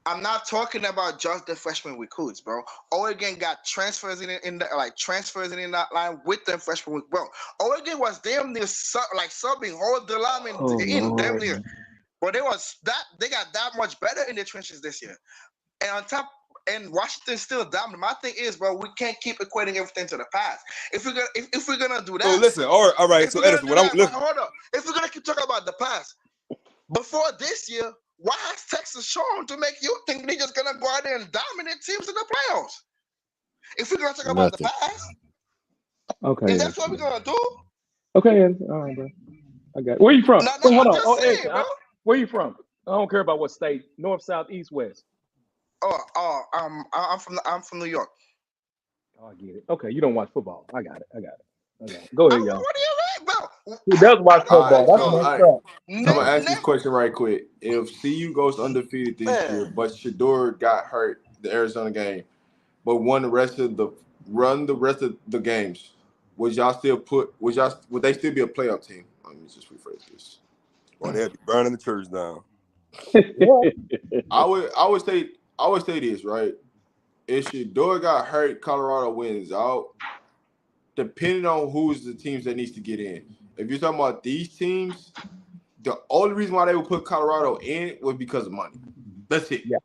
I'm not talking about just the freshman recruits, bro. Oregon got transfers in that line with them freshmen, bro. Oregon was damn near subbing all the linemen damn near. But they got that much better in the trenches this year. And on top, and Washington still dominant. My thing is, bro, we can't keep equating everything to the past. If we're gonna do that, so listen, all right. So Edison, hold up. If we're gonna keep talking about the past, before this year, why has Texas shown to make you think they're just gonna go out there and dominate teams in the playoffs? If we're gonna talk about the past, okay, if that's what we're gonna do, okay, all right, bro. I got it. Where you from? Hold on. Where you from? I don't care about what state. North, south, east, west. I'm from New York. Oh, I get it. Okay, you don't watch football. I got it. Go ahead, y'all. What do you mean, bro? He does watch football. I'm gonna ask this question right quick. If CU goes undefeated this year, but Shedeur got hurt the Arizona game, but won the rest of the games, would they still be a playoff team? Let me just rephrase this. Well, they'd be burning the church down. I would say this, right? If Shedeur got hurt, Colorado wins out. Depending on who's the teams that needs to get in. If you're talking about these teams, the only reason why they would put Colorado in was because of money. That's it. Yeah.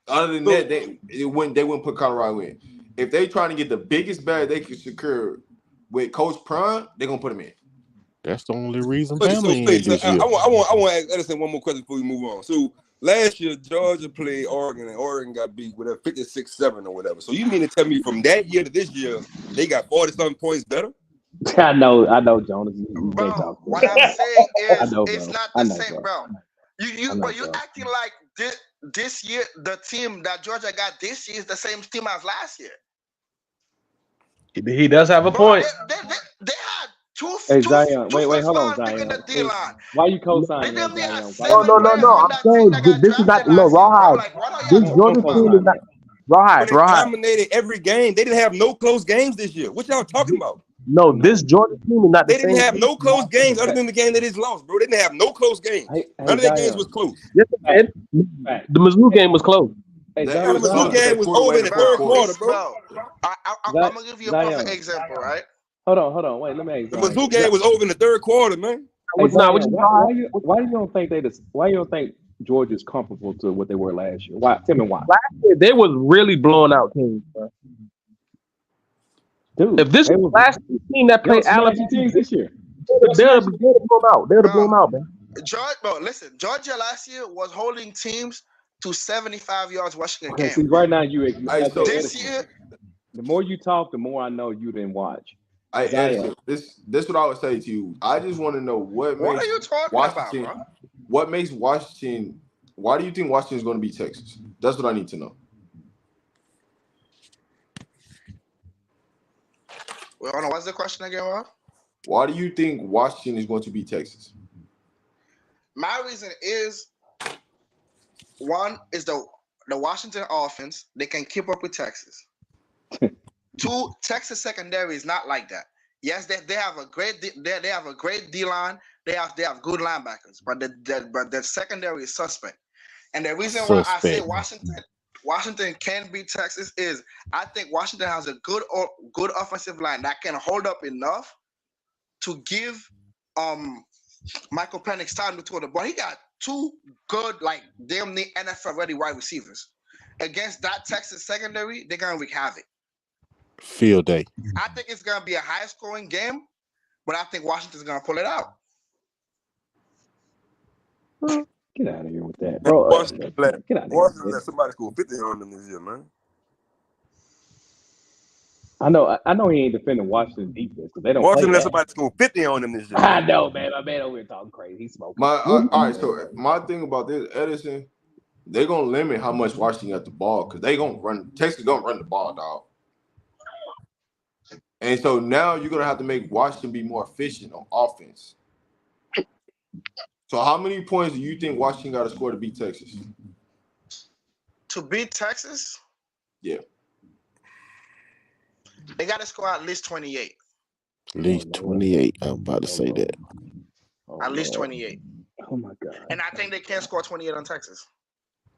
Other than that, they wouldn't put Colorado in. If they trying to get the biggest bag they could secure with Coach Prime, they're gonna put him in. That's the only reason. I want to ask Edison one more question before we move on. So last year, Georgia played Oregon, and Oregon got beat with a 56-7 or whatever. So you mean to tell me from that year to this year, they got 40-something points better? I know, Jonas. Bro, what I'm saying is, it's not the same, bro. You acting like this year, the team that Georgia got this year is the same team as last year. He does have a Bro, point. they had two Hey two Zion, two wait, first hold on, round pick in the Zion. D Hey, line. why you They co-signing damn that, near had Zion? Why you seven players No. from I'm that team saying that got this is not drafted last year, bro. Rawhide. Like, what are This y'all talking Georgia don't team about? is co-sign not that? Rawhide. They dominated every game. They didn't have no close games this year. What y'all talking about? No, this No. Georgia team is not the They didn't same have team no from close last games year. other than the game that is lost, bro. They didn't have no close games. Hey, None of their games was Zion. close. Yes, Fact, man. fact. The Mizzou game was close. Hey, That Now the game Zion, was Mizzou close. Zion, game They was pulled over away in in the the fourth third quarter. quarter, bro. I'm gonna give you a perfect Zion. example, right? Hold on. Wait, let me ask The Zion. Mizzou game was over in the third quarter, man. Hey, Now, what Zion, you why you don't think why you don't think Georgia's comparable to what they were last year? Why? Tell me why. last year they was really blowing out teams, bro. Dude, If this they was was last team that they were played smashing Alabama, teams this year. they'd have blown them out. They'd have blown them out, man. Georgia last year was holding teams to 75 yards rushing a Okay, game, see, bro. right now you Hey, so This Edison, year, the more you talk, the more I know you didn't watch. Hey, Zion, Edison, this what I would say to you. I just want to know what what are makes you talking about, Washington. bro? What makes Washington? Why do you think Washington is going to beat Texas? That's what I need to know. Well, hold on, what's the question again, bro? Why do you think Washington is going to beat Texas? My reason is one is the Washington offense. They can keep up with Texas. Two, Texas secondary is not like that. Yes, they have a great they have a great D line. They have good linebackers, but the secondary is suspect. And the reason why I say Washington can beat Texas is I think Washington has a good offensive line that can hold up enough to give Michael Penix time to throw the ball. He got two good, like damn near NFL ready wide receivers. Against that Texas secondary, they're gonna wreak havoc. Field day. I think it's gonna be a high scoring game, but I think Washington's gonna pull it out. get out of here with that, bro. Washington Get out of here. Washington let somebody score 50 on them this year, man. I know he ain't defending Washington defense because they don't Washington play let that. somebody score 50 on them this year. I know, man. My man over here talking crazy. He's smoking. All right. So my thing about this, Edison, they're gonna limit how much Washington got the ball because they gonna run. Texas gonna run the ball, dog. And so now you're gonna have to make Washington be more efficient on offense. So how many points do you think Washington got to score to beat Texas? To beat Texas, Yeah, they got to score at least 28. At least 28. I'm about to say that. At least 28. Oh my god. And I think they can score 28 on Texas.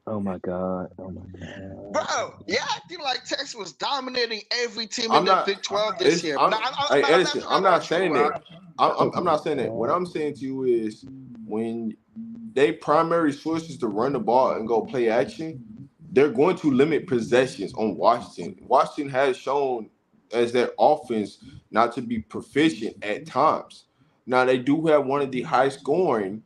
Oh my god. Bro, yeah, I feel like Texas was dominating every team I'm in the not. Big 12 this year. Edison, I'm not saying that. I'm not saying that. What I'm saying to you is when they primary source is to run the ball and go play action, they're going to limit possessions on Washington. Washington has shown as their offense not to be proficient at times. Now they do have one of the high scoring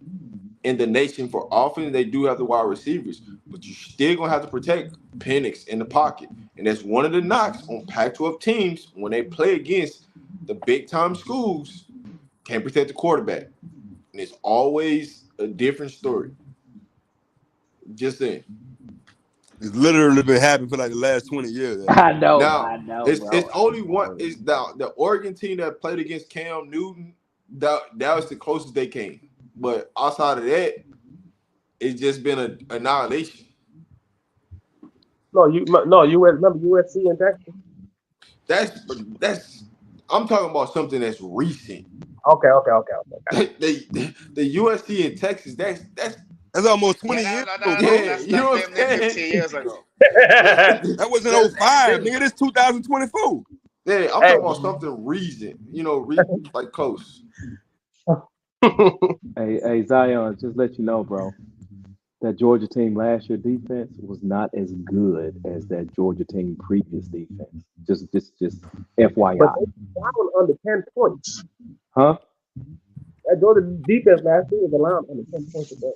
in the nation for offense. They do have the wide receivers, but you still gonna have to protect Penix in the pocket, and that's one of the knocks on Pac-12 teams when they play against the big time schools. Can't protect the quarterback, and it's always a different story. Just saying. It's literally been happening for like the last 20 years. I know, Now, it's only one. Is the Oregon team that played against Cam Newton. That was the closest they came. But outside of that, it's just been an annihilation. Remember USC and Texas. That's. I'm talking about something that's recent. Okay. The USC in Texas. That's almost 20 years ago, bro. That's you know what I'm saying? 15 years ago. That was in 05, nigga. This 2024. Yeah, I'm talking about something recent. Like close. Hey, Zion, just let you know, bro, that Georgia team last year defense was not as good as that Georgia team previous defense. Just FYI. But they down under 10 points. Huh? That Georgia defense last year was allowed under 10 points a game.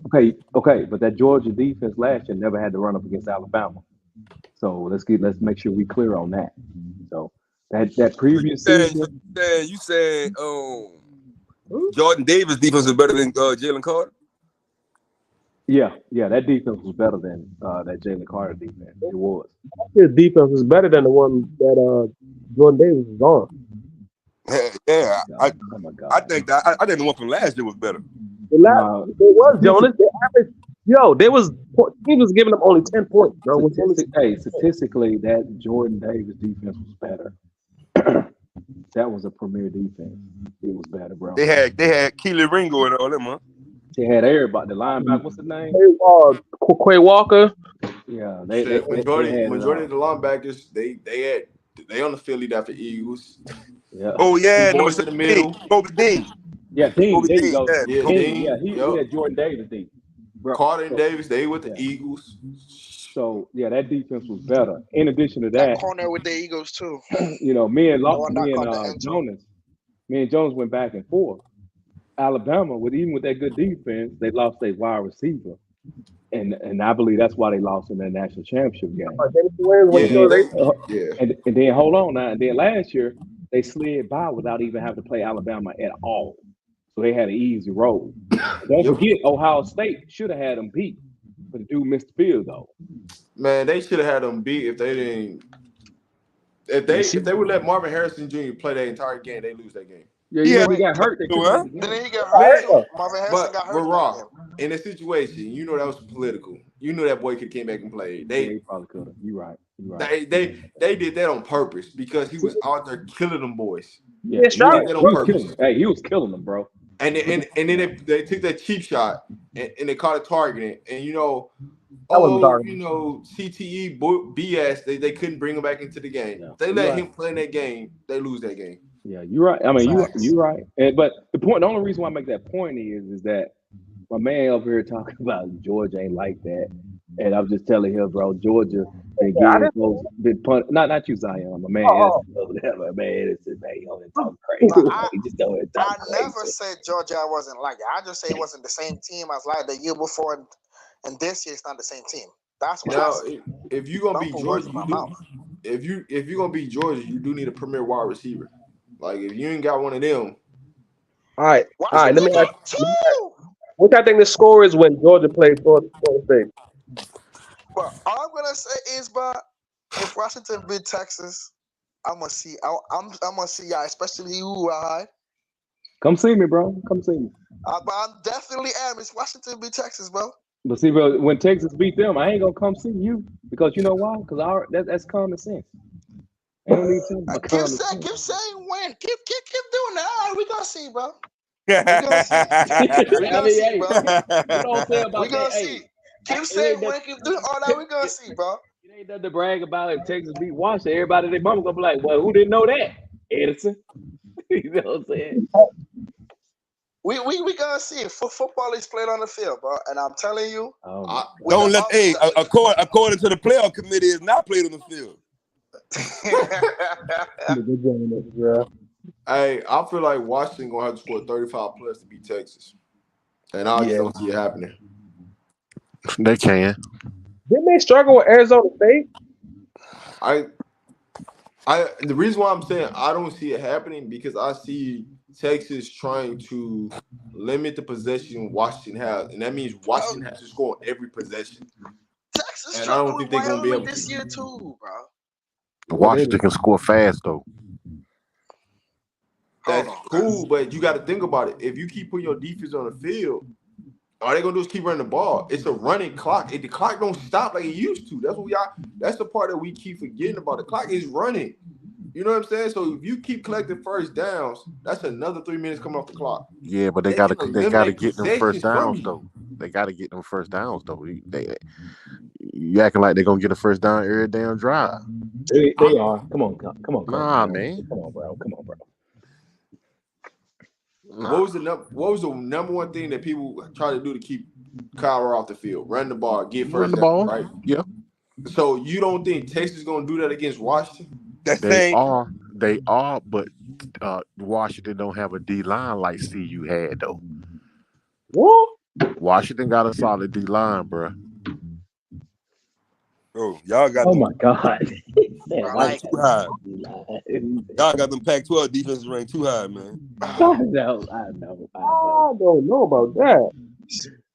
Okay, but that Georgia defense last year never had to run up against Alabama. So let's make sure we clear on that. So that previous season. You said Jordan Davis' defense is better than Jalen Carter? Yeah, that defense was better than that Jalen Carter defense. It was. His defense is better than the one that Jordan Davis is gone. Yeah, Oh my God. I think the one from last year was better. The last it was Jonas. The average, he was giving them only 10 points, bro. With only 10 points. Statistically, that Jordan Davis defense was better. That was a premier defense. It was better, bro. They had Keely Ringo and all them, huh? They had everybody. The linebacker, what's his name? Quay Walker. Yeah, majority had of the linebackers they on the field lead after Eagles. Yeah. Oh yeah, Two number boys in the 17, middle. Kobe Dean. Yeah, Dean. Kobe There you Dean. go. Yeah, Yeah, Kobe Dean. Yeah, he had Jordan Davis deep. Bro. Carter and Davis, they with the Eagles. So yeah, that defense was better. In addition to That that, corner with the Eagles too. you know, me and Jonas. Jones went back and forth. Alabama, even with that good defense, they lost their wide receiver, and I believe that's why they lost in that national championship game. And then hold on now, and then last year they slid by without even having to play Alabama at all, so they had an easy road. Don't forget, Ohio State should have had them beat, but the dude missed the field though. Man, they should have had them beat if they didn't. If they would let Marvin Harrison Jr. play that entire game, they lose that game. Yeah, he got hurt. Then he got hurt. Marvin Harrison got hurt. But Rob, in a situation, you know that was political. You know that boy could have came back and played. He probably could have. You're right. They did that on purpose because he was out there killing them boys. Yeah, he did that on purpose. He was killing them, bro. And then they took that cheap shot and they caught it targeting. And you know, CTE BS. They couldn't bring him back into the game. No, they let him play in that game. They lose that game. Yeah, you're right. I mean, you're right. But the only reason why I make that point is that my man over here talking about Georgia ain't like that, and I'm just telling him, bro, Georgia been getting punished. Not you, Zion, my man. Man, he only talk crazy. I never said Georgia wasn't like that. I just say it wasn't the same team as like the year before, and this year it's not the same team. That's what I said. If you're gonna beat Georgia, if you're gonna beat Georgia, you do need a premier wide receiver. Like if you ain't got one of them. All right. Let me ask you. What do I think the score is when Georgia plays Florida State? Well, all I'm gonna say is, but if Washington beat Texas, I'm gonna see. I'm gonna see y'all, especially you, Rahad. Come see me, bro. Come see me. But I'm definitely am. It's Washington beat Texas, bro. But see, bro, when Texas beat them, I ain't gonna come see you because you know why? Because that's common sense. Ain't no need to keep saying when. Keep doing that. All right, we gonna see, bro. We gonna see, bro. You don't say about we gonna see. Keep saying when. Keep doing all that. We gonna see, bro. It ain't nothing to brag about if Texas beat Washington. Everybody, their mama gonna be like, "Well, who didn't know that?" Edison. You know what I'm saying? We gonna see it. Football is played on the field, bro. And I'm telling you, don't let according to the playoff committee, it's not played on the field. Hey, I feel like Washington gonna have to score 35 plus to beat Texas, and I just don't see it happening. They can. Didn't they struggle with Arizona State? The reason why I'm saying I don't see it happening because I see Texas trying to limit the possession Washington has, and that means Washington has to score on every possession. Texas and I don't think they're gonna be able this year too, bro. Washington can score fast though. That's cool, but you got to think about it. If you keep putting your defense on the field, all they gonna do is keep running the ball. It's a running clock. If the clock don't stop like it used to, that's the part that we keep forgetting about. The clock is running. You know what I'm saying? So if you keep collecting first downs, that's another 3 minutes coming off the clock. Yeah, but they gotta get them first downs though. They gotta get them first downs though. You acting like they're gonna get a first down every damn drive. They are. Come on. Nah, man. Come on, bro. What was the number one thing that people try to do to keep Kyler off the field? Run the ball, get first down, right? Yeah. So you don't think Texas is gonna do that against Washington? They are, but Washington don't have a D line like CU had though. What? Washington got a solid D line, bro. Oh, y'all got. Oh my God. Too high. Y'all got them Pac-12 defenses ranked too high, man. I know. I don't know about that.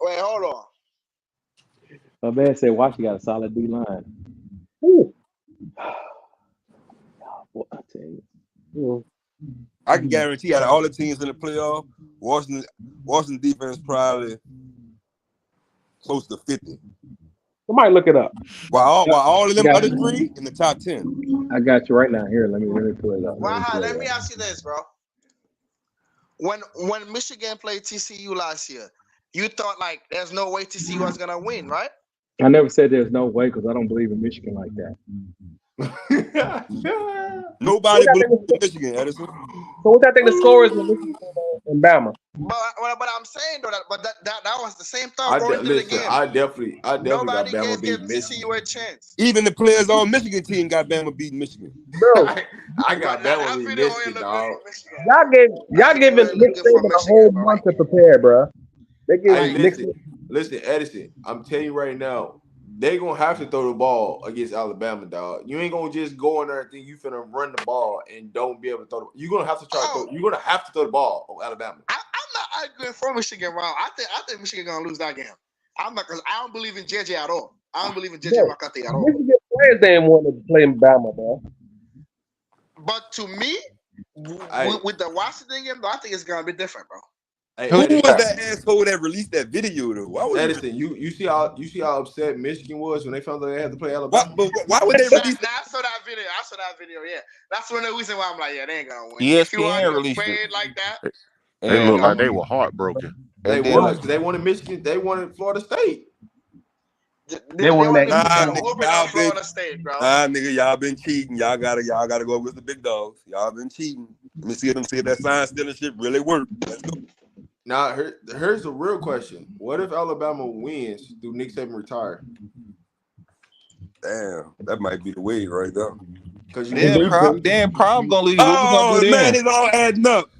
Wait, hold on. My man said Washington got a solid D line. All I tell you. I can guarantee out of all the teams in the playoff, Washington defense probably close to 50. Somebody look it up. While all of them Got other it. 3 in the top 10. I got you right now. Here, let me pull it up. Let me ask you this, bro. When Michigan played TCU last year, you thought like there's no way TCU was gonna win, right? I never said there's no way because I don't believe in Michigan like that. Nobody believes in Michigan, Edison. So what do you think the score is with Michigan and Bama? But I'm saying though that was the same thought going into the game. I definitely Nobody got Bama gave beat TCU a chance. Even the players on Michigan team got Bama beating Michigan. Bro, I got Bama beat Michigan, dog. Y'all giving Nick Saban a whole month to prepare, bro. They give Listen, Edison. I'm telling you right now, they gonna have to throw the ball against Alabama, dog. You ain't gonna just go in there and think you finna run the ball and don't be able to throw. You're gonna have to try to throw. You're gonna have to throw the ball on Alabama. I'm not arguing for Michigan wrong. I think Michigan gonna lose that game. I'm not because I don't believe in JJ at all. I don't believe in JJ McCarthy at all. Michigan players didn't want to play in Bama, bro. But to me, with the Washington game, I think it's gonna be different, bro. Hey, who was that asshole that released that video though? Why was Edison, you see how upset Michigan was when they found out they had to play Alabama? Why would they release I saw that video. Yeah. That's one of the reasons why I'm like, yeah, they ain't gonna win. ESPN if you are released it like that, They looked like they were heartbroken. They was. They wanted Michigan. They wanted Florida State. They wanted Florida State, bro. Nah, nigga, y'all been cheating. Y'all gotta go with the big dogs. Y'all been cheating. Let me see if that sign stealing shit really worked. Let's go. Now, here's the real question: what if Alabama wins? Do Nick Saban retire? Damn, that might be the way right there. Because then Prime gonna leave. Oh man, it's all adding up.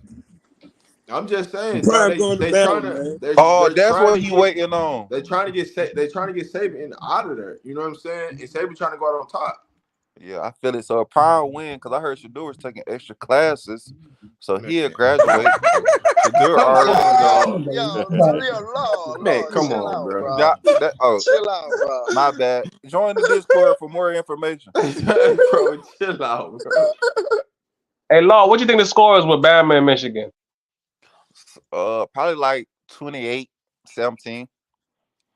I'm just saying. Prime going to Bama, man. That's what he waiting on. They're trying to get Saban out of there. You know what I'm saying? And Saban trying to go out on top. Yeah, I feel it. So a Prime win because I heard Shadur's taking extra classes, so he'll graduate. Shadur already Man, come on, bro. Chill out, bro. My bad. Join the Discord for more information. Bro, chill out, bro. Hey, Law, what do you think the score is with Bama and Michigan? Probably like 28-17.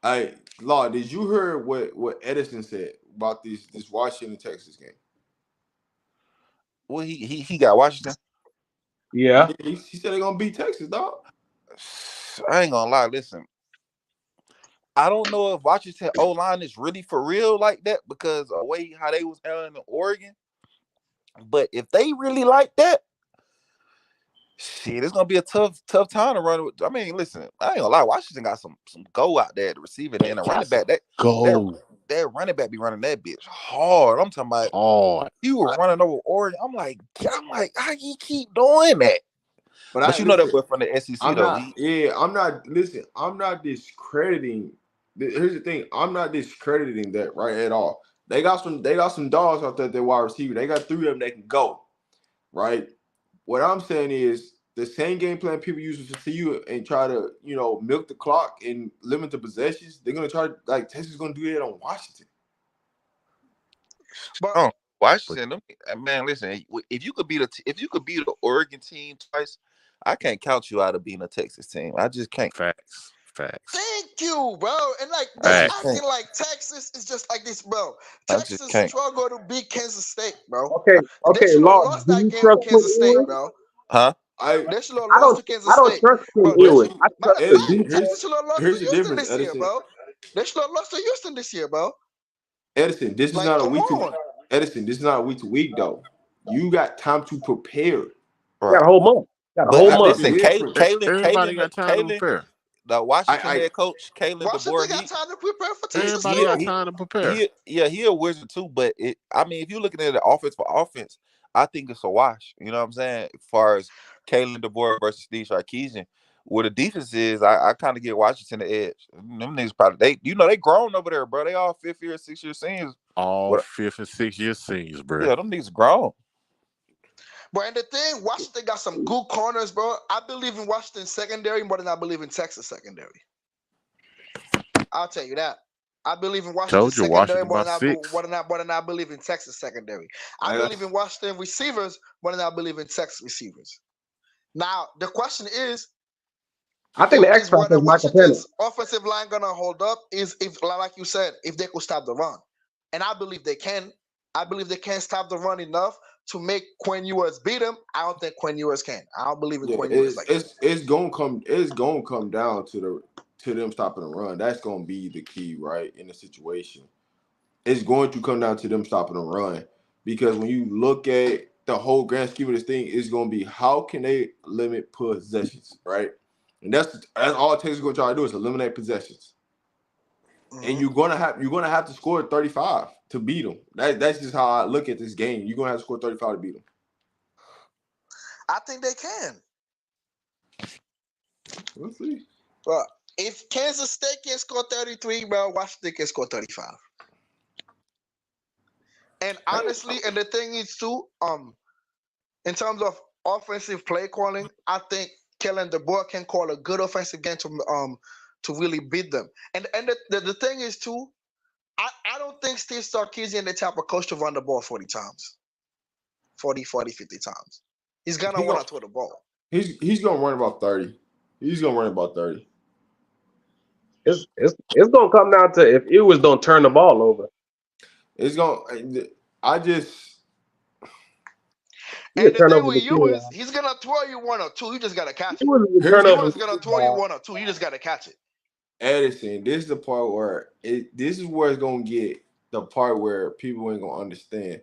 Hey, Law, did you hear what Edison said about this Washington Texas game? Well, he got Washington. Yeah. He said they're gonna beat Texas, dog. I ain't gonna lie. Listen, I don't know if Washington O-line is really for real like that because of the way how they was handling Oregon. But if they really like that, shit, it's gonna be a tough time to run with. I mean, listen, I ain't gonna lie. Washington got some go out there to receive it and a running back. That running back be running that bitch hard. I'm talking about hard. You were running over Oregon. I'm like, how you keep doing that? But you know that boy from the SEC I'm not discrediting. Here's the thing. I'm not discrediting that right at all. They got some dogs out there that wide receiver. They got 3 of them that can go. Right? What I'm saying is the same game plan people use to see you and try to, milk the clock and limit the possessions. They're gonna try to Texas is gonna do that on Washington. But Washington, man, listen. If you could beat the Oregon team twice, I can't count you out of being a Texas team. I just can't. Facts. Thank you, bro. And they're acting like Texas is just like this, bro. Texas struggled to beat Kansas State, bro. Okay, Law, lost that game to Kansas State, bro. Huh? They should have lost to Kansas State. I don't trust Ewing. Texas should have lost to Houston this year, bro. They should have lost to Houston this year, bro. Edison, this is not a week to Edison. This is not a week to week though. You got time to prepare. Right. Got a whole month. Listen, Kalen got time to prepare. The Washington head coach, Kalen DeBoer, got time to prepare for Texas. Everybody got time to prepare. He a wizard too. But if you're looking at the offense for offense, I think it's a wash. You know what I'm saying? As far as Kalen DeBoer versus Steve Sarkisian, where the defense is, I kind of get Washington the edge. Them niggas probably they grown over there, bro. They all 5th year, 6th year seniors. All 5th and 6th year seniors, bro. Yeah, them niggas grown. But and the thing, Washington got some good corners, bro. I believe in Washington secondary more than I believe in Texas secondary. I'll tell you that. I believe in Washington Told you secondary Washington more by than I six. believe in Texas secondary. I I got believe in Washington receivers more than I believe in Texas receivers. Now the question is, I think the X is factor whether is Michael Penix. Washington's offensive line gonna hold up is if, like you said, if they could stop the run, and I believe they can. I believe they can stop the run enough to make Quinn Ewers beat them. I don't think Quinn Ewers can. I don't believe in yeah, Quinn Ewers like that. it's gonna come down to them stopping the run. That's gonna be the key, right, in the situation. It's going to come down to them stopping the run, because when you look at the whole grand scheme of this thing, it's going to be how can they limit possessions, right? And that's all Texas is going to try to do is eliminate possessions. And you're gonna have to score 35 to beat them. That's just how I look at this game. You're gonna have to score 35 to beat them. I think they can. We'll see. But if Kansas State can score 33, bro, Washington can score 35. And honestly, and the thing is too, in terms of offensive play calling, I think Kellen DeBoer can call a good offensive game to really beat them. And the thing is too, I don't think Steve Sarkisian the type of coach to run the ball 40 times. 40, 50 times. He's gonna want to throw the ball. He's gonna run about 30. He's gonna run about 30. It's gonna come down to if Ewers don't turn the ball over. It's gonna. I just. And the thing with Ewers, he's gonna throw you one or two. You just gotta catch it. Ewers gonna throw you one or two. You just gotta catch it. Edison, this is the part where this is where it's gonna get the part where people ain't gonna understand.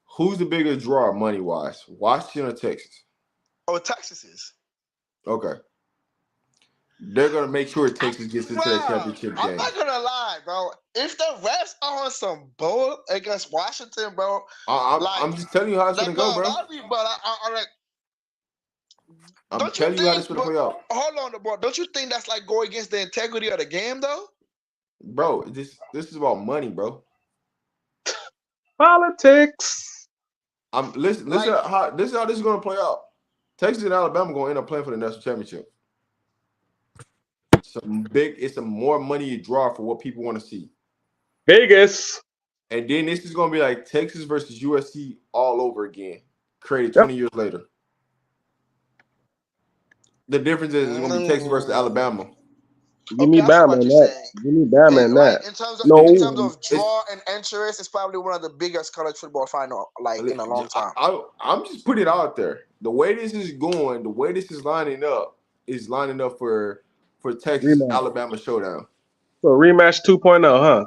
Who's the bigger draw money wise, Washington or Texas? Oh, Texas is. Okay. They're gonna make sure Texas gets into that championship game. I'm not gonna lie, bro. If the refs are on some bull against Washington, bro, I'm just telling you how it's gonna go, bro. I'm telling you how it's gonna play out. Hold on, bro. Don't you think that's like go against the integrity of the game, though? Bro, this is about money, bro. Politics. Listen how this is gonna play out. Texas and Alabama gonna end up playing for the national championship. It's a more money draw for what people want to see. Vegas. And then this is gonna be like Texas versus USC all over again, created 20 years later. The difference is it's gonna be Texas versus Alabama. Give me Bama in that. Give me Bama in that. In terms of draw and interest, it's probably one of the biggest college football final in a long time. I'm just putting it out there. The way this is going, the way this is lining up for Texas rematch. Alabama showdown. So rematch 2.0, huh?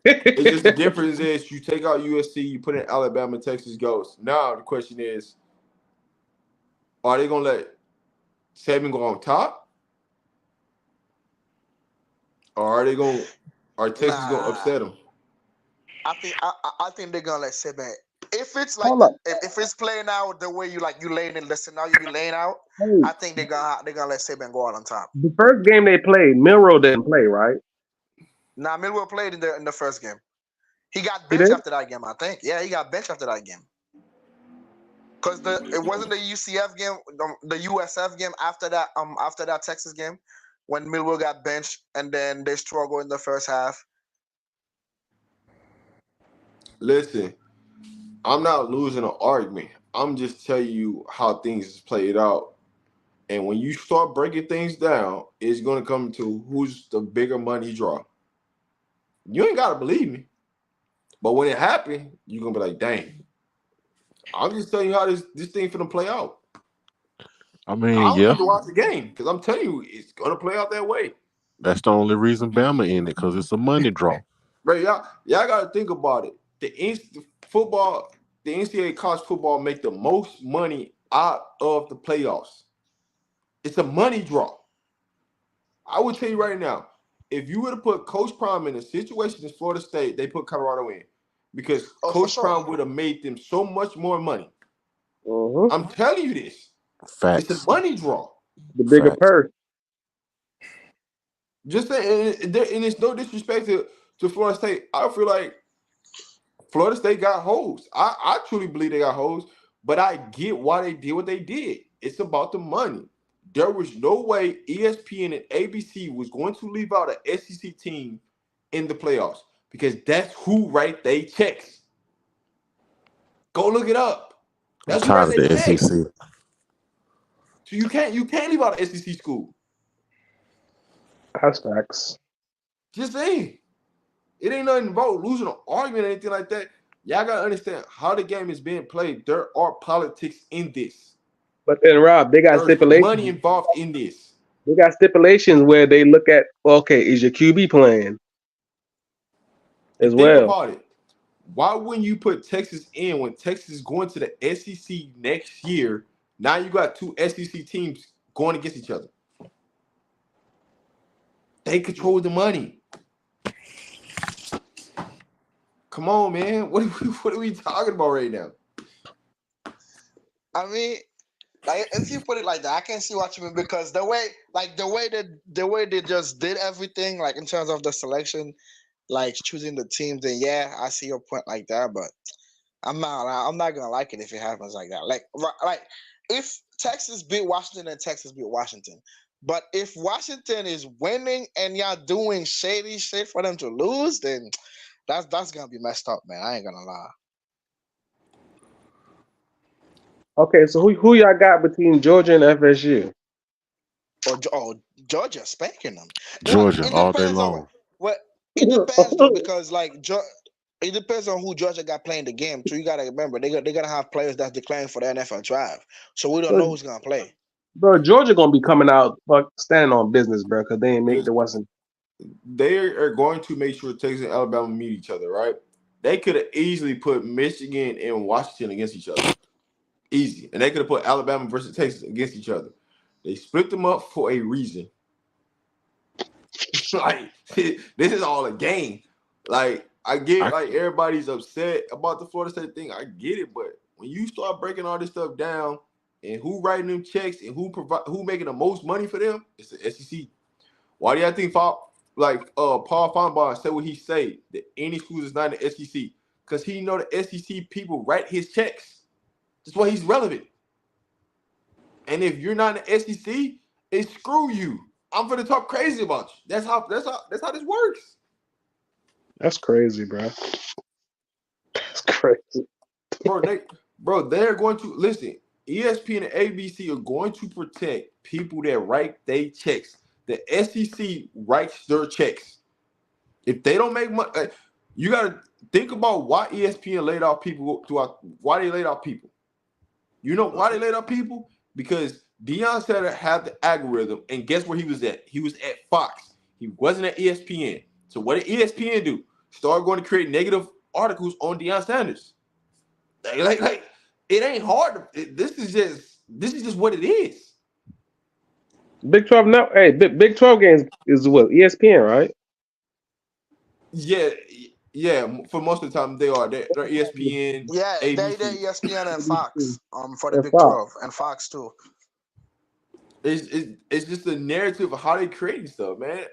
It's just the difference is you take out USC, you put in Alabama, Texas goes. Now the question is, are they gonna let Saban go on top, or are Texas gonna upset them? I think they're gonna let Saban. If it's like if it's playing out the way you laying in the scenario you laying out, I think they're gonna let Saban go out on top. The first game they played, Milroe didn't play, right? Nah, Milroe played in the first game. He got benched after that game, I think. Yeah, he got benched after that game. Because it wasn't the UCF game, the USF game after that Texas game when Milroe got benched and then they struggled in the first half. Listen, I'm not losing an argument. I'm just telling you how things played out. And when you start breaking things down, it's going to come to who's the bigger money draw. You ain't got to believe me. But when it happened, you're going to be like, dang. I'm just telling you how this thing finna play out. I mean, I don't have to watch the game because I'm telling you it's going to play out that way. That's the only reason Bama in it, because it's a money draw. Right, y'all got to think about it. The NCAA college football make the most money out of the playoffs. It's a money draw. I would tell you right now, if you would have put Coach Prime in a situation in Florida State, they put Colorado in because Coach Prime would have made them so much more money. I'm telling you this. Facts. It's a money draw. The bigger purse. Just saying, and it's no disrespect to Florida State. I feel like Florida State got hoes. I truly believe they got hoes, but I get why they did what they did. It's about the money. there was no way ESPN and ABC was going to leave out an SEC team in the playoffs because that's who write they checks. Go look it up. I'm That's who write tired of they the checks. SEC. So you can't leave out an SEC school. That's facts. Just saying. It ain't nothing about losing an argument or anything like that. Y'all gotta understand how the game is being played. There are politics in this. But then Rob, they got There's stipulations. money involved in this. They got stipulations where they look at, okay, is your QB playing as And think well? about it. Why wouldn't you put Texas in when Texas is going to the SEC next year? Now you got two SEC teams going against each other. They control the money. Come on, man. What are we talking about right now? I mean, like if you put it like that, I can see what you mean because the way they just did everything, like in terms of the selection, like choosing the teams, then yeah, I see your point like that, but I'm not gonna like it if it happens like that. Like if Texas beat Washington and Texas beat Washington, but if Washington is winning and y'all doing shady shit for them to lose, then that's gonna be messed up, man. I ain't gonna lie. Okay, so who y'all got between Georgia and FSU? Georgia spanking them. Georgia It all day depends on long. it depends though because like it depends on who Georgia got playing the game. So you gotta remember they're gonna have players that's declaring for the NFL draft. So we don't know who's gonna play. Bro, Georgia gonna be coming out standing on business, bro, because they ain't make the Western. They are going to make sure Texas and Alabama meet each other, right? They could have easily put Michigan and Washington against each other. Easy. And they could have put Alabama versus Texas against each other. They split them up for a reason. Like, this is all a game. Like, I get like everybody's upset about the Florida State thing. I get it, but when you start breaking all this stuff down and who writing them checks and who making the most money for them, it's the SEC. Why do y'all think Paul Feinbaum said what he said that any schools is not in the SEC? Because he know the SEC people write his checks. That's why he's relevant. And if you're not in the SEC, it's screw you. I'm gonna talk crazy about you. That's how this works. That's crazy, bro. That's crazy. They're going to listen. ESPN and ABC are going to protect people that write their checks. The SEC writes their checks. If they don't make money, you got to think about why ESPN laid off people why they laid off people. You know why they laid off people? Because Deion Sanders had the algorithm, and guess where he was at? He was at Fox. He wasn't at ESPN. So what did ESPN do? Start going to create negative articles on Deion Sanders. Like it ain't hard. This is just what it is. Big 12 now. Hey, Big 12 games is what? ESPN, right? Yeah. For most of the time, they are. They're ESPN. Yeah, ABC. they're ESPN and Fox. For the Big 12 and Fox too. It's just the narrative of how they creating stuff, man.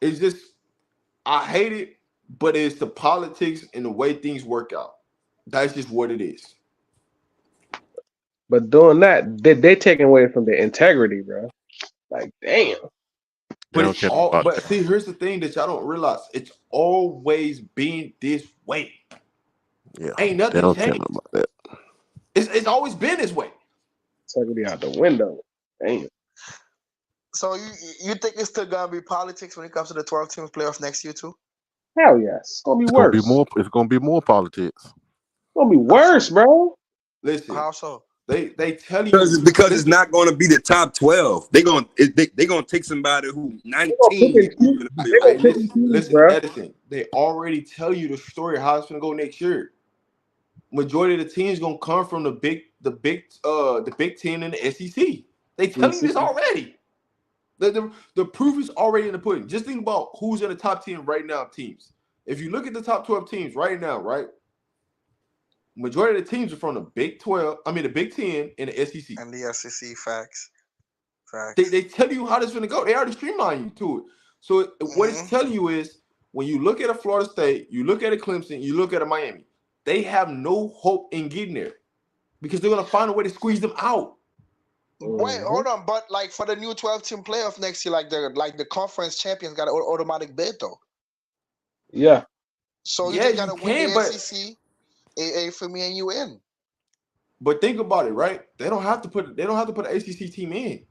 It's just I hate it, but it's the politics and the way things work out. That's just what it is. But doing that, they taking away from the integrity, bro. Like, damn. But see, here's the thing that y'all don't realize. It's always been this way. Yeah. Ain't nothing they don't changed. care about that. It's always been this way. Integrity out the window. Damn. So you think it's still gonna be politics when it comes to the 12 teams playoffs next year too? Hell yes. It's gonna be worse. It's gonna be more politics. It's gonna be worse, bro. Listen. How so? They tell you because it's not going to be the top 12. They're going to take somebody who 19. Listen, Edison. They already tell you the story of how it's going to go next year. Majority of the teams going to come from the Big Ten and the SEC. They tell you this already. The proof is already in the pudding. Just think about who's in the top 10 right now. Teams. If you look at the top 12 teams right now, right. Majority of the teams are from the Big 12. I mean, the Big 10 and the SEC. And the SEC, facts. They tell you how this is going to go. They already streamline you to it. So what it's telling you is when you look at a Florida State, you look at a Clemson, you look at a Miami, they have no hope in getting there because they're going to find a way to squeeze them out. Wait, hold on, but like for the new 12-team playoff next year, like the conference champions got an automatic bid though. Yeah. So you Yeah, just you gotta win the can, but SEC, AA for me and you in. think about it, right? They don't have to put an ACC team in.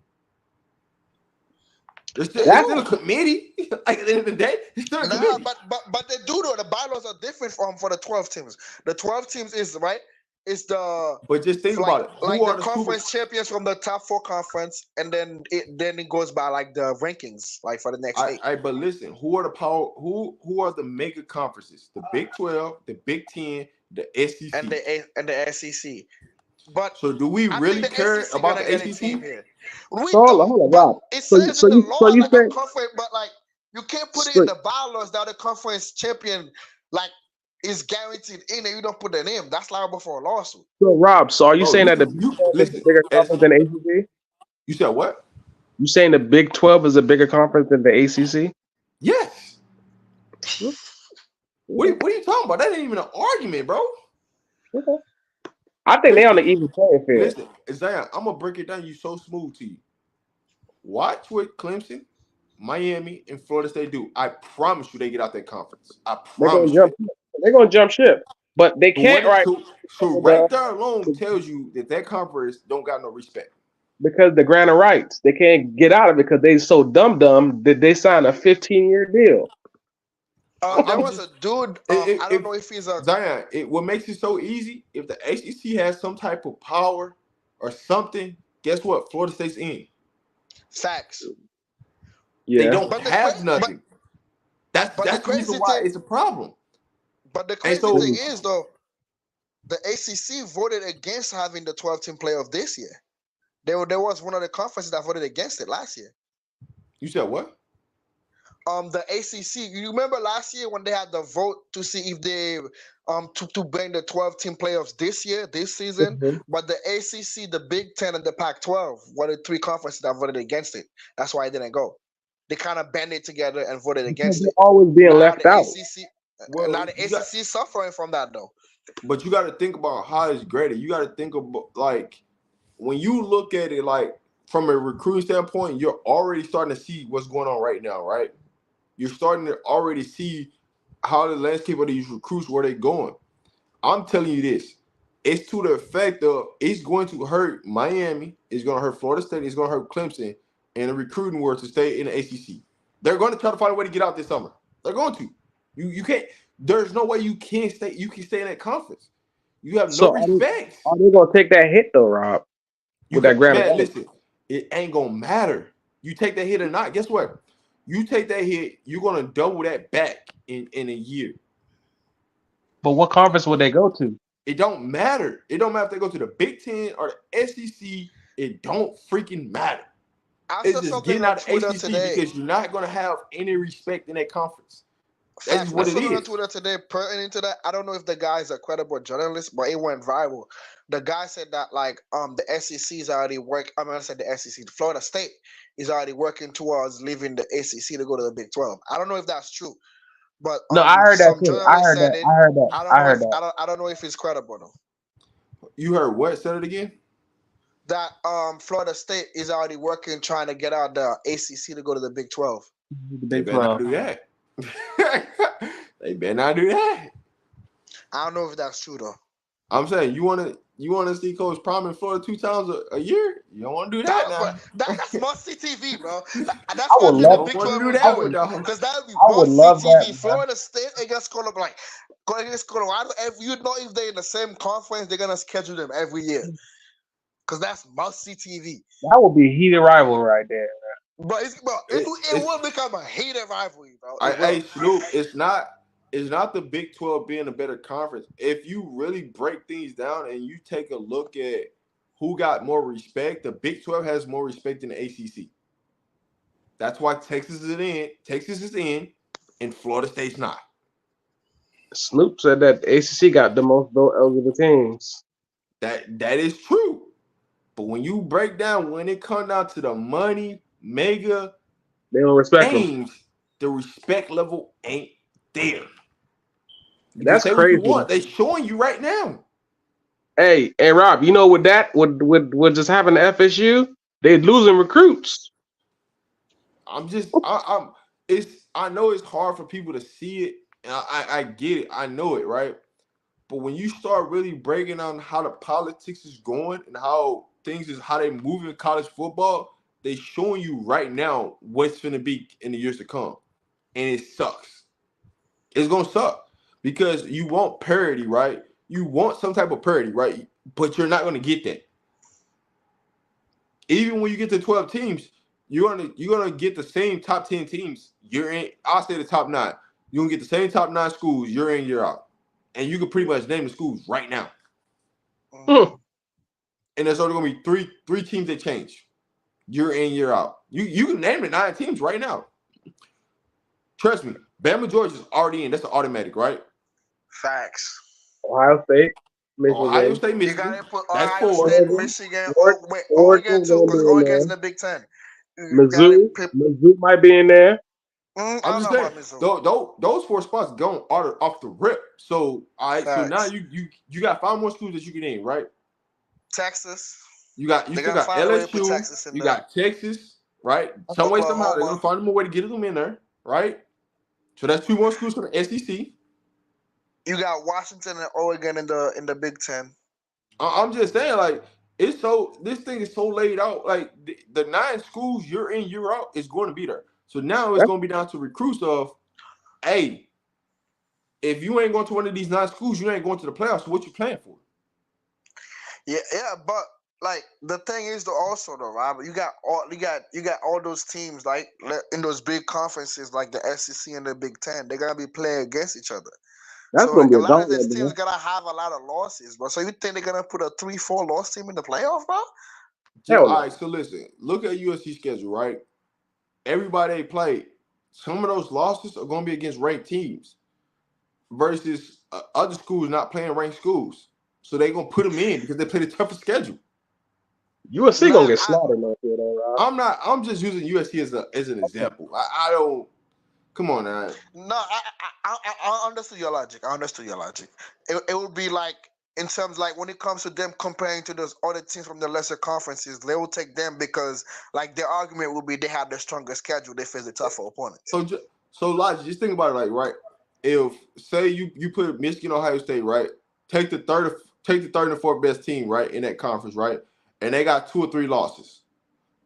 It's still a committee. Like at the end of the day, it's still a committee. But they do though. The bylaws are different for the 12 teams. The 12 teams is right. It's the But just think about it. Who the are the conference champions from the top 4 conference, and then it goes by like the rankings, like for the next 8. But listen, who are the power? Who are the mega conferences? The Big 12, the Big 10, the SEC, and the SEC. But so do we really care about the ACC? Hold on, Rob. It says in the law like a conference, but like you can't put it in the bylaws that the conference champion like is guaranteed in, and you don't put that in. That's liable for a lawsuit. So Rob, so are you saying that the Big 12 is a bigger conference than the ACC? You said what? You saying the Big 12 is a bigger conference than the ACC? Yes. What are you talking about? That ain't even an argument, bro. Okay. I think they on the even playing field. Listen, Zion, I'm gonna break it down. You so smooth to you. Watch what Clemson, Miami, and Florida State do. I promise you, they get out that conference. I promise you. They're gonna jump ship, but they can't. So right there alone tells you that conference don't got no respect. Because the grant of rights, they can't get out of it because they so dumb that they signed a 15-year deal. There was a dude. I don't know if he's a Zion. What makes it so easy? If the ACC has some type of power or something, guess what? Florida State's in. Facts. Yeah. They don't have nothing. That's the reason why it's a problem. But the crazy thing is, though, the ACC voted against having the 12-team playoff this year. There was one of the conferences that voted against it last year. You said what? The ACC. You remember last year when they had the vote to see if they to bring the 12-team playoffs this season, but the ACC, the Big 10, and the Pac-12 were the 3 conferences that voted against it. That's why it didn't go. They kind of banded together and voted against it. Always being left out. Now the ACC is suffering from that though. But you got to think about how it's graded. You got to think about like when you look at it like from a recruiting standpoint, you're already starting to see what's going on right now, right? You're starting to already see how the landscape of these recruits, where they're going. I'm telling you this. It's to the effect of it's going to hurt Miami, it's going to hurt Florida State, it's going to hurt Clemson, and the recruiting world to stay in the ACC. They're going to try to find a way to get out this summer. They're going to. You can't. There's no way you can stay. You can stay in that conference. You have no respect. Are they going to take that hit though, Rob? With that grant? Listen, it ain't going to matter. You take that hit or not. Guess what? You take that hit, you're going to double that back in a year. But what conference would they go to? It don't matter. It don't matter if they go to the Big 10 or the SEC. It don't freaking matter. It's just getting out of ACC today because you're not going to have any respect in that conference. That's what it is. On Twitter today, pertinent to that, I don't know if the guy's a credible journalist, but it went viral. The guy said that like the SEC is already the SEC, Florida State is already working towards leaving the ACC to go to the Big 12. I don't know if that's true, but no, I heard that too. I heard that. I don't know if it's credible though. You heard what? Said it again. That Florida State is already working trying to get out the ACC to go to the Big 12. They better not do that. They better not do that. I don't know if that's true though. I'm saying you want to see Coach Prime in Florida 2 times a year? You don't want to do that now. That's must-see TV, bro. That's I would love to do that because that would be must-see TV. Florida State against Colorado, against Colorado. You know, if they're in the same conference, they're gonna schedule them every year because that's must-see TV. That would be a heated rival right there. But it will become a hated rivalry, bro. Hey, Snoop, it's not the Big 12 being a better conference. If you really break things down and you take a look at who got more respect, the Big 12 has more respect than the ACC. That's why Texas is in, and Florida State's not. Snoop said that the ACC got the most vote eligible teams. That is true. But when you break down, when it comes down to the money, mega they don't respect games, the respect level ain't there. That's crazy. They're showing you right now. Hey, Rob, you know what just happened to FSU? They're losing recruits. I'm I know it's hard for people to see it, and I get it. I know it, right? But when you start really breaking down how the politics is going and how they move in college football, they showing you right now what's gonna be in the years to come. And it sucks. It's gonna suck because you want parity, right? You want some type of parity, right? But you're not gonna get that. Even when you get to 12 teams, you're gonna get the same top 10 teams. You're in. I'll say the top 9. You're gonna get the same top 9 schools year in, year out, and you can pretty much name the schools right now. Hmm. And there's only gonna be three teams that change year in, year out. You can name the 9 teams right now. Trust me, Bama Georgia's already in. That's an automatic, right? Facts. Ohio State, Ohio Michigan, State, You Michigan. gotta put That's Ohio 4. State, Oregon, Michigan. Oregon Oregon's too, gonna be because in Oregon's in there. the Big Ten. You gotta Mizzou, pick. Mizzou might be in there. I I'm don't just know saying, about Mizzou. those 4 spots going off the rip. So, all right. So now Facts. you got 5 more schools that you can name, right? Texas. You They still gotta got find a way to put LSU. Texas in You there. got Texas, right? Some way somehow they're gonna Oklahoma. find them a way to get them in there, right? So that's 2 more schools for the SEC. You got Washington and Oregon in the Big Ten. I'm just saying, like, this thing is so laid out. Like the 9 schools year in, year out is going to be there. So now it's going to be down to recruits of, hey, if you ain't going to one of these 9 schools, you ain't going to the playoffs. So what you playing for? Yeah, but like the thing is though, also though, Robert, you got all those teams like in those big conferences like the SEC and the Big Ten. They're gonna be playing against each other. That's So gonna be a a lot of these gauntlet, teams man. gonna have a lot of losses, bro. So you think they're gonna put a 3-4 loss team in the playoff, bro? Hell All no. right, so listen, look at USC schedule, right? Everybody they played, some of those losses are going to be against ranked teams versus other schools not playing ranked schools. So they're going to put them in because they play the toughest schedule. USC Nah, gonna get slaughtered next year, though, Rob. I'm just using USC as an example. I don't. Come on, now. no, I understood your logic. It would be like in terms like when it comes to them comparing to those other teams from the lesser conferences, they will take them because like their argument will be they have the stronger schedule, they face the tougher opponents. So Lodge, just think about it, like, right? If say you put Michigan, Ohio State, right? Take the third and fourth best team, right, in that conference, right? And they got 2 or 3 losses.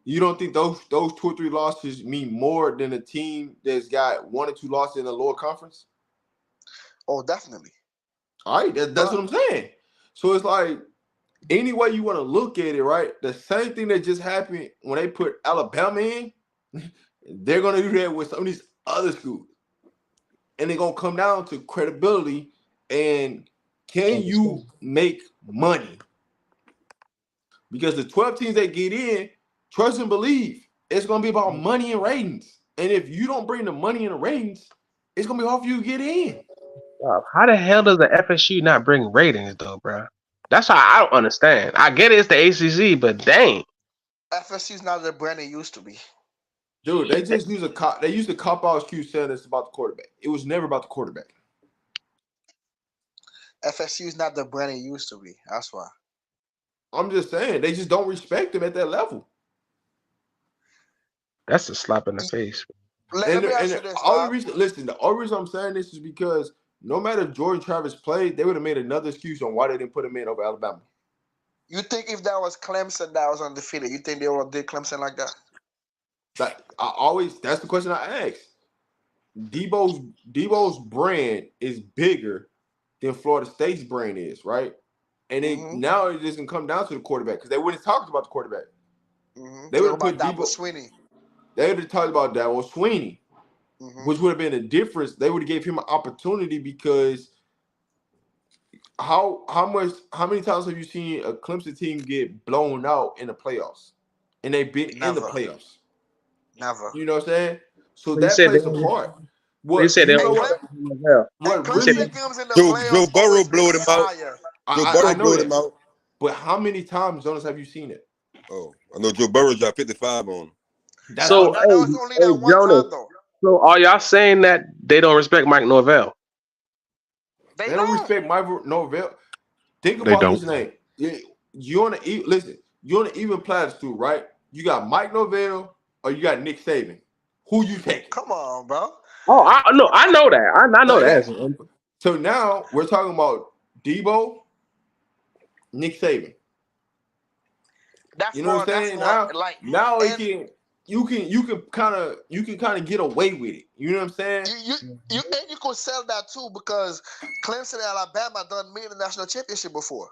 You don't think those 2 or 3 losses mean more than a team that's got 1 or 2 losses in the lower conference? Oh, definitely. All right, that's what I'm saying. So it's like any way you want to look at it, right? The same thing that just happened when they put Alabama in, they're gonna do that with some of these other schools, and they're gonna come down to credibility and can you make money? Because the 12 teams that get in, trust and believe, it's gonna be about money and ratings. And if you don't bring the money and the ratings, it's gonna be hard for you to get in. Rob, how the hell does the FSU not bring ratings, though, bro? That's why I don't understand. I get it's the ACC, but dang. FSU's not the brand it used to be. Dude, they just use they used the cop-out excuse saying it's about the quarterback. It was never about the quarterback. FSU's not the brand it used to be. That's why. I'm just saying, they just don't respect him at that level. That's a slap in the face. Let me ask you this, Rob. The only reason I'm saying this is because no matter if Jordan Travis played, they would have made another excuse on why they didn't put him in over Alabama. You think if that was Clemson that was undefeated, you think they would have did Clemson like that? That's the question I ask. Debo's brand is bigger than Florida State's brand is, right? And now it doesn't come down to the quarterback because they wouldn't talk about the quarterback. They would have put Debo. Sweeney. They would have talked about Dabo Sweeney, which would have been a difference. They would have gave him an opportunity because how many times have you seen a Clemson team get blown out in the playoffs? And they've been in the playoffs. Never. You know what I'm saying? So They that said plays they- a part. They said they Joe Burrow blew them out. I know that. But how many times, Jonas, have you seen it? Oh, I know Joe Burrow dropped 55 on him. So, Jonas, so are y'all saying that they don't respect Mike Norvell? They don't respect Mike Norvell. Think They about don't. this name. You're on an even platitude, right? You got Mike Norvell or you got Nick Saban. Who you taking? Come on, bro. Oh, I know that. I know that. So now we're talking about Debo, Nick Saban. That's You know more. what I'm saying? That's more like Now you can kind of get away with it. You know what I'm saying? You could sell that too because Clemson and Alabama done made the national championship before.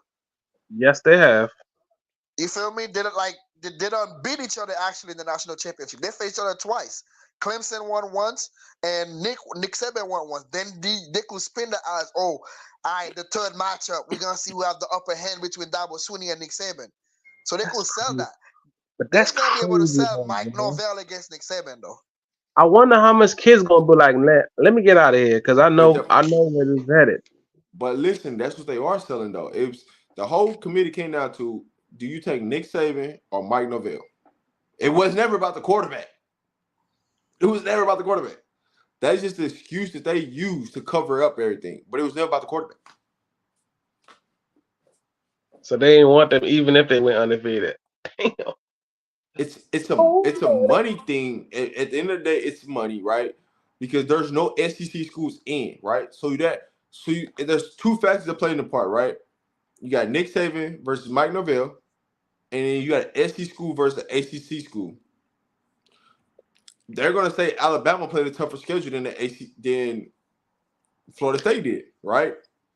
Yes, they have. You feel me? They done beat each other actually in the national championship. They faced each other twice. Clemson won once, and Nick Saban won once. Then they could spin the eyes. Oh, all right, the third matchup, we're gonna see who have the upper hand between Dabo Swinney and Nick Saban. So they could sell that. But that's They're gonna be able to crazy, sell Mike man. Norvell against Nick Saban though. I wonder how much kids gonna be like, let me get out of here because I know where this is headed. But listen, that's what they are selling though. It was the whole committee came down to: do you take Nick Saban or Mike Norvell? It was never about the quarterback. It was never about the quarterback. That's just the excuse that they use to cover up everything. But it was never about the quarterback. So they didn't want them even if they went undefeated. Damn. It's a money thing. At the end of the day, it's money, right? Because there's no SEC schools in, right? There's two factors that play in the part, right? You got Nick Saban versus Mike Norvell, and then you got an SEC school versus an ACC school. They're gonna say Alabama played a tougher schedule than Florida State did, right?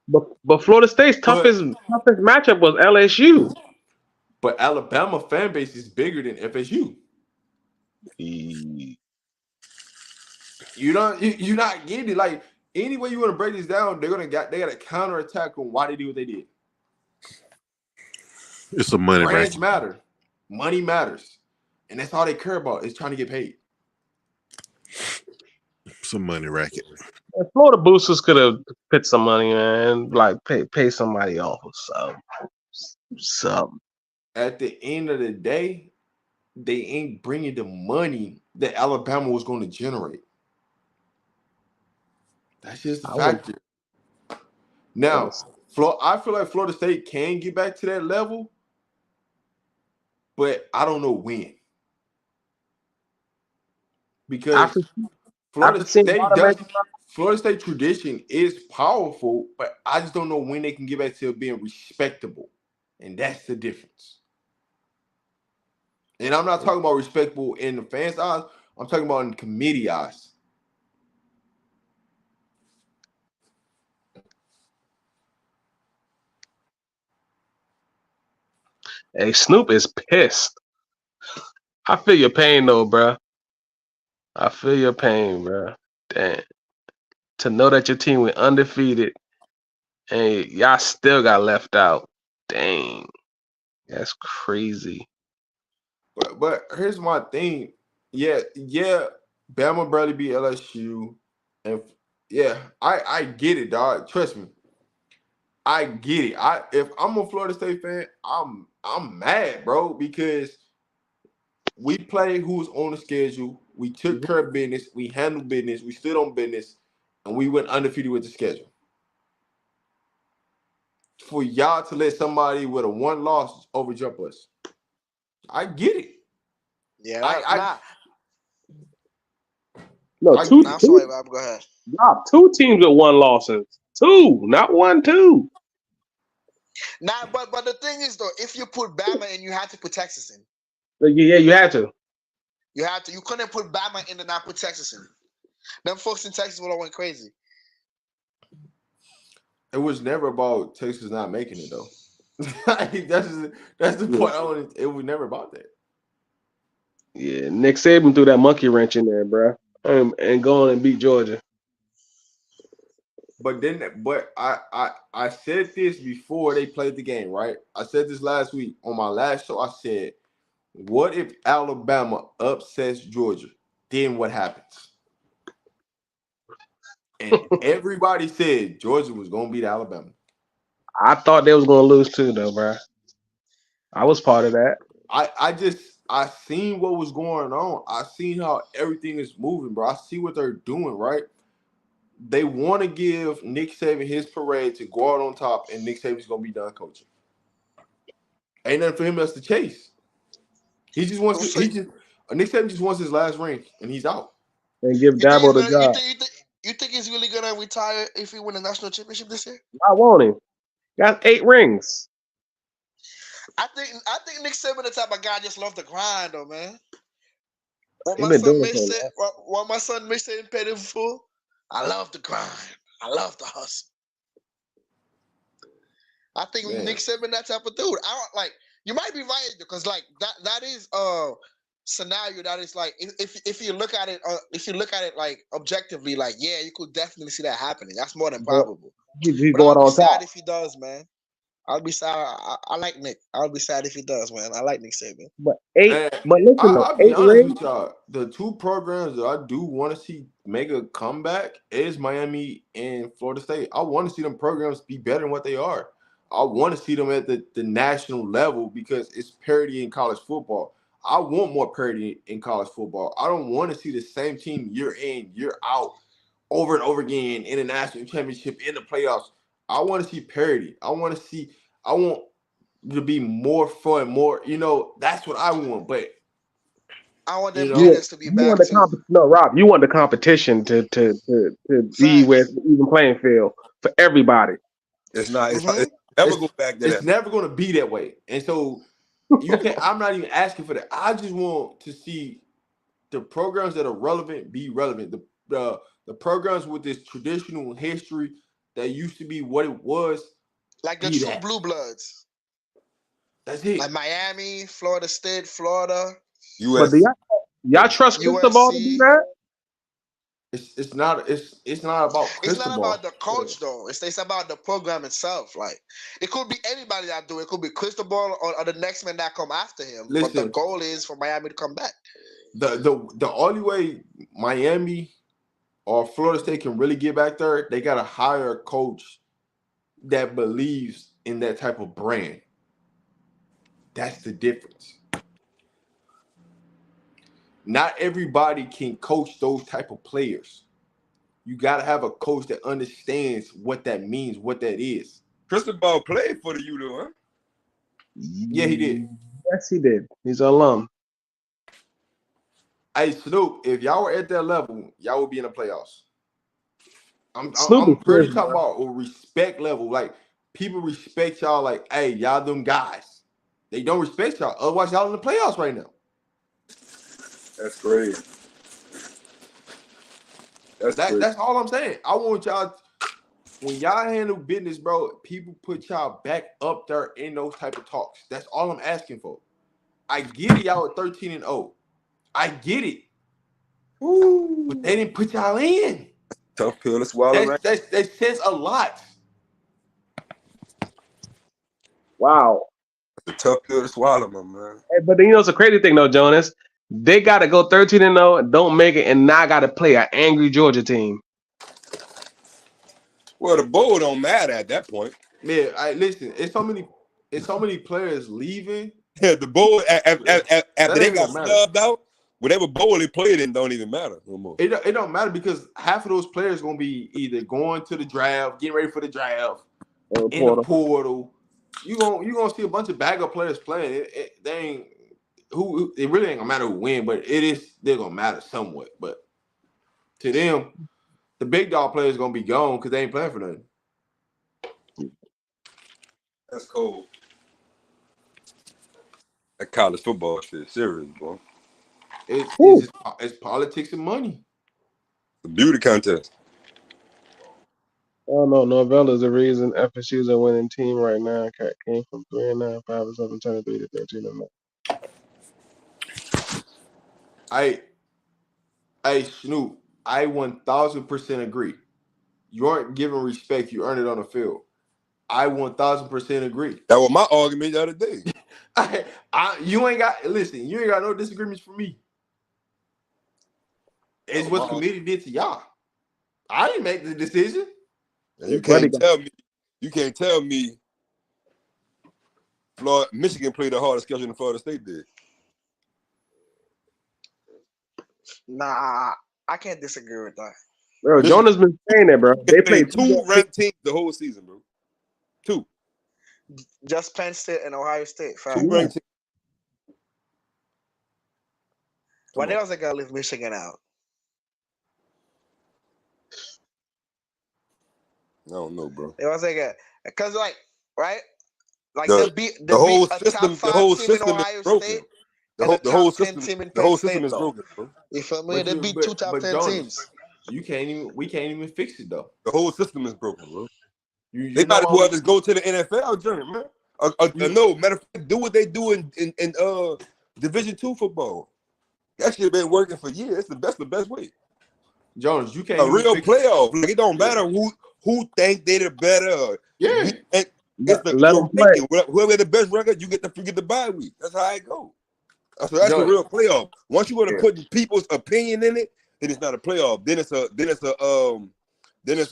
But Florida State's toughest matchup was LSU. But Alabama fan base is bigger than FSU. You're not getting it. Like any way you want to break this down, they got a counterattack on why they did what they did. It's a money Brands racket. matter. Money matters. And that's all they care about is trying to get paid. It's a money racket. Florida boosters could have put some money, man, like pay somebody off or something. At the end of the day, they ain't bringing the money that Alabama was going to generate. That's just the factor. Now, I feel like Florida State can get back to that level, but I don't know when. Because Florida State tradition is powerful, but I just don't know when they can get back to being respectable. And that's the difference. And I'm not talking about respectable in the fans' eyes. I'm talking about in the committee eyes. Hey, Snoop is pissed. I feel your pain, though, bro. I feel your pain, bro. Damn. To know that your team went undefeated and y'all still got left out. Dang. That's crazy. But here's my thing. Yeah, Bama barely beat LSU. And yeah, I get it, dog. Trust me. I get it. If I'm a Florida State fan, I'm mad, bro, because we play who's on the schedule. We took care of business. We handled business. We stood on business, and we went undefeated with the schedule. For y'all to let somebody with a one loss overjump us, I get it. Yeah, No, two. I'm sorry, Bob. Go ahead. Nah, two teams with one losses. Two, not 1, 2. Nah, but the thing is though, if you put Bama in, you had to put Texas in. Yeah, you had to. You had to. You couldn't put Bama in and not put Texas in. Them folks in Texas would have went crazy. It was never about Texas not making it though. that's the point. It was never about that. Yeah, Nick Saban threw that monkey wrench in there, bro, and go on and beat Georgia. But I said this before they played the game, right? I said this last week on my last show. I said, what if Alabama upsets Georgia? Then what happens? And everybody said Georgia was going to beat Alabama. I thought they was going to lose too, though, bro. I was part of that. I seen what was going on. I seen how everything is moving, bro. I see what they're doing, right? They want to give Nick Saban his parade to go out on top, and Nick Saban's going to be done coaching. Ain't nothing for him else to chase. He just wants to. Nick Saban just wants his last ring, and he's out. And give Dabo the job. You think he's really gonna retire if he win a national championship this year? Why won't he? Got 8 rings. I think Nick Saban the type of guy just love the grind though, man. What my son may say in Petty Fool, I love the grind. I love the hustle. I think Nick Saban that type of dude. I don't like. You might be right because like that is scenario that is like if you look at it like objectively, like yeah, you could definitely see that happening. That's more than probable. He's but going I'll be on sad top. if he does, man. I'll be sad. I like Nick. I'll be sad if he does, man. I like Nick Saban. But listen, I'll be 8 honest rings. with y'all. The 2 programs that I do want to see make a comeback is Miami and Florida State. I want to see them programs be better than what they are. I want to see them at the national level because it's parity in college football. I want more parity in college football. I don't want to see the same team year in, year out, over and over again in the national championship, in the playoffs. I want to see parity. I want to be more fun, more, that's what I want. But I want them leaders to be back too. No, Rob, you want the competition to be with even playing field for everybody. It's not. It's never go back to that. It's never going to be that way. And so you can't. I'm not even asking for that. I just want to see the programs that are relevant be relevant. The programs with this traditional history that used to be what it was, like the true blue bloods. That's it. Like Miami, Florida State, Florida. But do y'all trust Cristobal to do that? It's not about Cristobal. It's not about the coach though. It's about the program itself. Like it could be anybody that do it. It could be Cristobal or the next man that come after him. Listen, but the goal is for Miami to come back. The only way Miami or Florida State can really get back there, they gotta hire a coach that believes in that type of brand. That's the difference. Not everybody can coach those type of players. You got to have a coach that understands what that means, what that is. Cristobal played for the U, though, huh? Yeah, he did. Yes, he did. He's an alum. Hey, Snoop, if y'all were at that level, y'all would be in the playoffs. I'm pretty talking about a respect level. Like, people respect y'all like, hey, y'all them guys. They don't respect y'all. Otherwise, y'all in the playoffs right now. That's crazy. That's all I'm saying. I want y'all, when y'all handle business, bro, people put y'all back up there in those type of talks. That's all I'm asking for. I get it, y'all at 13-0. I get it. Ooh. But they didn't put y'all in. Tough pill to swallow, right? That says a lot. Wow. That's a tough pill to swallow, my man. Hey, but you know it's a crazy thing though, Jonas. They got to go 13-0 and don't make it, and now got to play an angry Georgia team. Well, the bowl don't matter at that point. Yeah, listen. It's so many players leaving. Yeah, the bowl after they got snubbed out, whatever bowl they played in don't even matter no more. It don't matter because half of those players gonna be either going to the draft, getting ready for the draft, in the portal. You gonna see a bunch of backup players playing. They ain't. It really ain't gonna matter who win, but they're gonna matter somewhat. But to them, the big dog players gonna be gone because they ain't playing for nothing. That's cool. That college football shit serious, boy. It's politics and money. The beauty contest. Oh no, Norvell is the reason FSU is a winning team right now. Came from 3-9, 5-7, 10-3 to 13-0. Hey, Snoop, I 1000% agree. You aren't giving respect, you earn it on the field. I 1000% agree. That was my argument the other day. You ain't got no disagreements for me. It's what the committee did to y'all. I didn't make the decision. You can't tell me Michigan played the hardest schedule than Florida State did. Nah, I can't disagree with that. Bro, Jonah's been saying that, bro. They played 2 ranked teams the whole season, bro. 2. Just Penn State and Ohio State. 2 ranked teams. Why they was gonna leave Michigan out? I don't know, bro. It was because right, like The they whole beat a top system, the 5 whole team in system is Ohio broken. State and a The whole top 10 system, team in the Penn whole system State, is though. broken, bro. You feel me? They beat two top 10 teams. We can't even fix it though. The whole system is broken, bro. You They know might as why well just go to the NFL journey, man. No, matter of fact, do what they do in Division II football. That shit been working for years. It's the best way. Jones, you can't a even real fix playoff. Like, it don't matter who think they the better. Yeah. It's Let your them play. ranking. Whoever the best record, you get the bye week. That's how it go. So that's a real playoff. Once you want to put people's opinion in it, then it's not a playoff. Then it's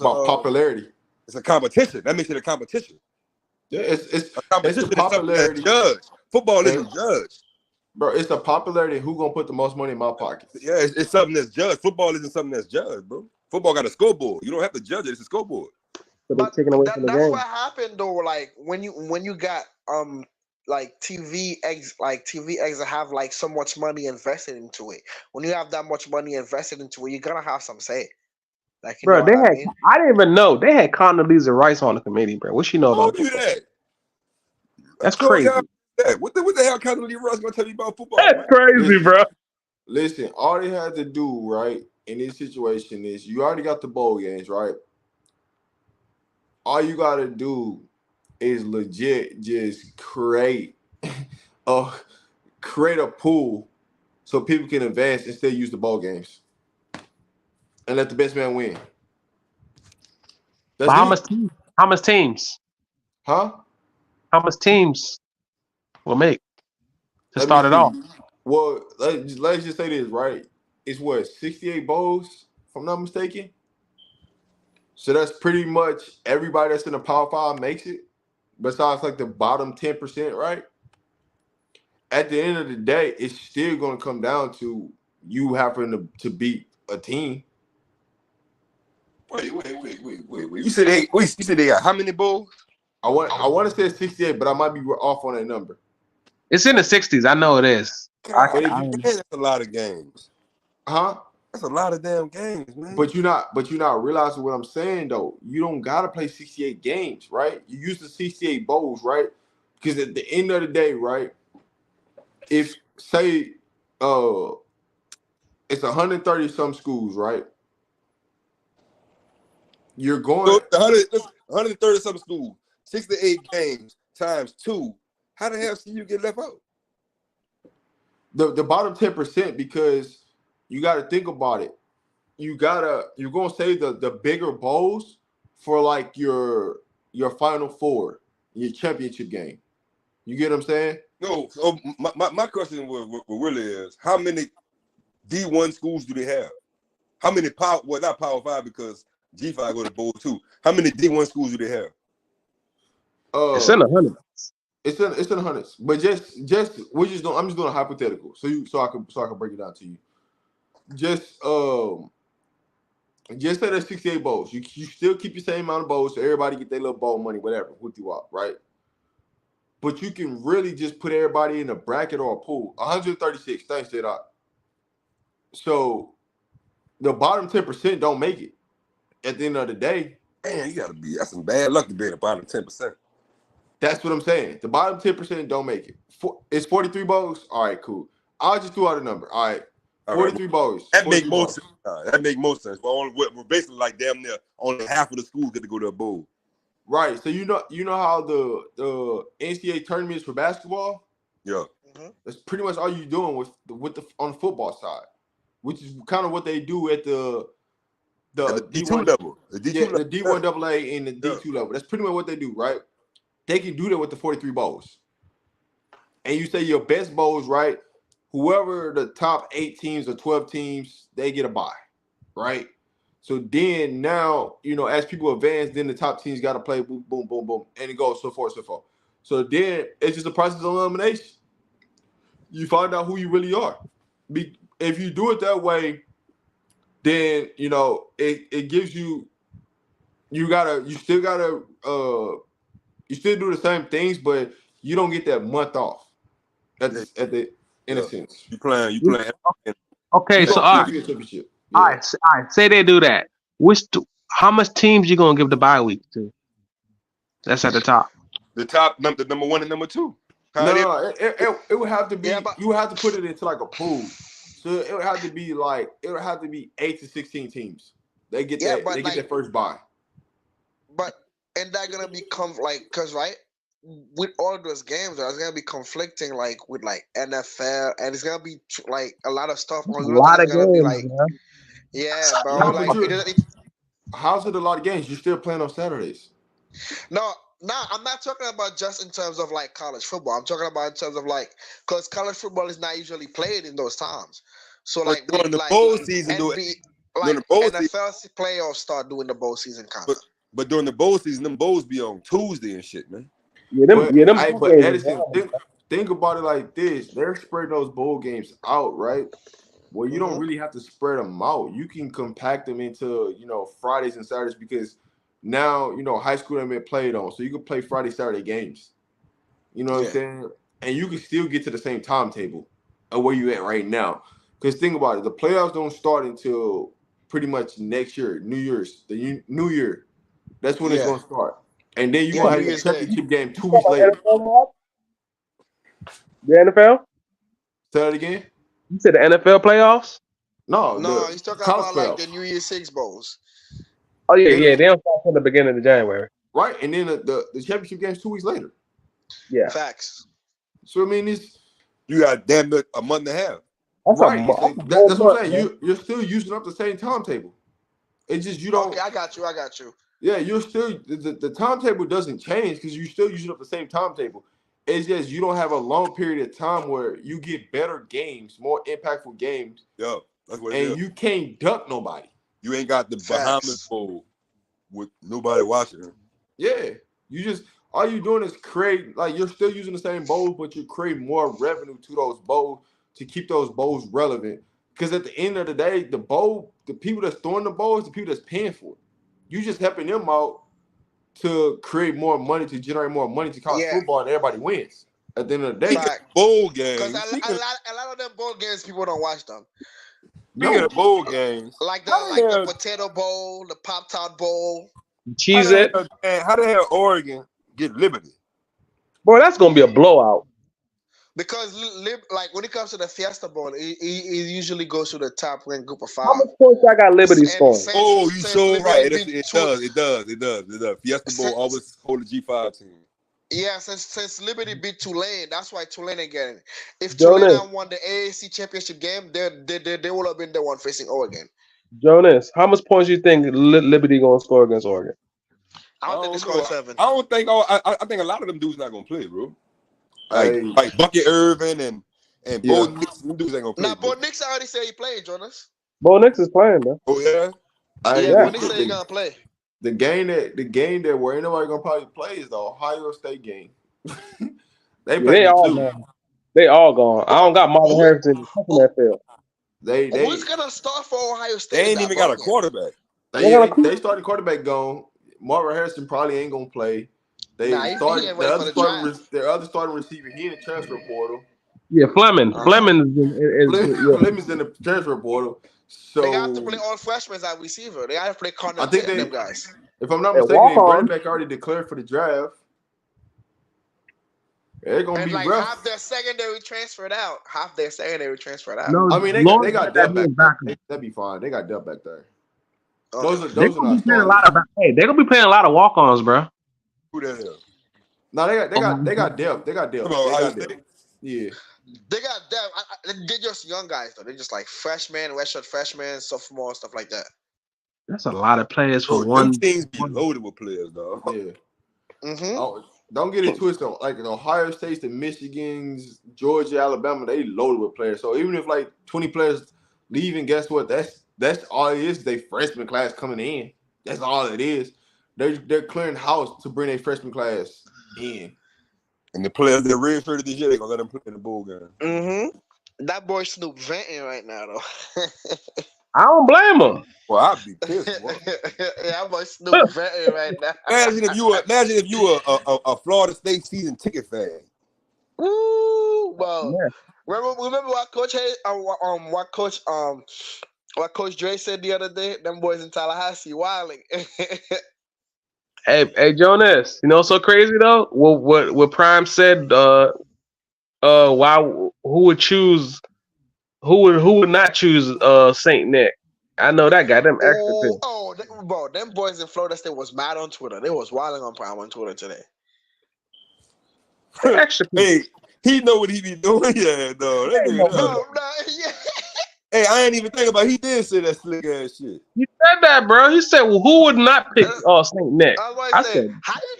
about popularity. It's a competition. That makes it a competition. Yeah, it's a competition. It's the popularity. That's judged. Football isn't judged. Bro, it's the popularity. Who gonna put the most money in my pockets? Yeah, it's something that's judged. Football isn't something that's judged, bro. Football got a scoreboard. You don't have to judge it. It's a scoreboard. But that's what happened though. Like when you got like TV eggs that have like so much money invested into it. When you have that much money invested into it, you're gonna have some say. Like, bro, I didn't even know they had Condoleezza Rice on the committee, bro. What she know about football? That? That's crazy. What the hell Condoleezza Rice gonna tell you about football? That's crazy, bro. Listen, all they had to do, right, in this situation is you already got the bowl games, right? All you gotta do is legit just create a pool so people can advance and still use the bowl games. And let the best man win. How much teams? Huh? How much teams will make to start it off? Well, let's just say this, right? It's what, 68 bowls, if I'm not mistaken? So that's pretty much everybody that's in the Power 5 makes it, besides like the bottom 10%, right? At the end of the day, it's still going to come down to you having to beat a team. Wait. You said they got how many bowls? I want to say 68, but I might be off on that number. It's in the 60s. I know it is. That's a lot of games. Huh? That's a lot of damn games, man. But you're not realizing what I'm saying though. You don't gotta play 68 games, right? You use the 68 bowls, right? Because at the end of the day, right? If say it's 130 some schools, right? You're going 130 some schools, 68 games times 2. How the hell see you get left out? The bottom 10%, because you got to think about it. You're gonna save the bigger bowls for like your Final Four, your championship game. You get what I'm saying? No. So my question really is, how many D1 schools do they have? How many not Power 5 because G5 go to bowl too. How many D1 schools do they have? It's in the hundreds. It's in the hundreds. But I'm just doing a hypothetical. So I can break it down to you. Just say there's 68 bowls. You still keep your same amount of bowls, so everybody get their little bowl money, whatever, with you up, right? But you can really just put everybody in a bracket or a pool. 136, thanks to that. So the bottom 10% don't make it. At the end of the day, man, that's some bad luck to be in the bottom 10%. That's what I'm saying. The bottom 10% don't make it. It's 43 bowls. All right, cool. I'll just throw out a number. All right. 43 bowls. That make most sense. That make most sense. We're basically like damn near only half of the schools get to go to a bowl. Right. So you know how the NCAA tournament is for basketball? Yeah. That's pretty much all you're doing on the football side, which is kind of what they do at the D2 level. The D1 AA and the D2 level. That's pretty much what they do, right? They can do that with the 43 bowls. And you say your best bowls, right? Whoever the top 8 teams or 12 teams, they get a bye, right? So then now, as people advance, then the top teams got to play boom, boom, boom, boom, and it goes so forth, so forth. So then it's just a process of elimination. You find out who you really are. If you do it that way, then, it gives you you still do the same things, but you don't get that month off. In a sense. You playing Okay, You so gonna all still right, be a championship. all Yeah. right, all right. Say they do that. How much teams you gonna give the bye week to? That's at the top. The top number, the number 1 and number 2. How they? No, it would have to be. Yeah, but You would have to put it into like a pool. So it would have to be like 8 to 16 teams. They get yeah, that. They but get like, that first bye. but and that gonna become like, cause right, with all those games, it's gonna be conflicting like with like NFL, and it's gonna be like a lot of stuff on. A You don't think lot it's of gonna be games, like, man. yeah, bro, No, but like you. How's it a lot of games? You're still playing on Saturdays. no, no, I'm not talking about just in terms of like college football. I'm talking about in terms of like, because college football is not usually played in those times. So But like during with the like bowl season, NBA, during like the bowl season, NFL playoffs start doing the bowl season kind but of. but during the bowl season, them bowls be on Tuesday and shit, man. But Them bowl games is Edison, wild. think about it like this: they're spreading those bowl games out, right? Well, you don't Mm-hmm. really have to spread them out. You can compact them into Fridays and Saturdays because now high school have been played on, so you can play Friday Saturday games. You know what I'm Yeah, saying? And you can still get to the same timetable of where you at right now. Because think about it, the playoffs don't start until pretty much next year, New Year's, New Year. That's when it's yeah, gonna start. And then you're yeah. gonna New have your Year's Day. championship game 2 You weeks talking later. about NFL, Rob? The NFL? Say that again? You said the NFL playoffs? No, No, the he's talking college about like the playoffs. New Year's Six bowls. Oh yeah, Then yeah. They don't start until the beginning of January. right, and then the championship game's 2 weeks later. Yeah, Facts. So I mean, it's You got damn near a month and a half. that's right. that's So a whole that's what I'm month, saying. man. You're still using up the same timetable. It's just you Okay, don't. I got you. I got you. Yeah, you're still the timetable doesn't change because you're still using up the same timetable. It's just you don't have a long period of time where you get better games, more impactful games, Yo, that's what it and is. you can't duck nobody. You ain't got the Bahamas Facts. Bowl with nobody watching. Yeah, you just all you're doing is create like you're still using the same bowls, but you create more revenue to those bowls to keep those bowls relevant. Because at the end of the day, the people that's throwing the bowls, the people that's paying for it. You just helping them out to create more money, to generate more money to college Yeah, football, and everybody wins. At the end of the day, Speaking of fact. bowl Because games, a lot of them bowl games, people don't watch them. speaking no. of bowl games, Like how the the potato bowl, the Pop Tart bowl. Cheese it, how the hell Oregon get Liberty? boy. That's gonna be a blowout. Because like when it comes to the Fiesta Bowl, it usually goes to the top ranked group of How 5. much points I got Liberty And scoring? Oh, you since so right. Liberty beat It does. Fiesta Bowl always hold the G5 team. yeah, since Liberty beat Tulane, that's why Tulane ain't getting it. If Jonas, Tulane had won the AAC championship game, they would have been the one facing Oregon. Jonas, how much points you think Liberty gonna score against Oregon? I I don't think they don't scored know. 7. I don't think. I think a lot of them dudes not gonna play, bro. I Like Bucket Irvin and yeah. Bo Nix, them dudes ain't gonna play, Now, bro. Bo Nix already said he played, Jonas. Bo Nix is playing, man. Oh yeah. I Yeah, Yeah, Bo Nix said he gonna play. the game that where ain't nobody gonna probably play is the Ohio State game. They yeah, play they me all too. gone. They all gone. I don't got Marvin Who, Harrison touching that field. who's gonna start for Ohio State They in ain't that even got ball a game? quarterback. They starting quarterback gone. Marvin Harrison probably ain't gonna play. Nah, They he started ain't ready for the draft. their other starting receiver. He in the transfer portal. Yeah, Fleming. Uh-huh. Fleming is yeah. Fleming's in the transfer portal. They got to play So all freshmen at receiver. They got to play Connor I think Pitt and them they, guys. if I'm not And mistaken, walk they running on. back already declared for the draft. They're gonna And be like rough. half their secondary transferred out. No, I mean, Lawrence they got got that depth back being there. backup. That'd be fine. They got depth back there. Okay. They're Those are gonna not be playing a starters. lot of. Hey, they're gonna be playing a lot of walk-ons, bro. Who that is? No, they got depth. They got depth. Come on, They Ohio got depth. State. Yeah. They got depth. They're just young guys though. They're just like freshmen, redshirt freshmen, sophomore, stuff like that. That's a lot of players for Bro, them one. teams be loaded with players, dog. Yeah. Mm-hmm. Oh, don't get it twisted. Like the Ohio States, the Michigans, Georgia, Alabama, they loaded with players. So even if like 20 players leave, and guess what? That's all it is. They freshman class coming in. That's all it is. They're clearing house to bring a freshman class in. And the players that redshirted this year, they gonna let them play in the bowl game. Mm-hmm. That boy Snoop venting right now though. I don't blame them. Well, I'd be pissed. Boy. Yeah, that boy Snoop venting right now. Imagine if you were a Florida State season ticket fan. Woo, well, Yeah. Remember what Coach Dre said the other day? Them boys in Tallahassee wilding. Hey, Jonas. You know what's so crazy though? What Prime said? Why? Who would choose? Who would not choose? Saint Nick. I know that got them extra pissed. Bro, them boys in Florida State was mad on Twitter. They was wilding on Prime on Twitter today. Extra pissed. Hey, he know what he be doing. Yeah, no. Hey, I ain't even think about it. He did say that slick ass shit. He said that, bro. He said, well, who would not pick Saint Nick? I said, how you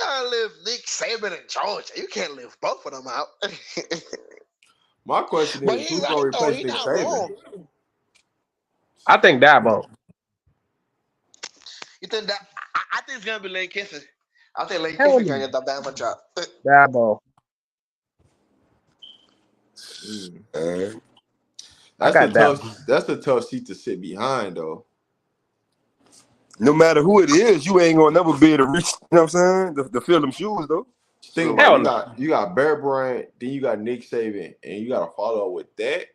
gonna live Nick Saban in Georgia? You can't live both of them out. My question is, who's gonna replace Nick Saban? I think Dabo. You think that? I think it's gonna be Lane Kiffin. I think Lane Kiffin gonna get the Bama job. Dabo. That's a tough seat to sit behind, though. No matter who it is, you ain't gonna never be able to reach. You know what I'm saying? To fill them shoes, though. Think about it. You got Bear Bryant, then you got Nick Saban, and you got to follow up with that.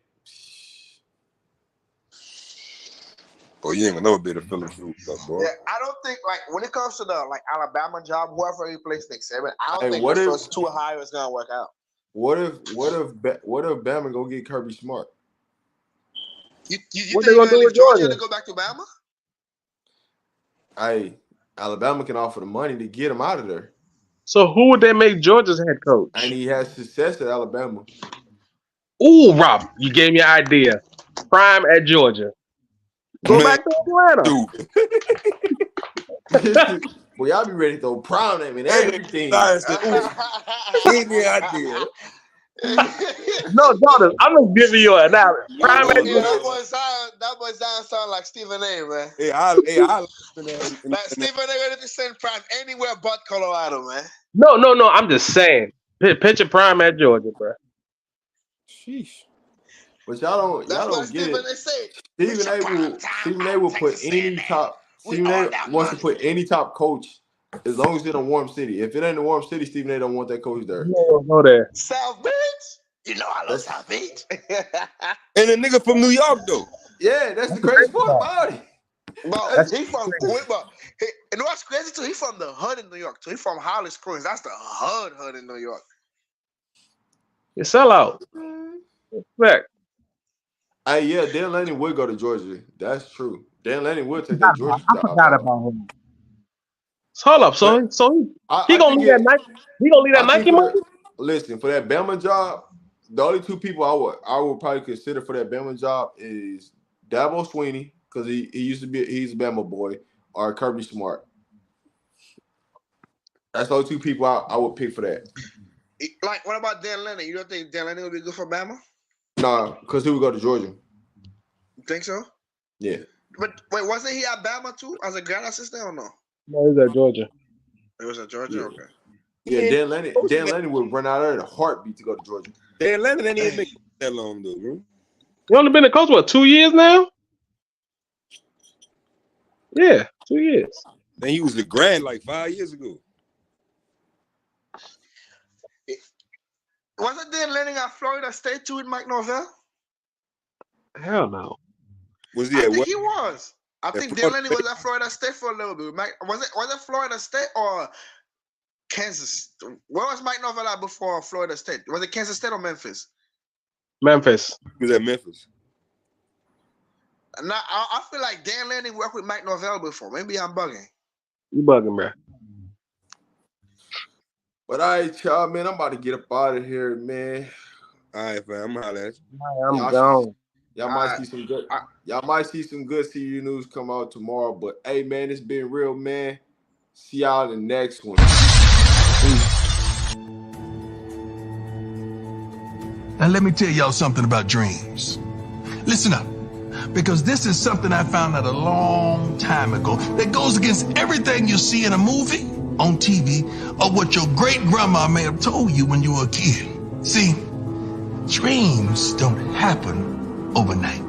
Boy, you ain't gonna never be able to fill them shoes, boy. Yeah, I don't think when it comes to the Alabama job, whoever replaced Nick Saban, I don't think those two hires is gonna work out. What if Bama go get Kirby Smart? You think they're gonna leave Georgia to go back to Bama? Hey, Alabama can offer the money to get him out of there. So who would they make Georgia's head coach? And he has success at Alabama. Ooh, Rob, you gave me an idea. Prime at Georgia. Go back to Atlanta. Well, y'all be ready to throw Prime at me and everything. Give me an idea. No, Jordan, I'm gonna give you an analogy. Prime at Georgia. That boy sound like Stephen A, man. I like Stephen A ready to send Prime anywhere but Colorado, man. No. I'm just saying. Picture Prime at Georgia, bro. Sheesh. But y'all don't get it. Stephen A will put any top. Stephen A wants to put any top coach as long as it's in a warm city. If it ain't a warm city, Stephen A don't want that coach there. No, there. South Beach. You know I love South Beach. And a nigga from New York though. Yeah, that's the crazy part about it. Bro, he from Quibba. And what's crazy too, he from the hood in New York too. He from Holly Springs. That's the hood in New York. You sell out. Respect. Hey, yeah, Dan Lanning would go to Georgia. That's true. Dan Lanning would take that Georgia job. I forgot about him. Hold up, so he gonna leave that Nike. He gonna leave that Nike money. Listen, for that Bama job, the only two people I would probably consider for that Bama job is Dabo Swinney, because he's a Bama boy, or Kirby Smart. That's the only two people I would pick for that. Like, what about Dan Lanning? You don't think Dan Lanning would be good for Bama? Nah, because he would go to Georgia. You think so? Yeah. But wait, wasn't he at Bama too as a grad assistant or no? No, he was at Georgia. It was at Georgia? Yeah. Okay. Yeah, Dan Lanning would run out of there in a heartbeat to go to Georgia. Dan Lanning ain't even been that long though, bro. You only been a coach, 2 years now? Yeah, 2 years. Then he was the grand like 5 years ago. Wasn't Dan Lanning at Florida State too with Mike Norvell? Hell no. Was he I at think what? he was. I think Dan Lanning was at Florida State for a little bit. Was it Florida State or Kansas? Where was Mike Norvell at before Florida State? Was it Kansas State or Memphis? Memphis. He was at Memphis. Now, I feel like Dan Lanning worked with Mike Norvell before. Maybe I'm bugging. You bugging, bro. But all right, y'all, man, I'm about to get up out of here, man. All right, fam. I'm hollering at you. I'm gone. Y'all might see some good. Y'all might see some good CU news come out tomorrow. But hey, man, it's been real, man. See y'all in the next one. Now let me tell y'all something about dreams. Listen up, because this is something I found out a long time ago that goes against everything you see in a movie, on TV, or what your great grandma may have told you when you were a kid. See, dreams don't happen overnight.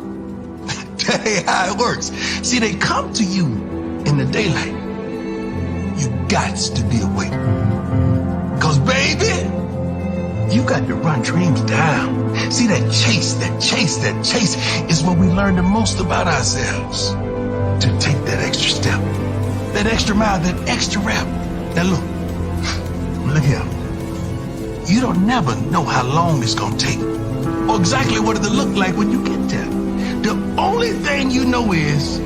That ain't how it works. See, they come to you in the daylight. You gots to be awake. Cause baby, you got to run dreams down See, that chase is where we learn the most about ourselves. To take that extra step, that extra mile, that extra rep. Now look here. You don't never know how long it's gonna take or exactly what it'll look like when you get there. The only thing you know is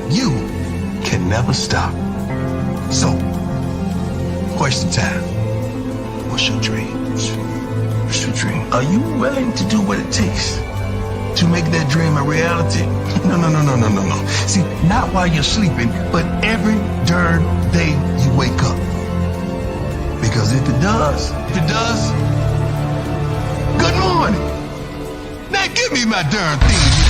you can never stop. So, question time. What's your dream? What's your dream? Are you willing to do what it takes to make that dream a reality? No. See, not while you're sleeping, but every darn day you wake up. Because if it does, good morning. Now give me my darn theme.